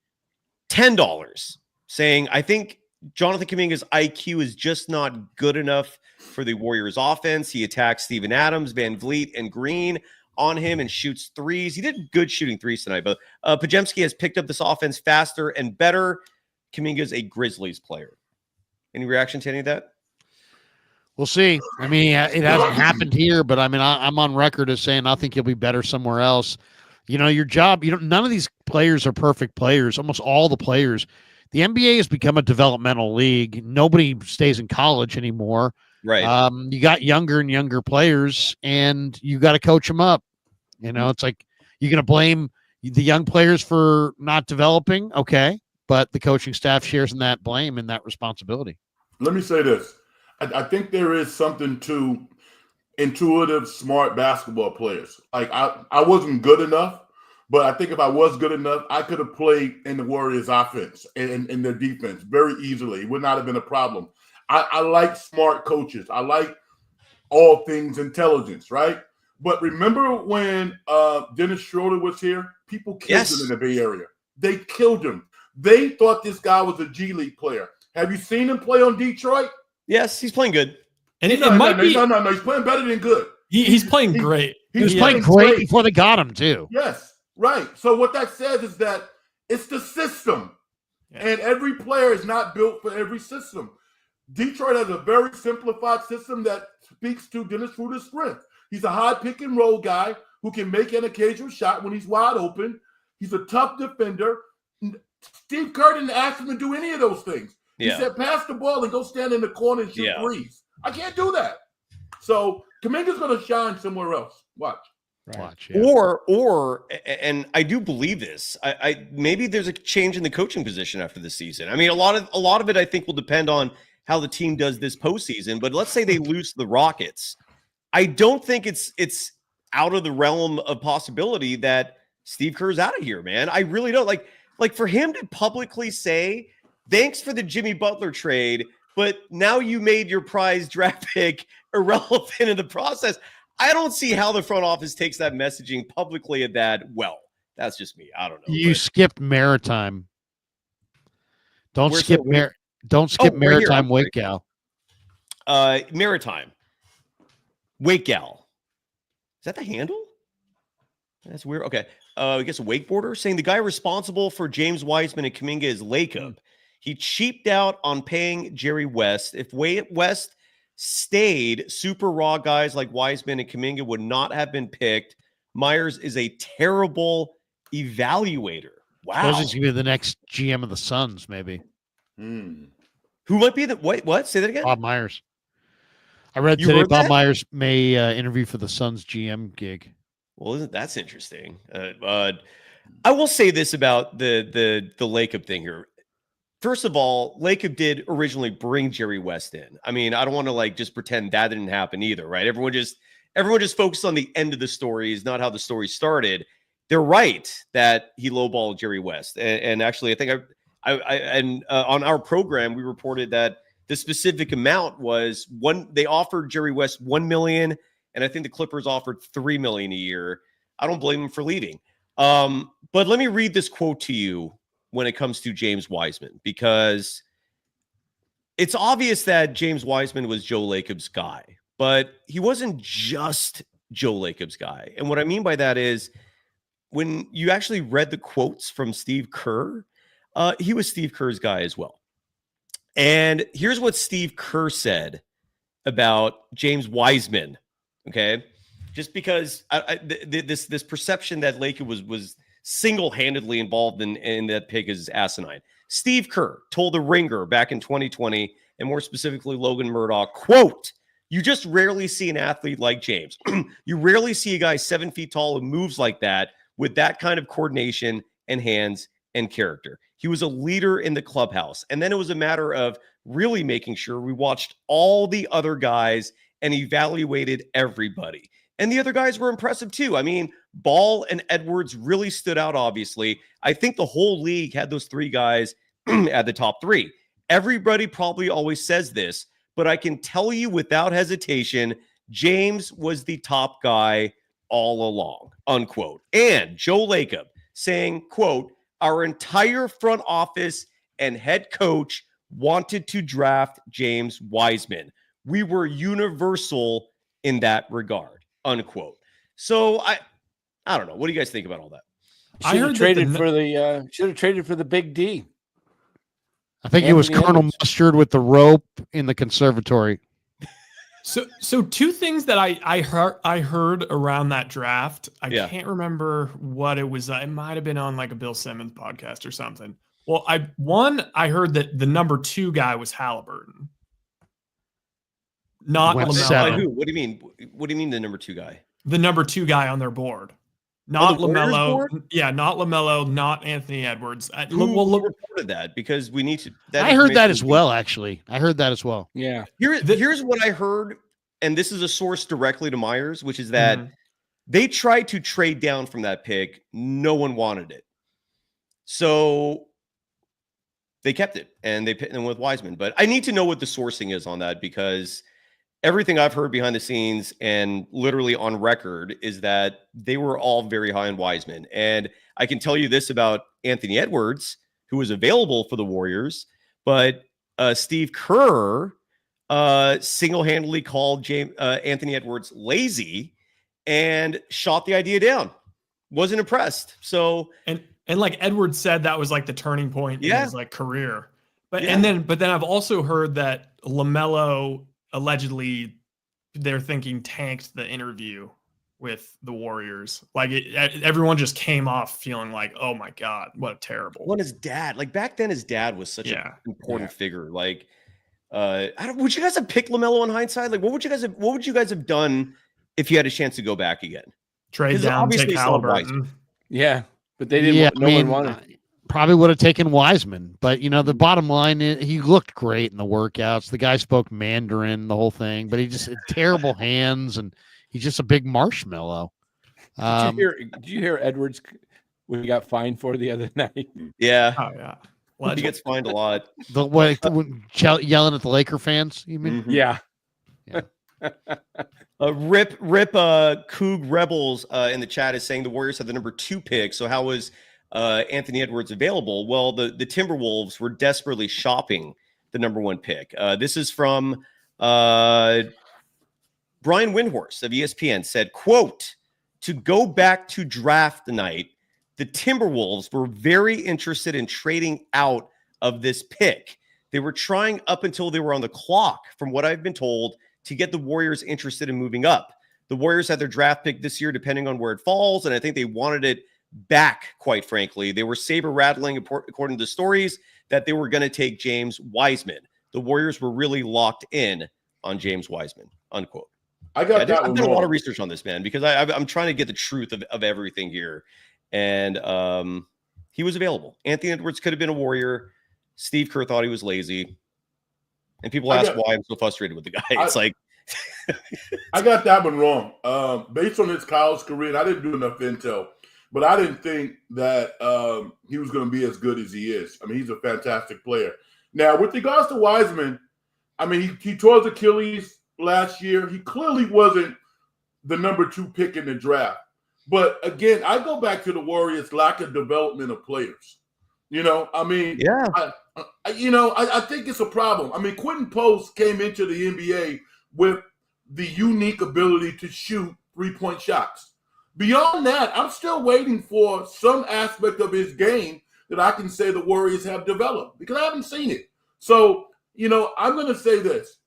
$10, saying, I think Jonathan Kuminga's IQ is just not good enough for the Warriors offense. He attacks Steven Adams, Van Vliet, and Green on him and shoots threes. He did good shooting threes tonight, but Podziemski has picked up this offense faster and better. Kuminga's a Grizzlies player. Any reaction to any of that? We'll see. I mean, it hasn't happened here, but I mean, I'm on record as saying I think he'll be better somewhere else. You know, your job, none of these players are perfect players. Almost all the players. The NBA has become a developmental league. Nobody stays in college anymore. Right. You got younger and younger players, and you got to coach them up. You know, it's like you're going to blame the young players for not developing. Okay. But the coaching staff shares in that blame and that responsibility. Let me say this. I think there is something to intuitive, smart basketball players. Like I wasn't good enough, but I think if I was good enough, I could have played in the Warriors offense and in their defense very easily. It would not have been a problem. I like smart coaches. I like all things intelligence, right? But remember when Dennis Schroeder was here? People killed him in the Bay Area. They killed him. They thought this guy was a G League player. Have you seen him play on Detroit? Yes, he's playing good. And He's playing better than good. He's playing great. He was playing great before they got him, too. Yes, right. So what that says is that it's the system. Yeah. And every player is not built for every system. Detroit has a very simplified system that speaks to Dennis Schroeder's strength. He's a high pick and roll guy who can make an occasional shot when he's wide open. He's a tough defender. Steve Kerr didn't ask him to do any of those things. He said, pass the ball and go stand in the corner and shoot threes. I can't do that. So Kuminga's going to shine somewhere else. Watch. Right. Watch. Yeah. Or, and I do believe this. I maybe there's a change in the coaching position after the season. I mean, a lot of it I think will depend on how the team does this postseason. But let's say they lose to the Rockets. I don't think it's out of the realm of possibility that Steve Kerr's out of here, man. I really don't. Like for him to publicly say, thanks for the Jimmy Butler trade, but now you made your prize draft pick irrelevant in the process. I don't see how the front office takes that messaging publicly at that. Well, that's just me. I don't know. You skipped Maritime. Don't skip Maritime Wake Gal. Maritime. Wake Gal. Is that the handle? That's weird. Okay. I guess a wakeboarder saying the guy responsible for James Wiseman and Kuminga is Lacob. He cheaped out on paying Jerry West. If West stayed, super raw guys like Wiseman and Kuminga would not have been picked. Myers is a terrible evaluator. Wow. Suppose he's going to be the next GM of the Suns, maybe. Who might be the what? Say that again. Bob Myers. I read today Bob Myers may interview for the Suns GM gig. Well, that's interesting. I will say this about the Lacob thing here. First of all, Lacob did originally bring Jerry West in. I mean, I don't want to like just pretend that didn't happen either, right? Everyone just focused on the end of the story, is not how the story started. They're right that he lowballed Jerry West, and actually, I think on our program we reported that the specific amount was they offered Jerry West $1 million, and I think the Clippers offered $3 million a year. I don't blame him for leaving. But let me read this quote to you when it comes to James Wiseman, because it's obvious that James Wiseman was Joe Lacob's guy, but he wasn't just Joe Lacob's guy. And what I mean by that is when you actually read the quotes from Steve Kerr, he was Steve Kerr's guy as well. And here's what Steve Kerr said about James Wiseman. Okay. Just because this perception that Lacob was single-handedly involved in that pick is asinine. Steve Kerr told The Ringer back in 2020, and more specifically Logan Murdoch, quote, "You just rarely see an athlete like James. You rarely see a guy 7 feet tall who moves like that with that kind of coordination and hands and character. He was a leader in the clubhouse." And then it was a matter of really making sure we watched all the other guys and evaluated everybody. And the other guys were impressive too. I mean, Ball and Edwards really stood out, obviously. I think the whole league had those three guys at the top three. Everybody probably always says this, but I can tell you without hesitation, James was the top guy all along, unquote. And Joe Lacob saying, quote, "Our entire front office and head coach wanted to draft James Wiseman. We were universal in that regard," unquote. So I don't know. What do you guys think about all that? Should have traded for the big D. I think it was Colonel Mustard with the rope in the conservatory. So two things that I heard around that draft. I can't remember what it was. It might have been on like a Bill Simmons podcast or something. Well, I heard that the number 2 guy was Halliburton, not LaMelo. Who? What do you mean? What do you mean the number 2 guy? The number 2 guy on their board. Not LaMelo. Board? Yeah, not LaMelo, not Anthony Edwards. Who reported that? Because we need to. I heard that as well, actually. I heard that as well. Yeah. Here's what I heard, and this is a source directly to Myers, which is that they tried to trade down from that pick. No one wanted it. So they kept it, and they picked them with Wiseman. But I need to know what the sourcing is on that, because everything I've heard behind the scenes and literally on record is that they were all very high on Wiseman. And I can tell you this about Anthony Edwards, who was available for the Warriors, but Steve Kerr single-handedly called Anthony Edwards lazy and shot the idea down. Wasn't impressed. So and like Edwards said, that was like the turning point in his like career. But then I've also heard that LaMelo allegedly they're thinking tanked the interview with the Warriors. Like everyone just came off feeling like, oh my God, what a terrible. His dad, like back then, his dad was such an important figure. Like, would you guys have picked LaMelo in hindsight? Like, what would you guys have done if you had a chance to go back again? Trade down, take Halliburton. Yeah, but they didn't. No one wanted. Probably would have taken Wiseman, but the bottom line is he looked great in the workouts. The guy spoke Mandarin, the whole thing, but he just had terrible hands, and he's just a big marshmallow. Did you hear Edwards when he got fined for the other night? Yeah. Oh yeah. He gets fined a lot. Yelling at the Laker fans, you mean? Mm-hmm. Yeah. Rip Coog Rebels in the chat is saying the Warriors have the number 2 pick. So how was Anthony Edwards available? Well, the Timberwolves were desperately shopping the number 1 pick. This is from Brian Windhorst of ESPN said, quote, "To go back to draft night, the Timberwolves were very interested in trading out of this pick. They were trying up until they were on the clock, from what I've been told, to get the Warriors interested in moving up. The Warriors had their draft pick this year, depending on where it falls, and I think they wanted it back, quite frankly. They were saber-rattling, according to the stories, that they were going to take James Wiseman. The Warriors were really locked in on James Wiseman," unquote. I got that I've one done a lot wrong. of research on this, man, because I'm trying to get the truth of everything here. And he was available. Anthony Edwards could have been a Warrior. Steve Kerr thought he was lazy. And people ask why I'm so frustrated with the guy. It's like I got that one wrong. Based on his college career, and I didn't do enough intel, but I didn't think that he was going to be as good as he is. I mean, he's a fantastic player. Now, with regards to Wiseman, I mean, he tore his Achilles last year. He clearly wasn't the number 2 pick in the draft. But again, I go back to the Warriors' lack of development of players. You know, I mean, yeah. I think it's a problem. I mean, Quentin Post came into the NBA with the unique ability to shoot 3-point shots. Beyond that, I'm still waiting for some aspect of his game that I can say the Warriors have developed because I haven't seen it. So, I'm going to say this.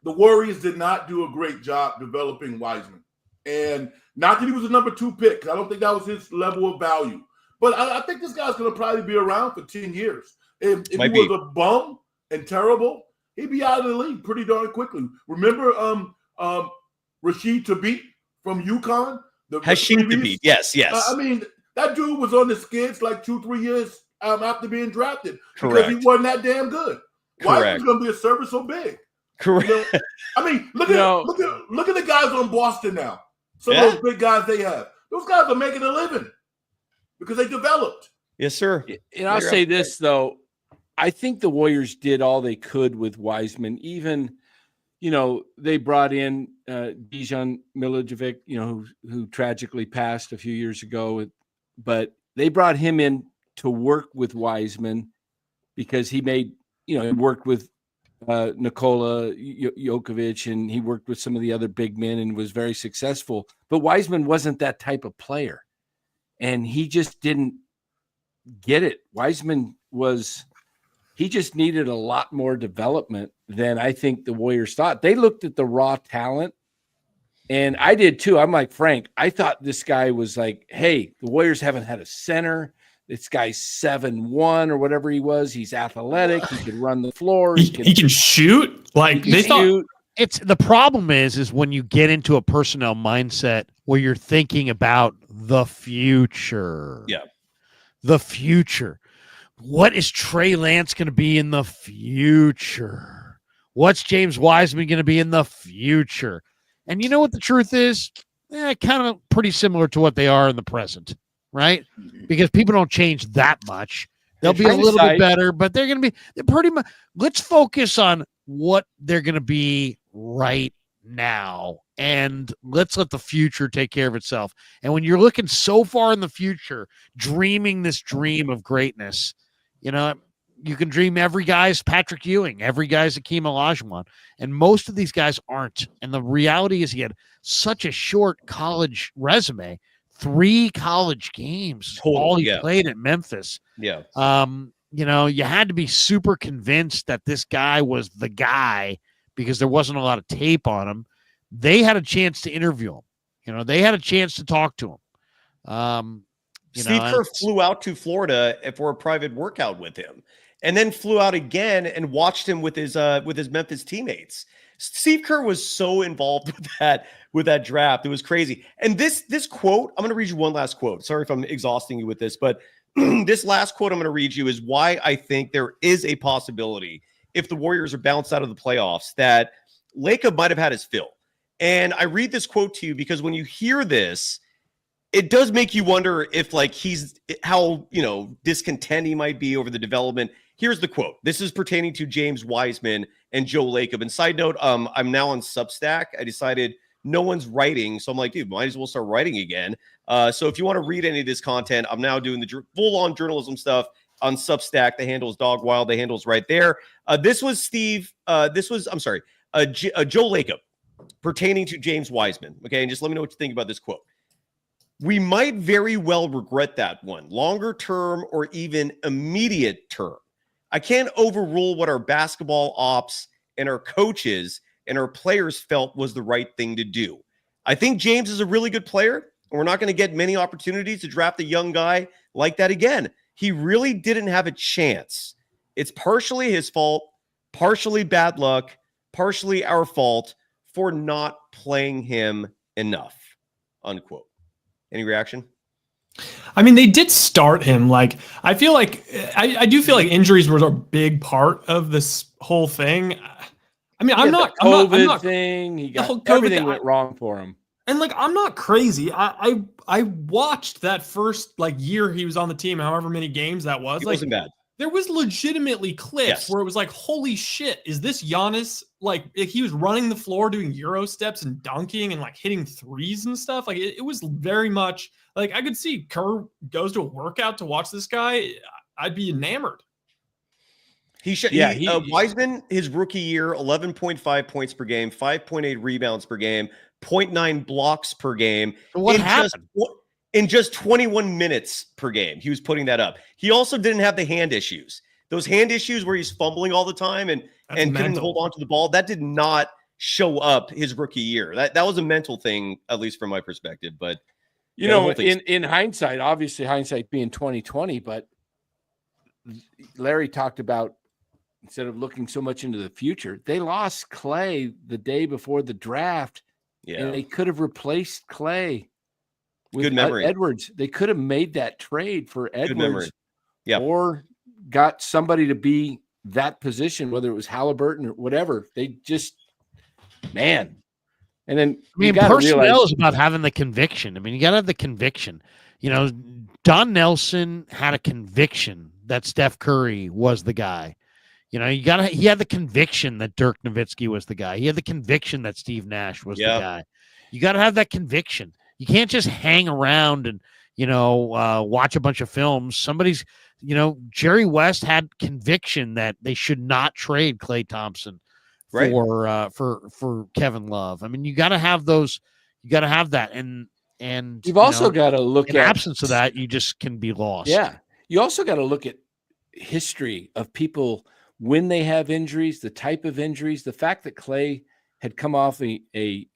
The Warriors did not do a great job developing Wiseman. And not that he was a number 2 pick. I don't think that was his level of value. But I think this guy's going to probably be around for 10 years. If he was a bum and terrible, he'd be out of the league pretty darn quickly. Remember Rashid Tabit from UConn? Rashid Tabit, yes. I mean, that dude was on the skids like 2-3 years after being drafted. Correct. Because he wasn't that damn good. Why is he going to be a service so big? Correct. I mean, look at the guys on Boston now. Some of those big guys they have. Those guys are making a living because they developed. Yes, sir. And I'll say this, though. I think the Warriors did all they could with Wiseman. Even, they brought in Dejan Milojevic, who tragically passed a few years ago. But they brought him in to work with Wiseman because he worked with Nikola Jokovic, and he worked with some of the other big men and was very successful. But Wiseman wasn't that type of player, and he just didn't get it. Wiseman he just needed a lot more development than I think the Warriors thought. They looked at the raw talent, and I did too. I'm like Frank. I thought this guy was like, hey, the Warriors haven't had a center. This guy's 7'1" or whatever he was. He's athletic. He can run the floor. He can shoot. Like they thought. It's the problem is when you get into a personnel mindset where you're thinking about the future. Yeah. The future. What is Trey Lance going to be in the future? What's James Wiseman going to be in the future? And you know what the truth is? Kind of pretty similar to what they are in the present. Right? Because people don't change that much. They'll be a little bit better, but they're pretty much. Let's focus on what they're going to be right now, and let's let the future take care of itself. And when you're looking so far in the future, dreaming this dream of greatness, you can dream every guy's Patrick Ewing, every guy's Akeem Olajuwon, and most of these guys aren't. And the reality is he had such a short college resume. 3 college games, all he played at Memphis. Yeah. You had to be super convinced that this guy was the guy because there wasn't a lot of tape on him. They had a chance to interview him. They had a chance to talk to him. Steve Kerr flew out to Florida for a private workout with him, and then flew out again and watched him with his Memphis teammates. Steve Kerr was so involved with that draft. It was crazy. And this quote, I'm going to read you one last quote. Sorry if I'm exhausting you with this, but this last quote I'm going to read you is why I think there is a possibility if the Warriors are bounced out of the playoffs that Lacob might have had his fill. And I read this quote to you because when you hear this, it does make you wonder if he's how, discontent he might be over the development. Here's the quote. This is pertaining to James Wiseman and Joe Lacob. And side note, I'm now on Substack. I decided no one's writing. So I'm like, dude, might as well start writing again. So if you want to read any of this content, I'm now doing the full-on journalism stuff on Substack. The handle is Dog Wild. The handle's right there. This was Joe Lacob pertaining to James Wiseman. Okay, and just let me know what you think about this quote. We might very well regret that one, longer term or even immediate term. I can't overrule what our basketball ops and our coaches and our players felt was the right thing to do. I think James is a really good player, and we're not going to get many opportunities to draft a young guy like that again. He really didn't have a chance. It's partially his fault, partially bad luck, partially our fault. for not playing him enough, unquote. Any reaction? I mean, they did start him. Like, I feel like I do feel like injuries were a big part of this whole thing. I mean, I'm not COVID thing. He got everything thing, went wrong for him. And like, I'm not crazy. I watched that first like year he was on the team, however many games that was. It like, wasn't bad. There was legitimately clips where it was like, holy shit, is this Giannis? Like, he was running the floor doing Euro steps and dunking and like hitting threes and stuff. Like, it was very much like, I could see Kerr goes to a workout to watch this guy. I'd be enamored. Wiseman, his rookie year, 11.5 points per game, 5.8 rebounds per game, 0.9 blocks per game. What happened? In just 21 minutes per game, he was putting that up. He also didn't have the hand issues. Those hand issues where he's fumbling all the time and couldn't hold on to the ball, that did not show up his rookie year. That was a mental thing, at least from my perspective. But you know, in hindsight, obviously hindsight being 2020, but Larry talked about, instead of looking so much into the future, they lost Clay the day before the draft. Yeah. And they could have replaced Clay with Good memory. Edwards. They could have made that trade for Edwards. Yeah. Or got somebody to be that position, whether it was Halliburton or whatever. They just, man. And then personnel is about having the conviction. I mean, you got to have the conviction. You know, Don Nelson had a conviction that Steph Curry was the guy. You know, he had the conviction that Dirk Nowitzki was the guy. He had the conviction that Steve Nash was the guy. You got to have that conviction. You can't just hang around and, watch a bunch of films. Jerry West had conviction that they should not trade Klay Thompson for Kevin Love. I mean, you got to have those. You got to have that. And you've also got to look at absence of that. You just can be lost. Yeah. You also got to look at history of people when they have injuries, the type of injuries, the fact that Klay had come off a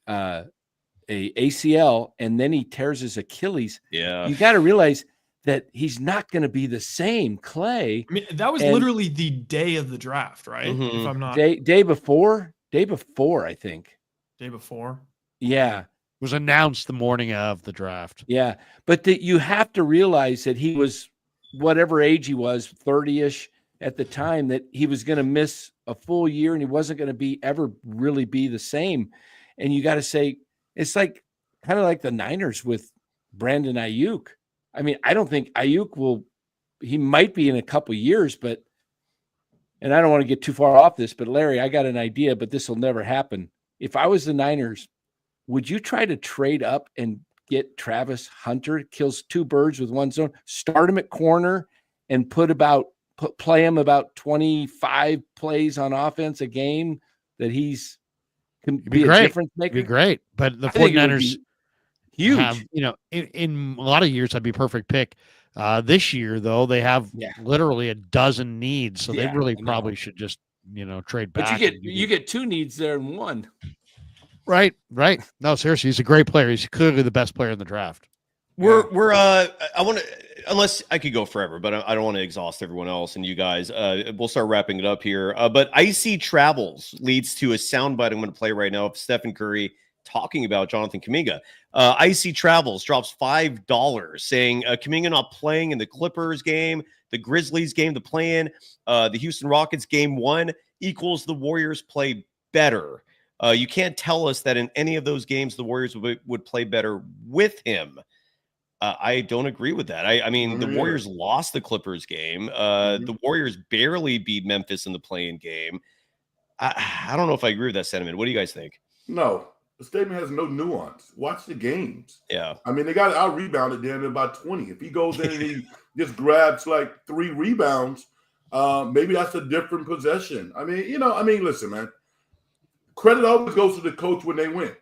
ACL and then he tears his Achilles. Yeah. You got to realize that he's not going to be the same Klay. I mean, that was literally the day of the draft, right? Mm-hmm. If I'm not day before, I think. Day before. Yeah. It was announced the morning of the draft. Yeah. But you have to realize that he was whatever age he was, 30-ish at the time, that he was going to miss a full year and he wasn't going to ever really be the same. And you got to say, it's like kind of like the Niners with Brandon Ayuk. I mean, I don't think Ayuk he might be in a couple years, and I don't want to get too far off this, but Larry, I got an idea, but this will never happen. If I was the Niners, would you try to trade up and get Travis Hunter? Kills two birds with one stone. Start him at corner and play him about 25 plays on offense a game that can be a difference maker. It'd be great. But the 49ers huge. Have, in a lot of years, that'd be a perfect pick. This year, though, they have literally a dozen needs, so they really probably should just trade back. But you get two needs there in one. Right. No, seriously, he's a great player. He's clearly the best player in the draft. I want to, unless I could go forever, but I don't want to exhaust everyone else and you guys. We'll start wrapping it up here. But Icy Travels leads to a soundbite I'm going to play right now of Stephen Curry talking about Jonathan Kuminga. Icy Travels drops $5 saying Kuminga not playing in the Clippers game, the Grizzlies game, the play-in, the Houston Rockets game 1 equals the Warriors play better. You can't tell us that in any of those games the Warriors would play better with him. I don't agree with that. I mean, the Warriors lost the Clippers game. The Warriors barely beat Memphis in the play-in game. I don't know if I agree with that sentiment. What do you guys think? No, the statement has no nuance. Watch the games. Yeah. I mean, they got out-rebounded then about 20. If he goes in and he just grabs like 3 rebounds, maybe that's a different possession. I mean, listen, man. Credit always goes to the coach when they win.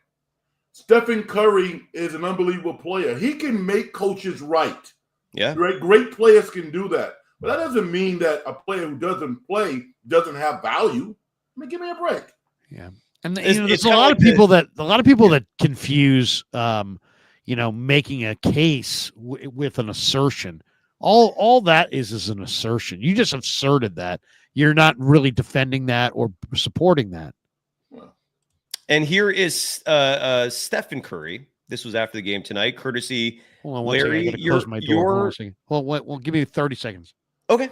Stephen Curry is an unbelievable player. He can make coaches right. Yeah. Great players can do that. But that doesn't mean that a player who doesn't play doesn't have value. I mean, give me a break. Yeah. And there's a lot of people that confuse making a case with an assertion. All that is an assertion. You just asserted that. You're not really defending that or supporting that. And here is Stephen Curry. This was after the game tonight, courtesy Hold on one second. I Larry. gotta close my door. Hold on a second. Well, give me 30 seconds. Okay.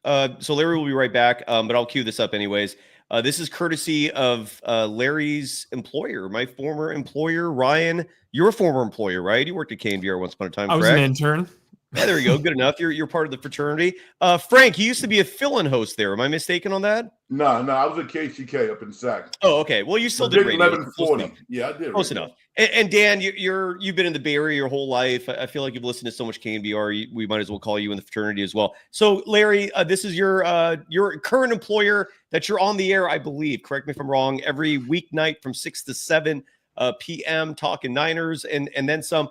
So Larry will be right back, but I'll cue this up anyways. This is courtesy of Larry's employer, my former employer, Ryan. You're a former employer, right? You worked at KNBR once upon a time, I was correct? an intern. Yeah, there you go. Good enough. You're part of the fraternity. Frank, you used to be a fill-in host there. Am I mistaken on that? No, I was at KCK up in Sac. Oh, okay. Well, you still did radio. 1140. Yeah, I did. Close enough. And Dan, you've been in the Bay Area your whole life. I feel like you've listened to so much KNBR. We might as well call you in the fraternity as well. So, Larry, this is your current employer that you're on the air, I believe. Correct me if I'm wrong. Every weeknight from 6 to 7 p.m. talking Niners and then some.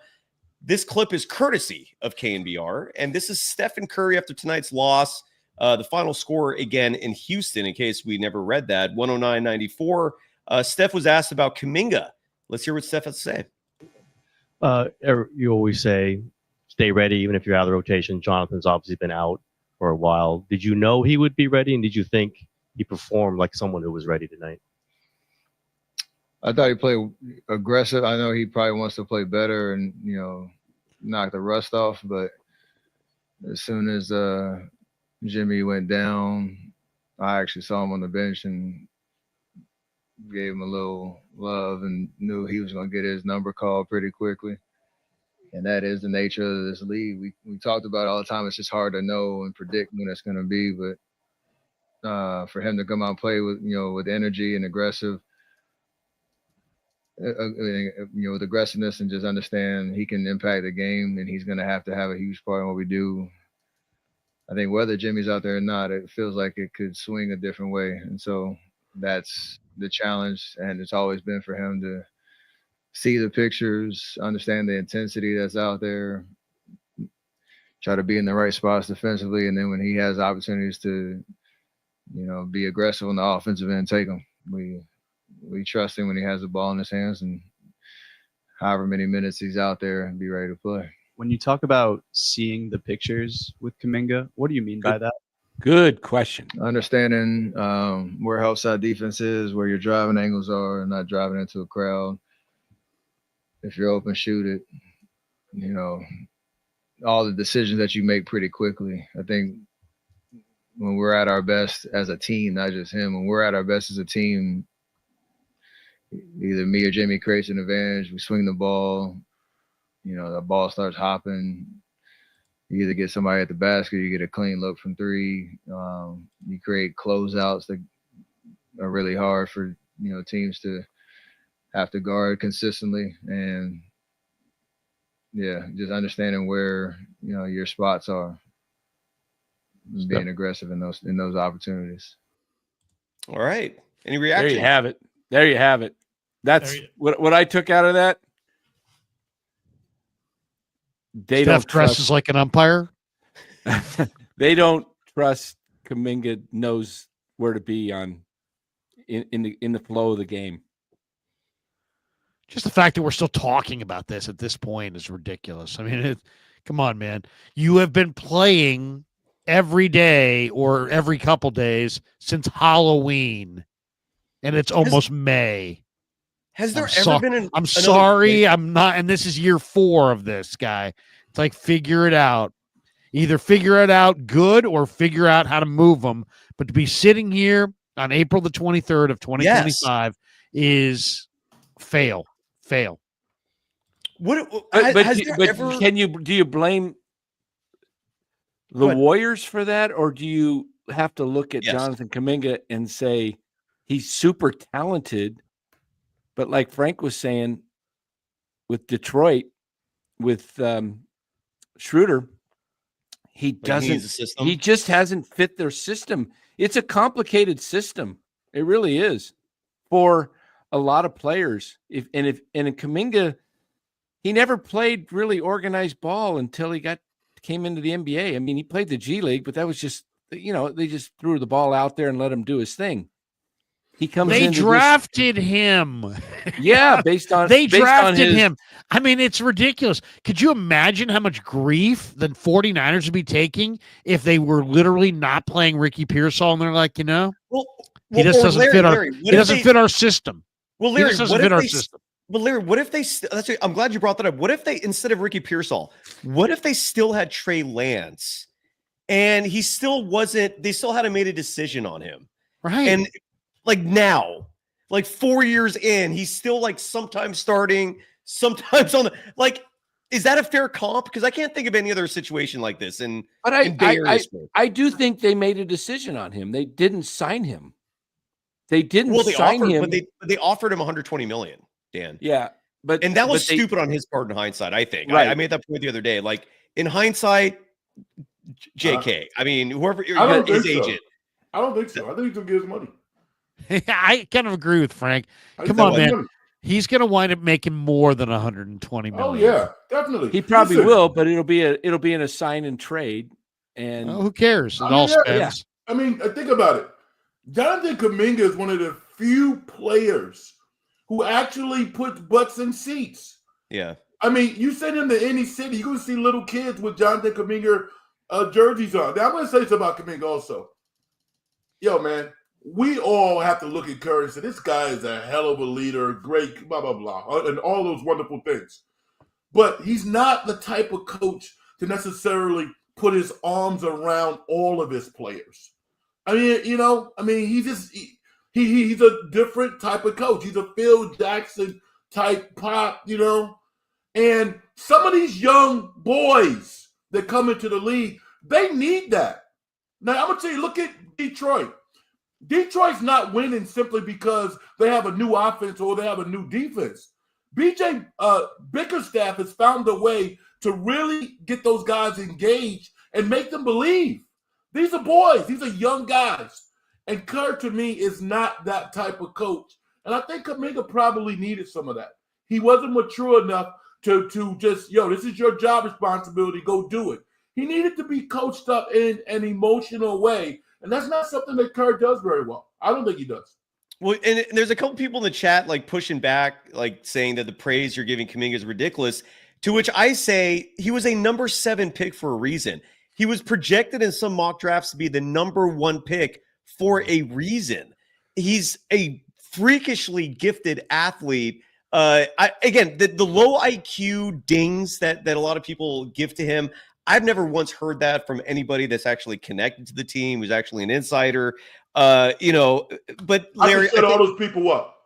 This clip is courtesy of KNBR, and this is Stephen Curry after tonight's loss. The final score again in Houston, in case we never read that, 109-94. Steph was asked about Kuminga. Let's hear what Steph has to say. You always say, stay ready, even if you're out of the rotation. Jonathan's obviously been out for a while. Did you know he would be ready, and did you think he performed like someone who was ready tonight? I thought he played aggressive. I know he probably wants to play better and, knock the rust off. But as soon as Jimmy went down, I actually saw him on the bench and gave him a little love and knew he was going to get his number called pretty quickly. And that is the nature of this league. We talked about it all the time. It's just hard to know and predict when it's going to be. But for him to come out and play with energy and aggressive, with aggressiveness and just understand he can impact the game and he's going to have a huge part in what we do. I think whether Jimmy's out there or not, it feels like it could swing a different way. And so that's the challenge. And it's always been for him to see the pictures, understand the intensity that's out there, try to be in the right spots defensively. And then when he has opportunities to, be aggressive on the offensive end, take them. We trust him when he has the ball in his hands, and however many minutes he's out there and be ready to play. When you talk about seeing the pictures with Kuminga, what do you mean by that? Good question. Understanding where help side defense is, where your driving angles are, and not driving into a crowd. If you're open, shoot it. All the decisions that you make pretty quickly. I think when we're at our best as a team, not just him, when we're at our best as a team, either me or Jimmy creates an advantage. We swing the ball, the ball starts hopping. You either get somebody at the basket, you get a clean look from three. You create closeouts that are really hard for teams to have to guard consistently. And just understanding where your spots are, and being aggressive in those opportunities. All right. Any reaction? There you have it. That's what I took out of that. They Steph don't dresses trust, like an umpire. they don't trust Kuminga knows where to be in the flow of the game. Just the fact that we're still talking about this at this point is ridiculous. I mean, come on, man. You have been playing every day or every couple days since Halloween, and it's almost May. Has there ever been I'm sorry, I'm not, and this is year 4 of this guy. It's like, figure it out. Either figure it out good or figure out how to move them. But to be sitting here on April the 23rd of 2025 is fail. Do you blame the Warriors for that, or do you have to look at Jonathan Kuminga and say he's super talented, but like Frank was saying with Detroit, with Schroeder, he just hasn't fit their system. It's a complicated system. It really is for a lot of players. And Kuminga, he never played really organized ball until he came into the NBA. I mean, he played the G League, but that was just, they just threw the ball out there and let him do his thing. He comes. They drafted him. Yeah, they drafted him. I mean, it's ridiculous. Could you imagine how much grief the 49ers would be taking if they were literally not playing Ricky Pearsall and they're like, he just doesn't fit our system. Well, He Larry, just doesn't what fit if our they? system. Well, Larry, what if they? I'm glad you brought that up. What if they, instead of Ricky Pearsall, what if they still had Trey Lance, and he still wasn't? They still hadn't made a decision on him, Right. and like now, like 4 years in, he's still like sometimes starting, sometimes on the like. Is that a fair comp? Because I can't think of any other situation like this. But in Bay Area sports. I do think they made a decision on him. They didn't sign him. They didn't Well, they sign offered, him. but they offered him 120 million, Dan. Yeah, but And that was they- stupid on his part in hindsight, I think. Right. I made that point the other day. Like in hindsight, JK. I mean, whoever I don't his think so. agent. I don't think so. I think he's gonna give his money. I kind of agree with Frank. I Come think on, he's man. money. He's going to wind up making more than 120 million. Oh yeah, definitely. He probably Listen, will, but it'll be an assign and trade. And Well, who cares? It I mean, all yeah, spends. I mean, think about it. Jonathan Kuminga is one of the few players who actually puts butts in seats. Yeah. I mean, you send him to any city, you're going to see little kids with Jonathan Kuminga jerseys on. Now, I'm going to say something about Kuminga also. Yo, man, we all have to look at Curry and say, this guy is a hell of a leader, great, blah, blah, blah, and all those wonderful things. But he's not the type of coach to necessarily put his arms around all of his players. I mean, he's just he's a different type of coach. He's a Phil Jackson type pop, And some of these young boys that come into the league, they need that. Now, I'm going to tell you, look at Detroit. Detroit's not winning simply because they have a new offense or they have a new defense. BJ Bickerstaff has found a way to really get those guys engaged and make them believe. These are boys. These are young guys. And Kerr, to me, is not that type of coach. And I think Kuminga probably needed some of that. He wasn't mature enough to just, this is your job responsibility. Go do it. He needed to be coached up in an emotional way. And that's not something that Kerr does very well. I don't think he does. Well, and there's a couple people in the chat like pushing back, like saying that the praise you're giving Kuminga is ridiculous, to which I say he was a number 7 pick for a reason. He was projected in some mock drafts to be the number 1 pick for a reason. He's a freakishly gifted athlete. Again, the low IQ dings that a lot of people give to him, I've never once heard that from anybody that's actually connected to the team, who's actually an insider. But Larry, I can shut all those people up.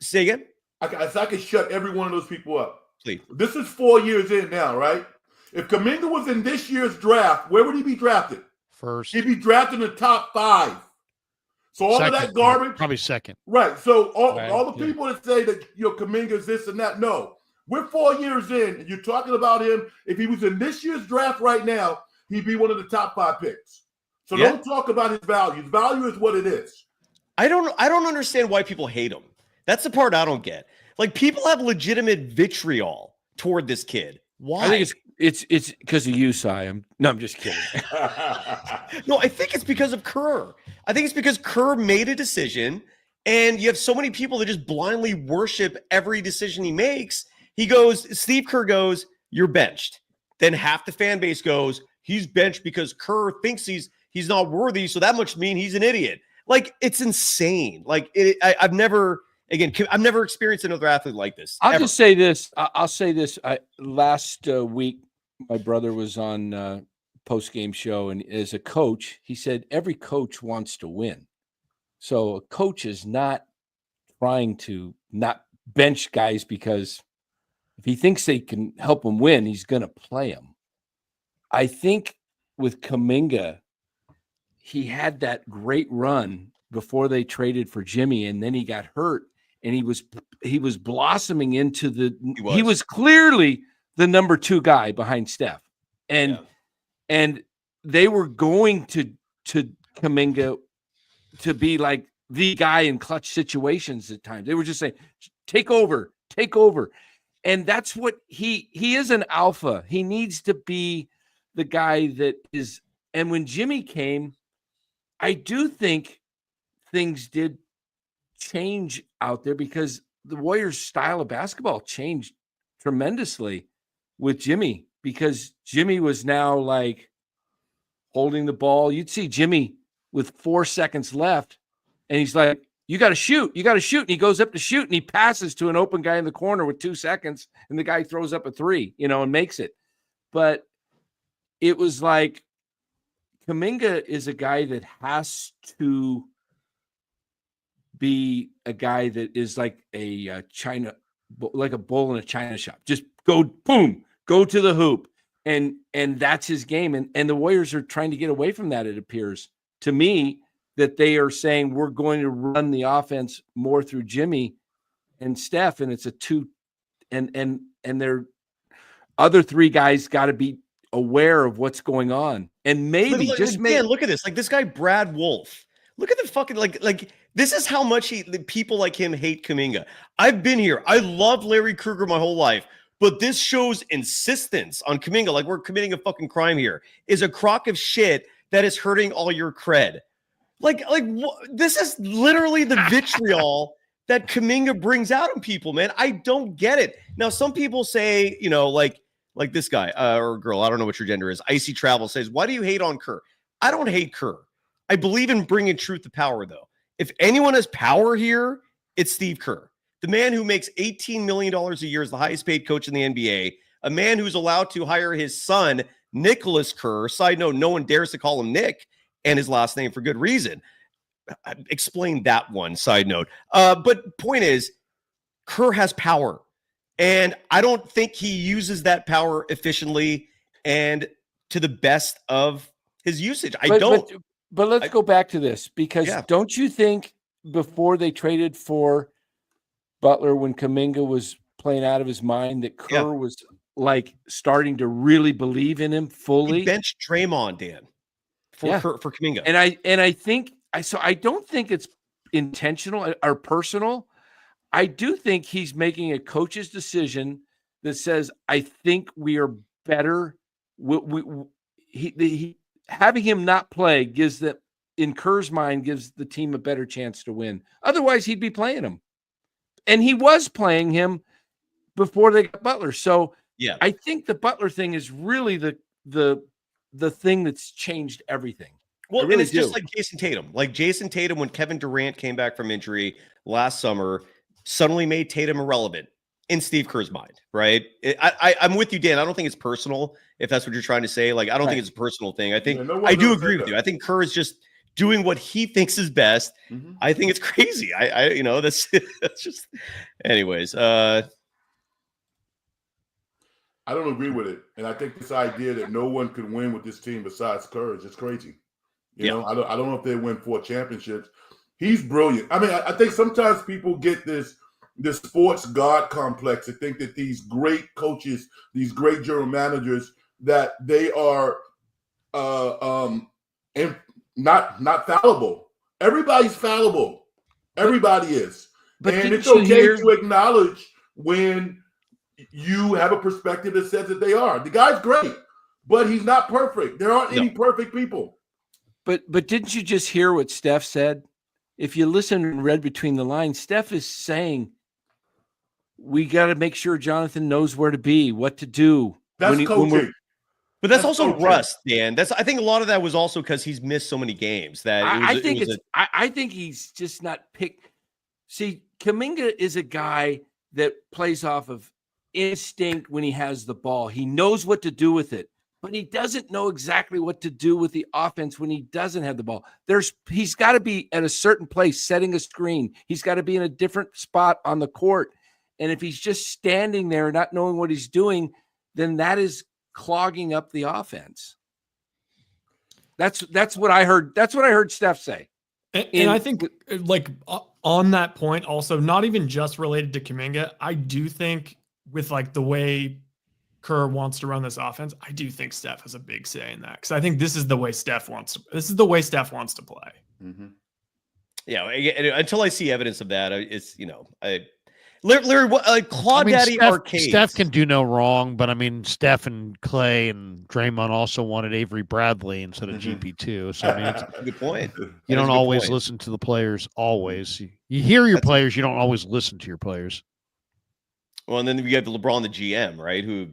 Say again? I can shut every one of those people up. Please. This is 4 years in now, right? If Kuminga was in this year's draft, where would he be drafted? First. He'd be drafted in the top 5. So all Second, of that garbage. Probably second. Right. So Right, all the people that say that Kuminga's this and that, no. We're 4 years in, and you're talking about him. If he was in this year's draft right now, he'd be one of the top 5 picks. So don't talk about his value. His value is what it is. I don't understand why people hate him. That's the part I don't get. Like, people have legitimate vitriol toward this kid. Why? I think it's because of you, Cy. I'm just kidding. No, I think it's because of Kerr. I think it's because Kerr made a decision, and you have so many people that just blindly worship every decision he makes. Steve Kerr goes, you're benched. Then half the fan base goes, he's benched because Kerr thinks he's not worthy, so that must mean he's an idiot. Like, it's insane. Like, I've never experienced another athlete like this. I'll ever. just say this. I'll say this. Last week, my brother was on post-game show, and as a coach, he said every coach wants to win. So a coach is not trying to not bench guys because if he thinks they can help him win, he's going to play them. I think with Kuminga, he had that great run before they traded for Jimmy, and then he got hurt, and he was blossoming into he was clearly the number 2 guy behind Steph. And they were going to Kuminga to be like the guy in clutch situations at times. They were just saying, take over. And that's what he is, an alpha. He needs to be the guy that is. And when Jimmy came, I do think things did change out there because the Warriors' style of basketball changed tremendously with Jimmy, because Jimmy was now like holding the ball. You'd see Jimmy with 4 seconds left, and he's like, You got to shoot. You got to shoot. And he goes up to shoot and he passes to an open guy in the corner with 2 seconds. And the guy throws up a 3, and makes it. But it was like Kuminga is a guy that has to be a guy that is like a like a bull in a china shop. Just go, boom, go to the hoop. And that's his game. And the Warriors are trying to get away from that, it appears to me, that they are saying we're going to run the offense more through Jimmy and Steph, and it's a 2, and their other 3 guys got to be aware of what's going on. And maybe look at this. Like this guy Brad Wolf. Look at the fucking like this is how much people like him hate Kuminga. I've been here. I love Larry Krueger my whole life, but this shows insistence on Kuminga, like we're committing a fucking crime here, is a crock of shit that is hurting all your cred. This is literally the vitriol that Kuminga brings out in people, man. I don't get it. Now, some people say, like this guy or girl, I don't know what your gender is. Icy Travel says, why do you hate on Kerr? I don't hate Kerr. I believe in bringing truth to power, though. If anyone has power here, it's Steve Kerr, the man who makes $18 million a year as the highest paid coach in the NBA, a man who's allowed to hire his son, Nicholas Kerr. Side note, no one dares to call him Nick, and his last name for good reason. Explain that one, side note. But point is, Kerr has power, and I don't think he uses that power efficiently and to the best of his usage. But let's go back to this, because don't you think before they traded for Butler, when Kuminga was playing out of his mind, that Kerr was like starting to really believe in him fully? He benched Draymond, Dan, for Kuminga. And I think I don't think it's intentional or personal. I do think he's making a coach's decision that says, I think we are better. Having him not play gives them, in Kerr's mind, gives the team a better chance to win. Otherwise, he'd be playing him. And he was playing him before they got Butler. So I think the Butler thing is really the thing that's changed everything. Well, and it's just like Jason Tatum. Like Jason Tatum, when Kevin Durant came back from injury last summer, suddenly made Tatum irrelevant in Steve Kerr's mind, right? I'm with you, Dan. I don't think it's personal, if that's what you're trying to say. Like, I don't think it's a personal thing. I think I do agree with you. I think Kerr is just doing what he thinks is best. Mm-hmm. I think it's crazy. That's just, anyways. I don't agree with it, and I think this idea that no one could win with this team besides Kerr is just crazy. You know, I don't know if they win 4 championships. He's brilliant. I mean, I think sometimes people get this sports god complex to think that these great coaches, these great general managers, that they are not fallible. Everybody's fallible. Everybody is. But and it's okay to acknowledge when you have a perspective that says that they are. The guy's great, but he's not perfect. There aren't any perfect people. But didn't you just hear what Steph said? If you listen and read between the lines, Steph is saying, we got to make sure Jonathan knows where to be, what to do. That's coaching. But that's also coaching. Rust, Dan. I think a lot of that was also because he's missed so many games. That I think he's just not picked. See, Kuminga is a guy that plays off of instinct when he has the ball. He knows what to do with it, but he doesn't know exactly what to do with the offense when he doesn't have the ball. He's got to be at a certain place setting a screen. He's got to be in a different spot on the court. And if he's just standing there not knowing what he's doing, then that is clogging up the offense. That's what I heard. That's what I heard Steph say. And I think, like, on that point, also not even just related to Kuminga, I do think with like the way Kerr wants to run this offense, I do think Steph has a big say in that, because I think this is the way Steph wants to play. Mm-hmm. Yeah, until I see evidence of that, it's Larry, Claudaddy Arcades. Steph can do no wrong, but I mean, Steph and Clay and Draymond also wanted Avery Bradley instead of GP2. So I mean, it's a good point. You don't always listen to the players. Always, you hear your players. You don't always listen to your players. Well, and then we have LeBron, the GM, right? Who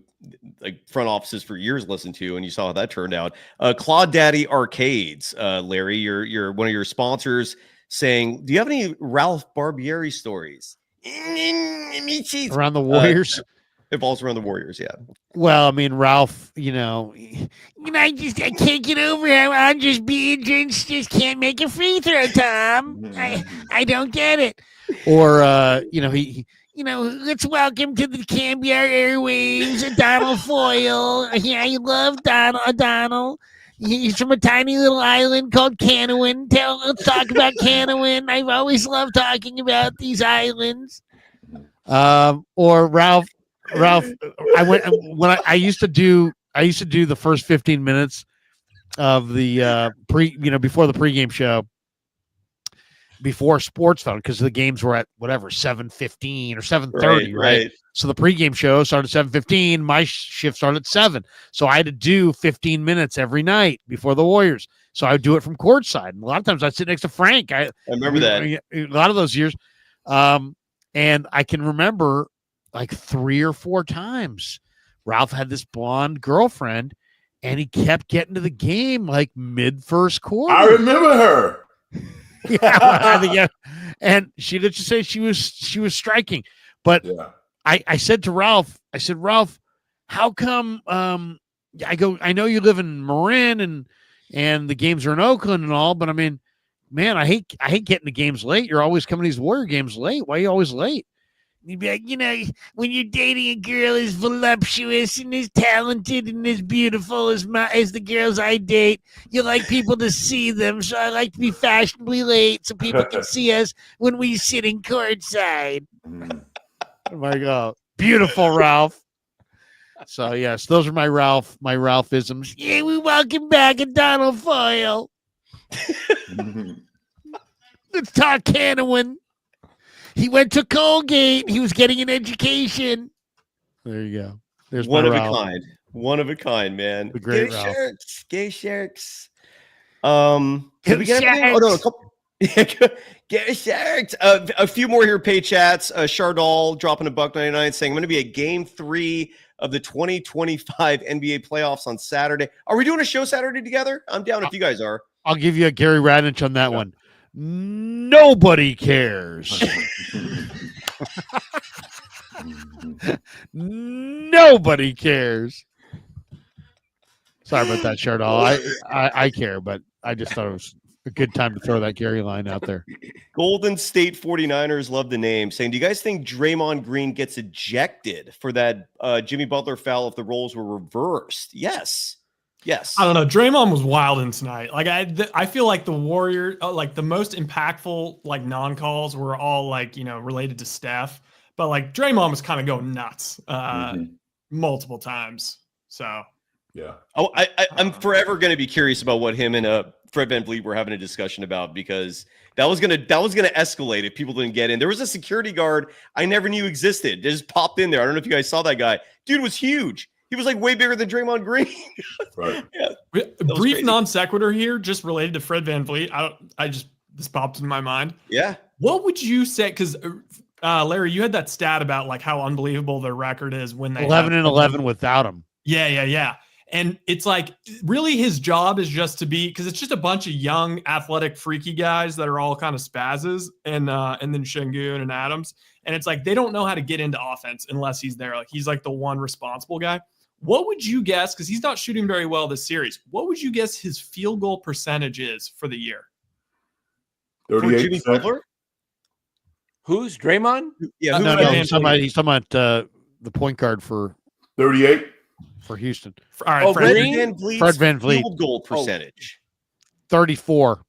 like front offices for years listened to, and you saw how that turned out. Claudaddy Arcades, Larry, you're one of your sponsors. saying, "Do you have any Ralph Barbieri stories?" Around the Warriors. It falls around the Warriors, yeah. Well, I mean, Ralph, I can't get over how Andres Biedrins just can't make a free throw, Tom. I don't get it. Or, let's welcome to the Cambiar Airwaves, Donald Foyle. Yeah, I love Donald. He's from a tiny little island called Canouan. Let's talk about Canouan. I've always loved talking about these islands. Or Ralph, I used to do the first 15 minutes of the before the pregame show, before Sports Phone, because the games were at whatever 7:15 or 7:30, right? So the pregame show started at 7:15. My shift started at 7, so I had to do 15 minutes every night before the Warriors. So I would do it from courtside, and a lot of times I'd sit next to Frank. I remember that a lot of those years, and I can remember like 3 or 4 times Ralph had this blonde girlfriend, and he kept getting to the game like mid first quarter. I remember her. Yeah, and she did just say she was striking, but I said to Ralph, how come? I know you live in Marin and the games are in Oakland and all, but I mean, man, I hate getting the games late. You're always coming to these Warrior games late. Why are you always late? You'd be like, when you're dating a girl as voluptuous and as talented and as beautiful as the girls I date, you like people to see them. So I like to be fashionably late so people can see us when we sit in courtside. Oh my God. Beautiful, Ralph. So yes, those are my Ralphisms. Yeah, we welcome back a Donald Foyle. Let's talk Canouan. He went to Colgate. He was getting an education. There you go. There's one of Ralph. a kind. One of a kind, man. The great Gay Ralph. Sharks. Gay Sharks. Did we get everything? Oh no, a couple. Gay Sharks. A few more here. Pay chats. Chardal dropping $1.99 saying, "I'm going to be at Game 3 of the 2025 NBA playoffs on Saturday." Are we doing a show Saturday together? I'm down if you guys are. I'll give you a Gary Radnich on that one. Nobody cares. Nobody cares. Sorry about that, Chardal. I care, but I just thought it was a good time to throw that Gary line out there. Golden State 49ers love the name, saying, "Do you guys think Draymond Green gets ejected for that Jimmy Butler foul if the roles were reversed?" Yes. Yes. I don't know. Draymond was wild in tonight. Like I feel like the Warrior, like the most impactful like non-calls were all like, related to Steph, but like Draymond was kind of going nuts multiple times. So yeah. Oh, I'm forever going to be curious about what him and Fred VanVleet were having a discussion about, because that was gonna escalate if people didn't get in. There was a security guard I never knew existed. Just popped in there. I don't know if you guys saw that guy. Dude was huge. He was like way bigger than Draymond Green. Right. Yeah. Brief non sequitur here, just related to Fred VanVleet. This popped in my mind. Yeah. What would you say? Because Larry, you had that stat about like how unbelievable their record is when they 11-11 without him. Yeah. And it's like really his job is just to be, because it's just a bunch of young, athletic, freaky guys that are all kind of spazzes, and then Şengün and Adams. And it's like they don't know how to get into offense unless he's there. Like he's like the one responsible guy. What would you guess? Because he's not shooting very well this series. What would you guess his field goal percentage is for the year? 38%. Jimmy Butler? Who's Draymond? Yeah. No, he's talking about the point guard for 38. For Houston. All right, Fred VanVleet. Field goal percentage. 34.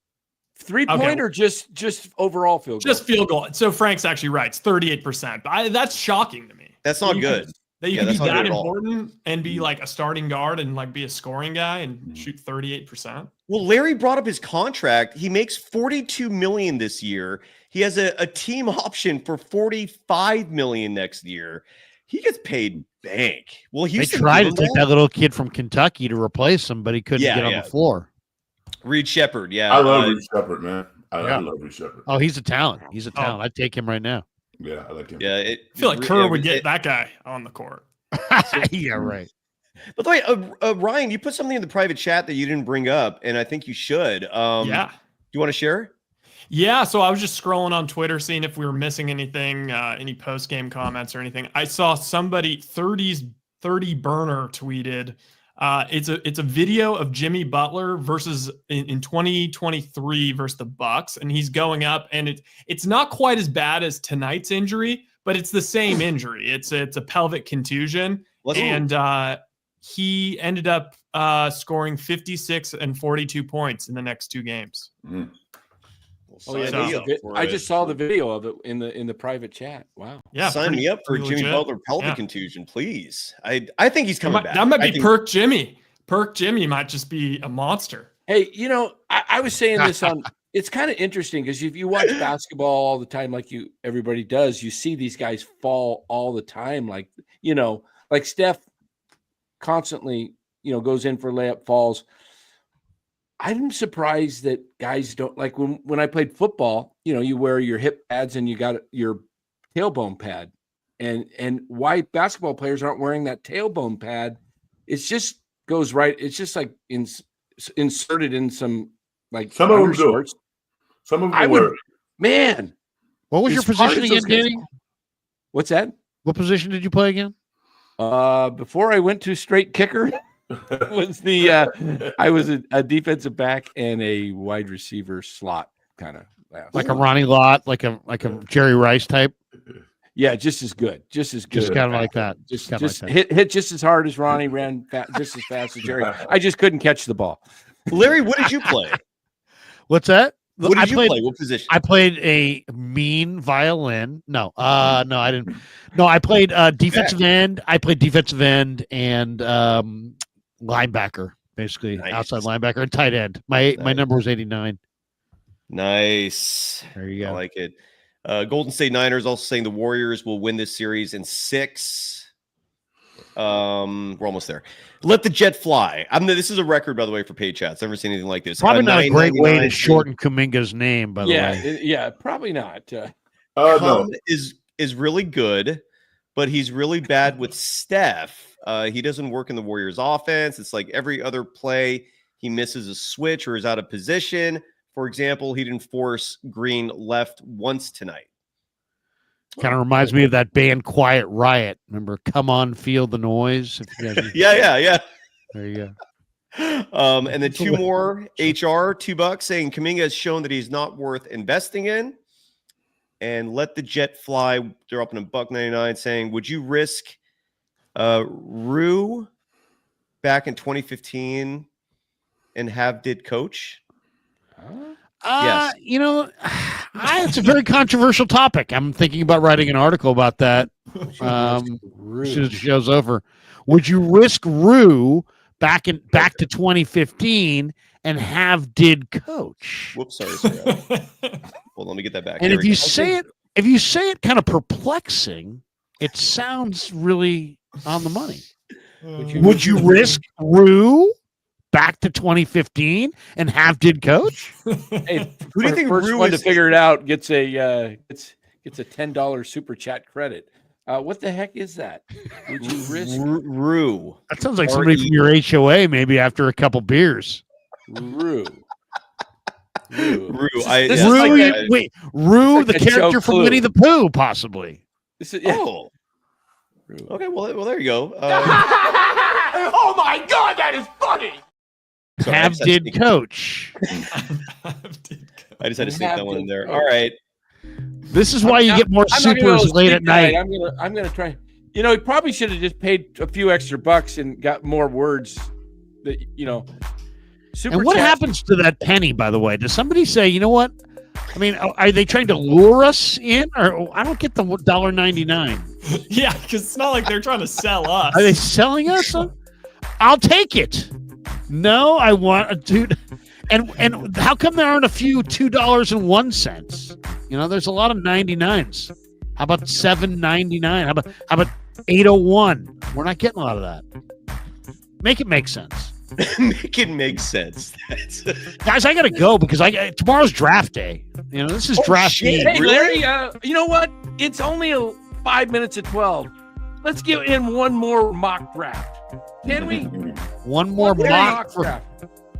3-point or just overall field goal? Just field goal. So Frank's actually right. It's 38%. But that's shocking to me. That's not good. That you can be that important and be like a starting guard and like be a scoring guy and shoot 38%. Well, Larry brought up his contract. He makes $42 million this year. He has a team option for $45 million next year. He gets paid bank. Well, they tried to take that little kid from Kentucky to replace him, but he couldn't get on the floor. Reed Shepherd, yeah. I love Reed Shepherd, man. I love Reed Shepherd. Oh, he's a talent. He's a talent. I'd take him right now. Yeah, I like him. Yeah, I feel like Kerr would get that guy on the court. Yeah, right. By the way, Ryan, you put something in the private chat that you didn't bring up, and I think you should. Yeah. Do you want to share? Yeah, so I was just scrolling on Twitter, seeing if we were missing anything, any post-game comments or anything. I saw somebody 30 burner tweeted. It's a video of Jimmy Butler versus in 2023 versus the Bucks, and he's going up, and it's not quite as bad as tonight's injury, but it's the same injury. It's a pelvic contusion, and he ended up scoring 56 and 42 points in the next 2 games. Mhm. Oh, yeah, I just saw the video of it in the private chat. Wow. Yeah, Sign me up for Jimmy legit. Butler pelvic contusion, please. I think he's coming back. That might be Perk Jimmy. Perk Jimmy might just be a monster. Hey, I was saying this on. It's kind of interesting because if you watch basketball all the time, like everybody does, you see these guys fall all the time. Like Steph constantly, goes in for layup, falls. I'm surprised that guys don't like when I played football, you wear your hip pads and you got your tailbone pad, and why basketball players aren't wearing that tailbone pad. It's just goes right. It's just like inserted in some some of them do. Some of them wear. Man, what was your position again, Danny? What's that? What position did you play again? Before I went to straight kicker. Was I was a defensive back and a wide receiver slot kind of, like a Ronnie Lott, like a Jerry Rice type. Yeah, just as good. Just kind of like that. Just hit just as hard as Ronnie, ran just as fast as Jerry. I just couldn't catch the ball. Larry, what did you play? What's that? What did you play? What position? I played a mean violin. No, I didn't. No, I played defensive end. I played defensive end and linebacker, basically. Nice. Outside linebacker and tight end. My number was 89. Nice. There you go. I like it. Golden State Niners also saying the Warriors will win this series in 6. We're almost there. Let the jet fly. This is a record, by the way, for pay chats. Never seen anything like this. Probably not a great way to shorten Kuminga's name, by the way. Yeah, probably not. No. is really good, but he's really bad with Steph. He doesn't work in the Warriors offense. It's like every other play, he misses a switch or is out of position. For example, he didn't force Green left once tonight. Kind of reminds me of that band Quiet Riot. Remember, Come On, Feel the Noise? Yeah. There you go. And then 2 more HR, $2 saying Kuminga has shown that he's not worth investing in. And Let the Jet Fly. They're up in $1.99 saying, would you risk Rue back in 2015 and did coach? Yes. It's a very controversial topic. I'm thinking about writing an article about that. As soon as the show's over, would you risk Rue back to 2015 and did coach? Whoops, sorry. Well, let me get that back. And if you say it kind of perplexing, it sounds really on the money. Would you risk Rue back to 2015 and did coach? Hey, who do you think first one to figure it out gets a $10 super chat credit? What the heck is that? Would you risk Rue? That sounds like somebody from your HOA, maybe after a couple beers. Rue. Rue, the character from Winnie the Pooh, possibly. Oh. Okay, well, there you go. Oh my God, that is funny. Sorry, did coach. I just had to sneak that one in there. All right. This is why you get more supers late at night. I'm gonna try. He probably should have just paid a few extra bucks and got more words. Super and what happens to that penny, by the way? Does somebody say, you know what? I mean, are they trying to lure us in? Or I don't get the $1.99. Yeah, because it's not like they're trying to sell us. Are they selling us? I'll take it. No, I want a dude. And how come there aren't a few $2.01? There's a lot of 99s. How about $7.99? How about 801? We're not getting a lot of that. Make it make sense. Make it make sense. Guys, I gotta go because tomorrow's draft day. This is draft day. Hey, Larry, you know what? It's only 5 minutes at 12. Let's get in one more mock draft. Can we? One more mock draft.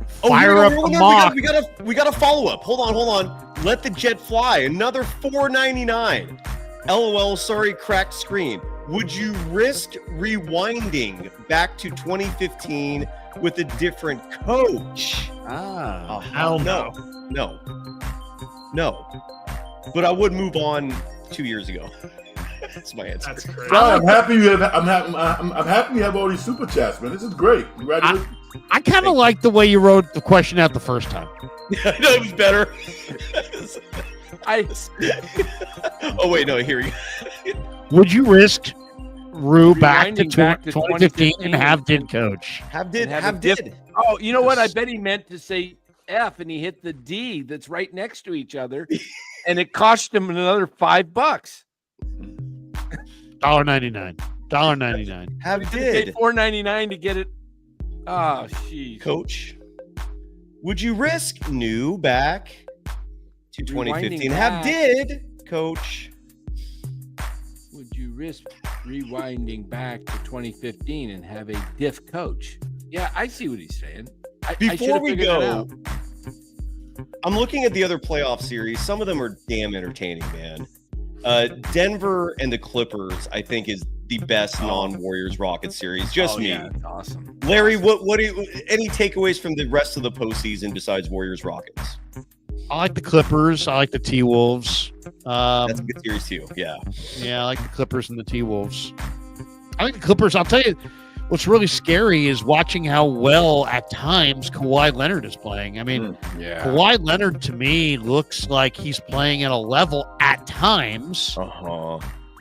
Fire up the mock. We got a follow up. Hold on. Let the jet fly. Another $4.99. LOL. Sorry, cracked screen. Would you risk rewinding back to 2015 with a different coach? Hell no. But I would move on 2 years ago. That's my answer. That's crazy. Well, I'm happy you have all these super chats, man. This is great. Congratulations. I kind of like the way you wrote the question out the first time. I know it was better. Oh wait, no. Here we go. Would you risk Rue back to Rewinding back to 2015 and have did coach? Have did. Oh, you know what? I bet he meant to say F and he hit the D that's right next to each other, and it cost him another $5. $1.99. Have Pay did. $4.99 to get it. Oh, jeez. Coach, would you risk new back to 2015? Rewinding Have back. did, coach. Would you risk rewinding back to 2015 and have a diff coach? Yeah, I see what he's saying. I should Before have we figured that go, out. I'm looking at the other playoff series. Some of them are damn entertaining, man. Denver and the Clippers, I think, is the best non-Warriors Rockets series. Just me. Yeah, that's awesome. Larry, what do you, any takeaways from the rest of the postseason besides Warriors Rockets? I like the Clippers. I like the T-Wolves. That's a good series too. Yeah. Yeah, I like the Clippers and the T-Wolves. I like the Clippers. I'll tell you, what's really scary is watching how well at times Kawhi Leonard is playing. I mean, Kawhi Leonard to me looks like he's playing at a level at times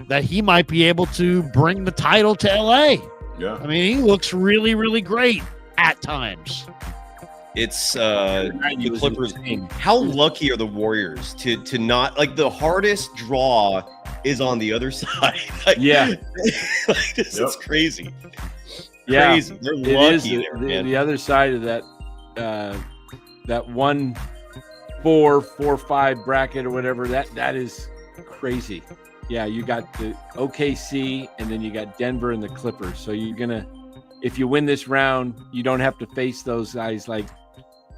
that he might be able to bring the title to LA. Yeah. I mean, he looks really, really great at times. It's the Clippers. How lucky are the Warriors to not, like, the hardest draw is on the other side. Like, it's crazy. Yeah, crazy. They're it lucky is there, man. the other side of that that 1-4-4-5 bracket or whatever. That is crazy. Yeah, you got the OKC and then you got Denver and the Clippers. So you're gonna, if you win this round, you don't have to face those guys. Like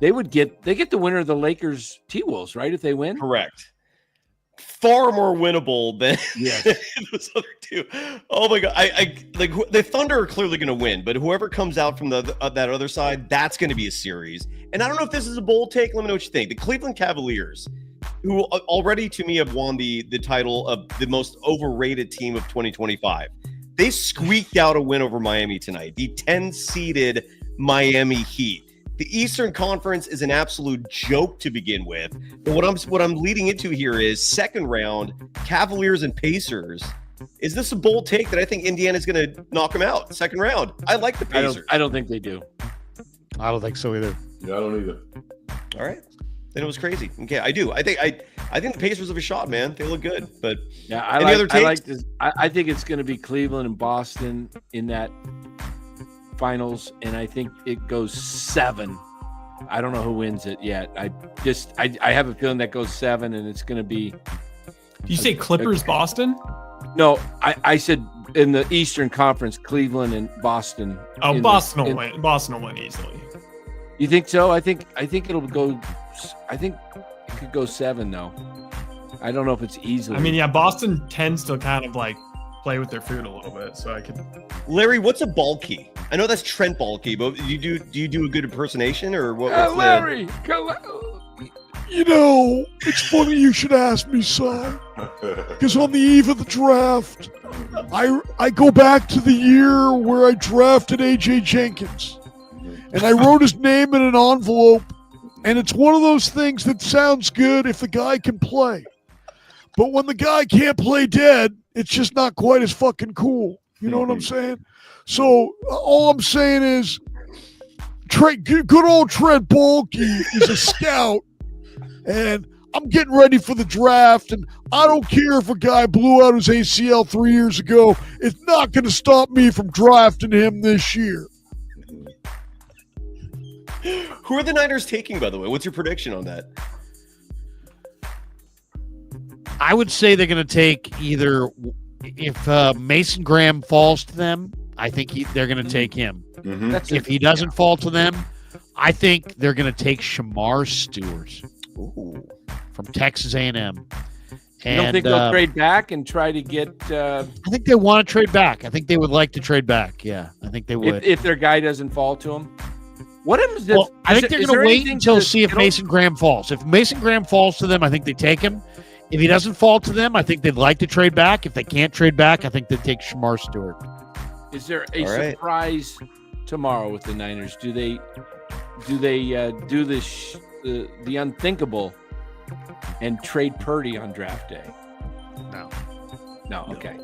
they get the winner of the Lakers T-Wolves, right? If they win, Correct. Far more winnable than Yes. those other two. Oh my god! I like the Thunder are clearly going to win, but whoever comes out from that other side, that's going to be a series. And I don't know if this is a bold take. Let me know what you think. The Cleveland Cavaliers, who already to me have won the title of the most overrated team of 2025, they squeaked out a win over Miami tonight. The 10-seeded Miami Heat. The Eastern Conference is an absolute joke to begin with. But what I'm leading into here is second round, Cavaliers and Pacers. Is this a bold take that I think Indiana's going to knock them out second round? I like the Pacers. I don't think they do. I don't think so either. Yeah, I don't either. All right. Then it was crazy. Okay, I do. I think the Pacers have a shot, man. They look good. But Yeah, other takes? I like this. I think it's going to be Cleveland and Boston in that finals, and I think it goes 7. I don't know who wins it yet. I have a feeling that goes 7, and it's going to be. Do you say Clippers, Boston? No, I said in the Eastern Conference, Cleveland and Boston. Oh, Boston will win. Boston will win easily. You think so? I think it'll go. I think it could go 7 though. I don't know if it's easily. I mean, yeah, Boston tends to kind of like play with their food a little bit, so I could. Larry, what's a Balky? I know that's Trent Balky, but do you do a good impersonation or what? Larry, You know, it's funny you should ask me, son. Because on the eve of the draft, I go back to the year where I drafted A.J. Jenkins. And I wrote his name in an envelope. And it's one of those things that sounds good if the guy can play. But when the guy can't play dead, it's just not quite as fucking cool. You know what I'm saying? So all I'm saying is good old Trent Baalke is a scout. And I'm getting ready for the draft, and I don't care if a guy blew out his ACL 3 years ago. It's not going to stop me from drafting him this year. Who are the Niners taking, by the way? What's your prediction on that? I would say they're going to take either if Mason Graham falls to them, I think they're going to take him. Mm-hmm. If he doesn't fall to them, I think they're going to take Shamar Stewart Ooh. from Texas A&M. You don't think they'll trade back and try to get? I think they want to trade back. I think they would like to trade back. Yeah, I think they would. If their guy doesn't fall to them. What happens? I think they're going to wait until see if Mason Graham falls. If Mason Graham falls to them, I think they take him. If he doesn't fall to them, I think they'd like to trade back. If they can't trade back, I think they'd take Shamar Stewart. Is there a surprise tomorrow with the Niners? Do they do the unthinkable and trade Purdy on draft day? No. Okay.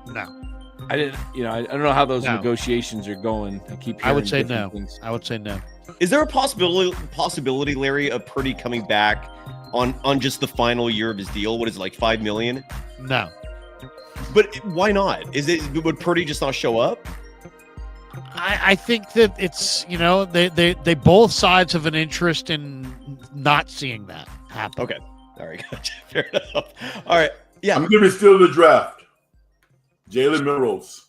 No. I didn't. I don't know how those negotiations are going. I keep. I would say no. Things. I would say no. Is there a possibility, Larry, of Purdy coming back on just the final year of his deal? What is it, like $5 million? No. But why not? Would Purdy just not show up? I think that it's they both sides have an interest in not seeing that happen. Okay. All right. Gotcha. Fair enough. All right. Yeah. I'm giving still the draft. Jalen Milrose.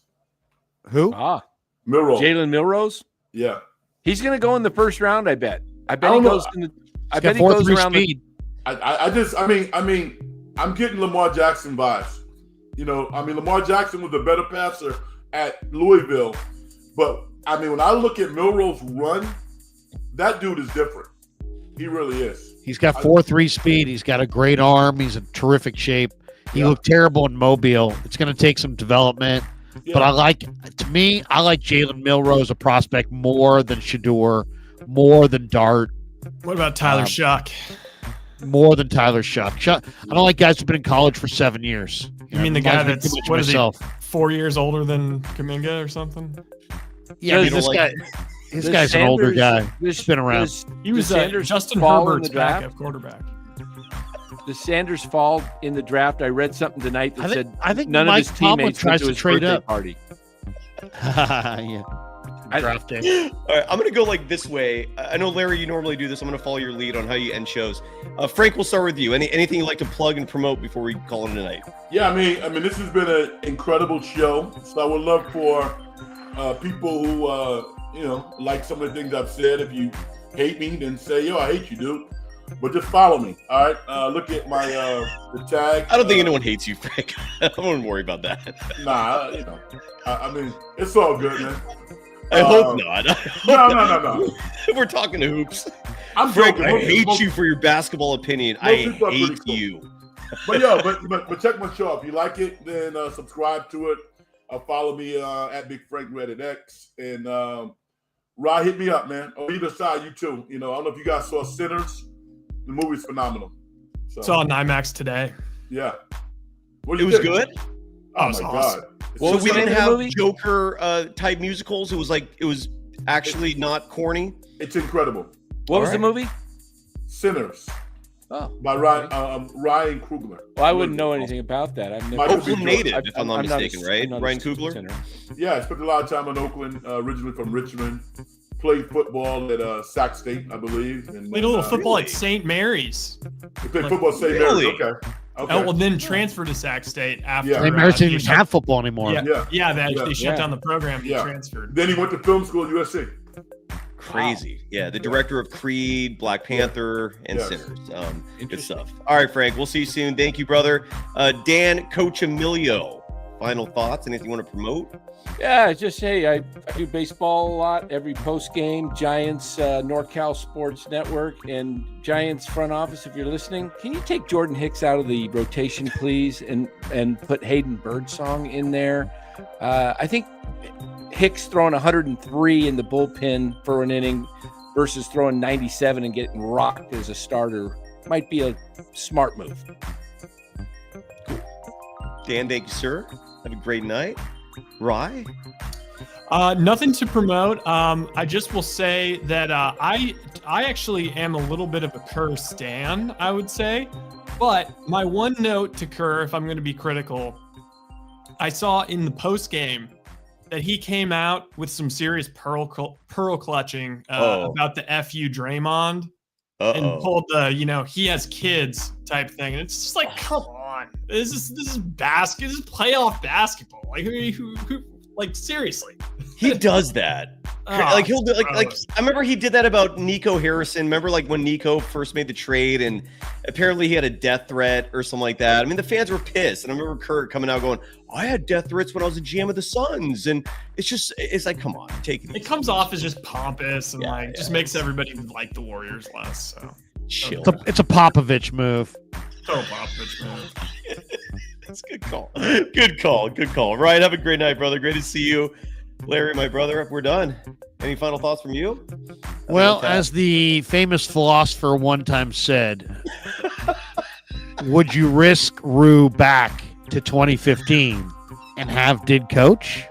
Who? Milrose. Jalen Milrose. Yeah. He's going to go in the first round. I bet. I bet he goes. I bet he goes around. I'm getting Lamar Jackson vibes. Lamar Jackson was a better passer at Louisville, but when I look at Milrose run, that dude is different. He really is. He's got 4.3 speed. He's got a great arm. He's in terrific shape. He looked terrible in Mobile. It's going to take some development, but I like Jalen Milrose, a prospect, more than Shador, more than Dart. What about Tyler Shuck? More than Tyler Shuck. I don't like guys who've been in college for 7 years. You mean the guy that's 4 years older than Kuminga or something? Yeah, this guy's an older guy. He's been around. He was Justin Herbert's backup quarterback. Does Sanders fall in the draft? I read something tonight that said I think none Mike of his teammates tries to trade up. Party. Yeah. Draft day. All right, I'm going to go like this way. I know, Larry, you normally do this. I'm going to follow your lead on how you end shows. Frank, we'll start with you. Anything you'd like to plug and promote before we call it a night? Yeah, this has been an incredible show. So I would love for people who, like some of the things I've said. If you hate me, then say, I hate you, dude. But just follow me, all right? Look at my the tag. I don't think anyone hates you, Frank. I wouldn't worry about that. Nah, it's all good, man. I hope not. No. We're talking to hoops. I'm Frank, joking. I hate you for your basketball opinion. I hate you. But but check my show. If you like it, then subscribe to it. Follow me at Big Frank Red at X. And Rod, hit me up, man. On either side, you too. I don't know if you guys saw Sinners. The movie's phenomenal. So, saw on IMAX today. Yeah. It was good? Oh, my God. Well, we didn't have Joker type musicals. It was actually not corny. It's incredible. What was the movie? Sinners. Oh, by Ryan Krueger. Well, I wouldn't know anything about that. I've never Oakland native, if I'm not mistaken, right? Ryan Krueger. Yeah, I spent a lot of time in Oakland. Originally from Richmond. Played football at Sac State, I believe. And played a little football at St. Mary's. You played football at St. Mary's. Okay. Oh, well, then transferred to Sac State after. St. Mary's didn't even have football anymore. They shut down the program. He transferred. Then he went to film school at USC. Crazy. Wow. Yeah, the director of Creed, Black Panther, and Sinners. Good stuff. All right, Frank, we'll see you soon. Thank you, brother. Dan Coccimiglio, final thoughts? Anything you want to promote? Yeah, just I do baseball a lot every post game. Giants, NorCal Sports Network, and Giants front office. If you're listening, can you take Jordan Hicks out of the rotation, please, and put Hayden Birdsong in there? I think Hicks throwing 103 in the bullpen for an inning versus throwing 97 and getting rocked as a starter might be a smart move. Dan, thank you, sir. Have a great night. Rye? Nothing to promote. I just will say that I actually am a little bit of a Kerr stan, I would say. But my one note to Kerr, if I'm going to be critical, I saw in the post game that he came out with some serious pearl clutching about the FU Draymond and pulled the he has kids type thing, and it's just like, come on, this is basketball, this is playoff basketball. Like who like seriously, he does that. Like he'll do like I remember he did that about Nico Harrison. Remember like when Nico first made the trade and apparently he had a death threat or something like that. I mean, the fans were pissed. And I remember Kurt coming out going, I had death threats when I was a GM of the Suns. And it's like, come on, take it. It comes off as just pompous and just makes everybody like the Warriors less. So chill. It's a Popovich move. Total Popovich move. That's a good call. Good call. Good call. Ryan, have a great night, brother. Great to see you. Larry, my brother, we're done. Any final thoughts from you? Well, as the famous philosopher one time said, would you risk Rue back to 2015 and have did coach?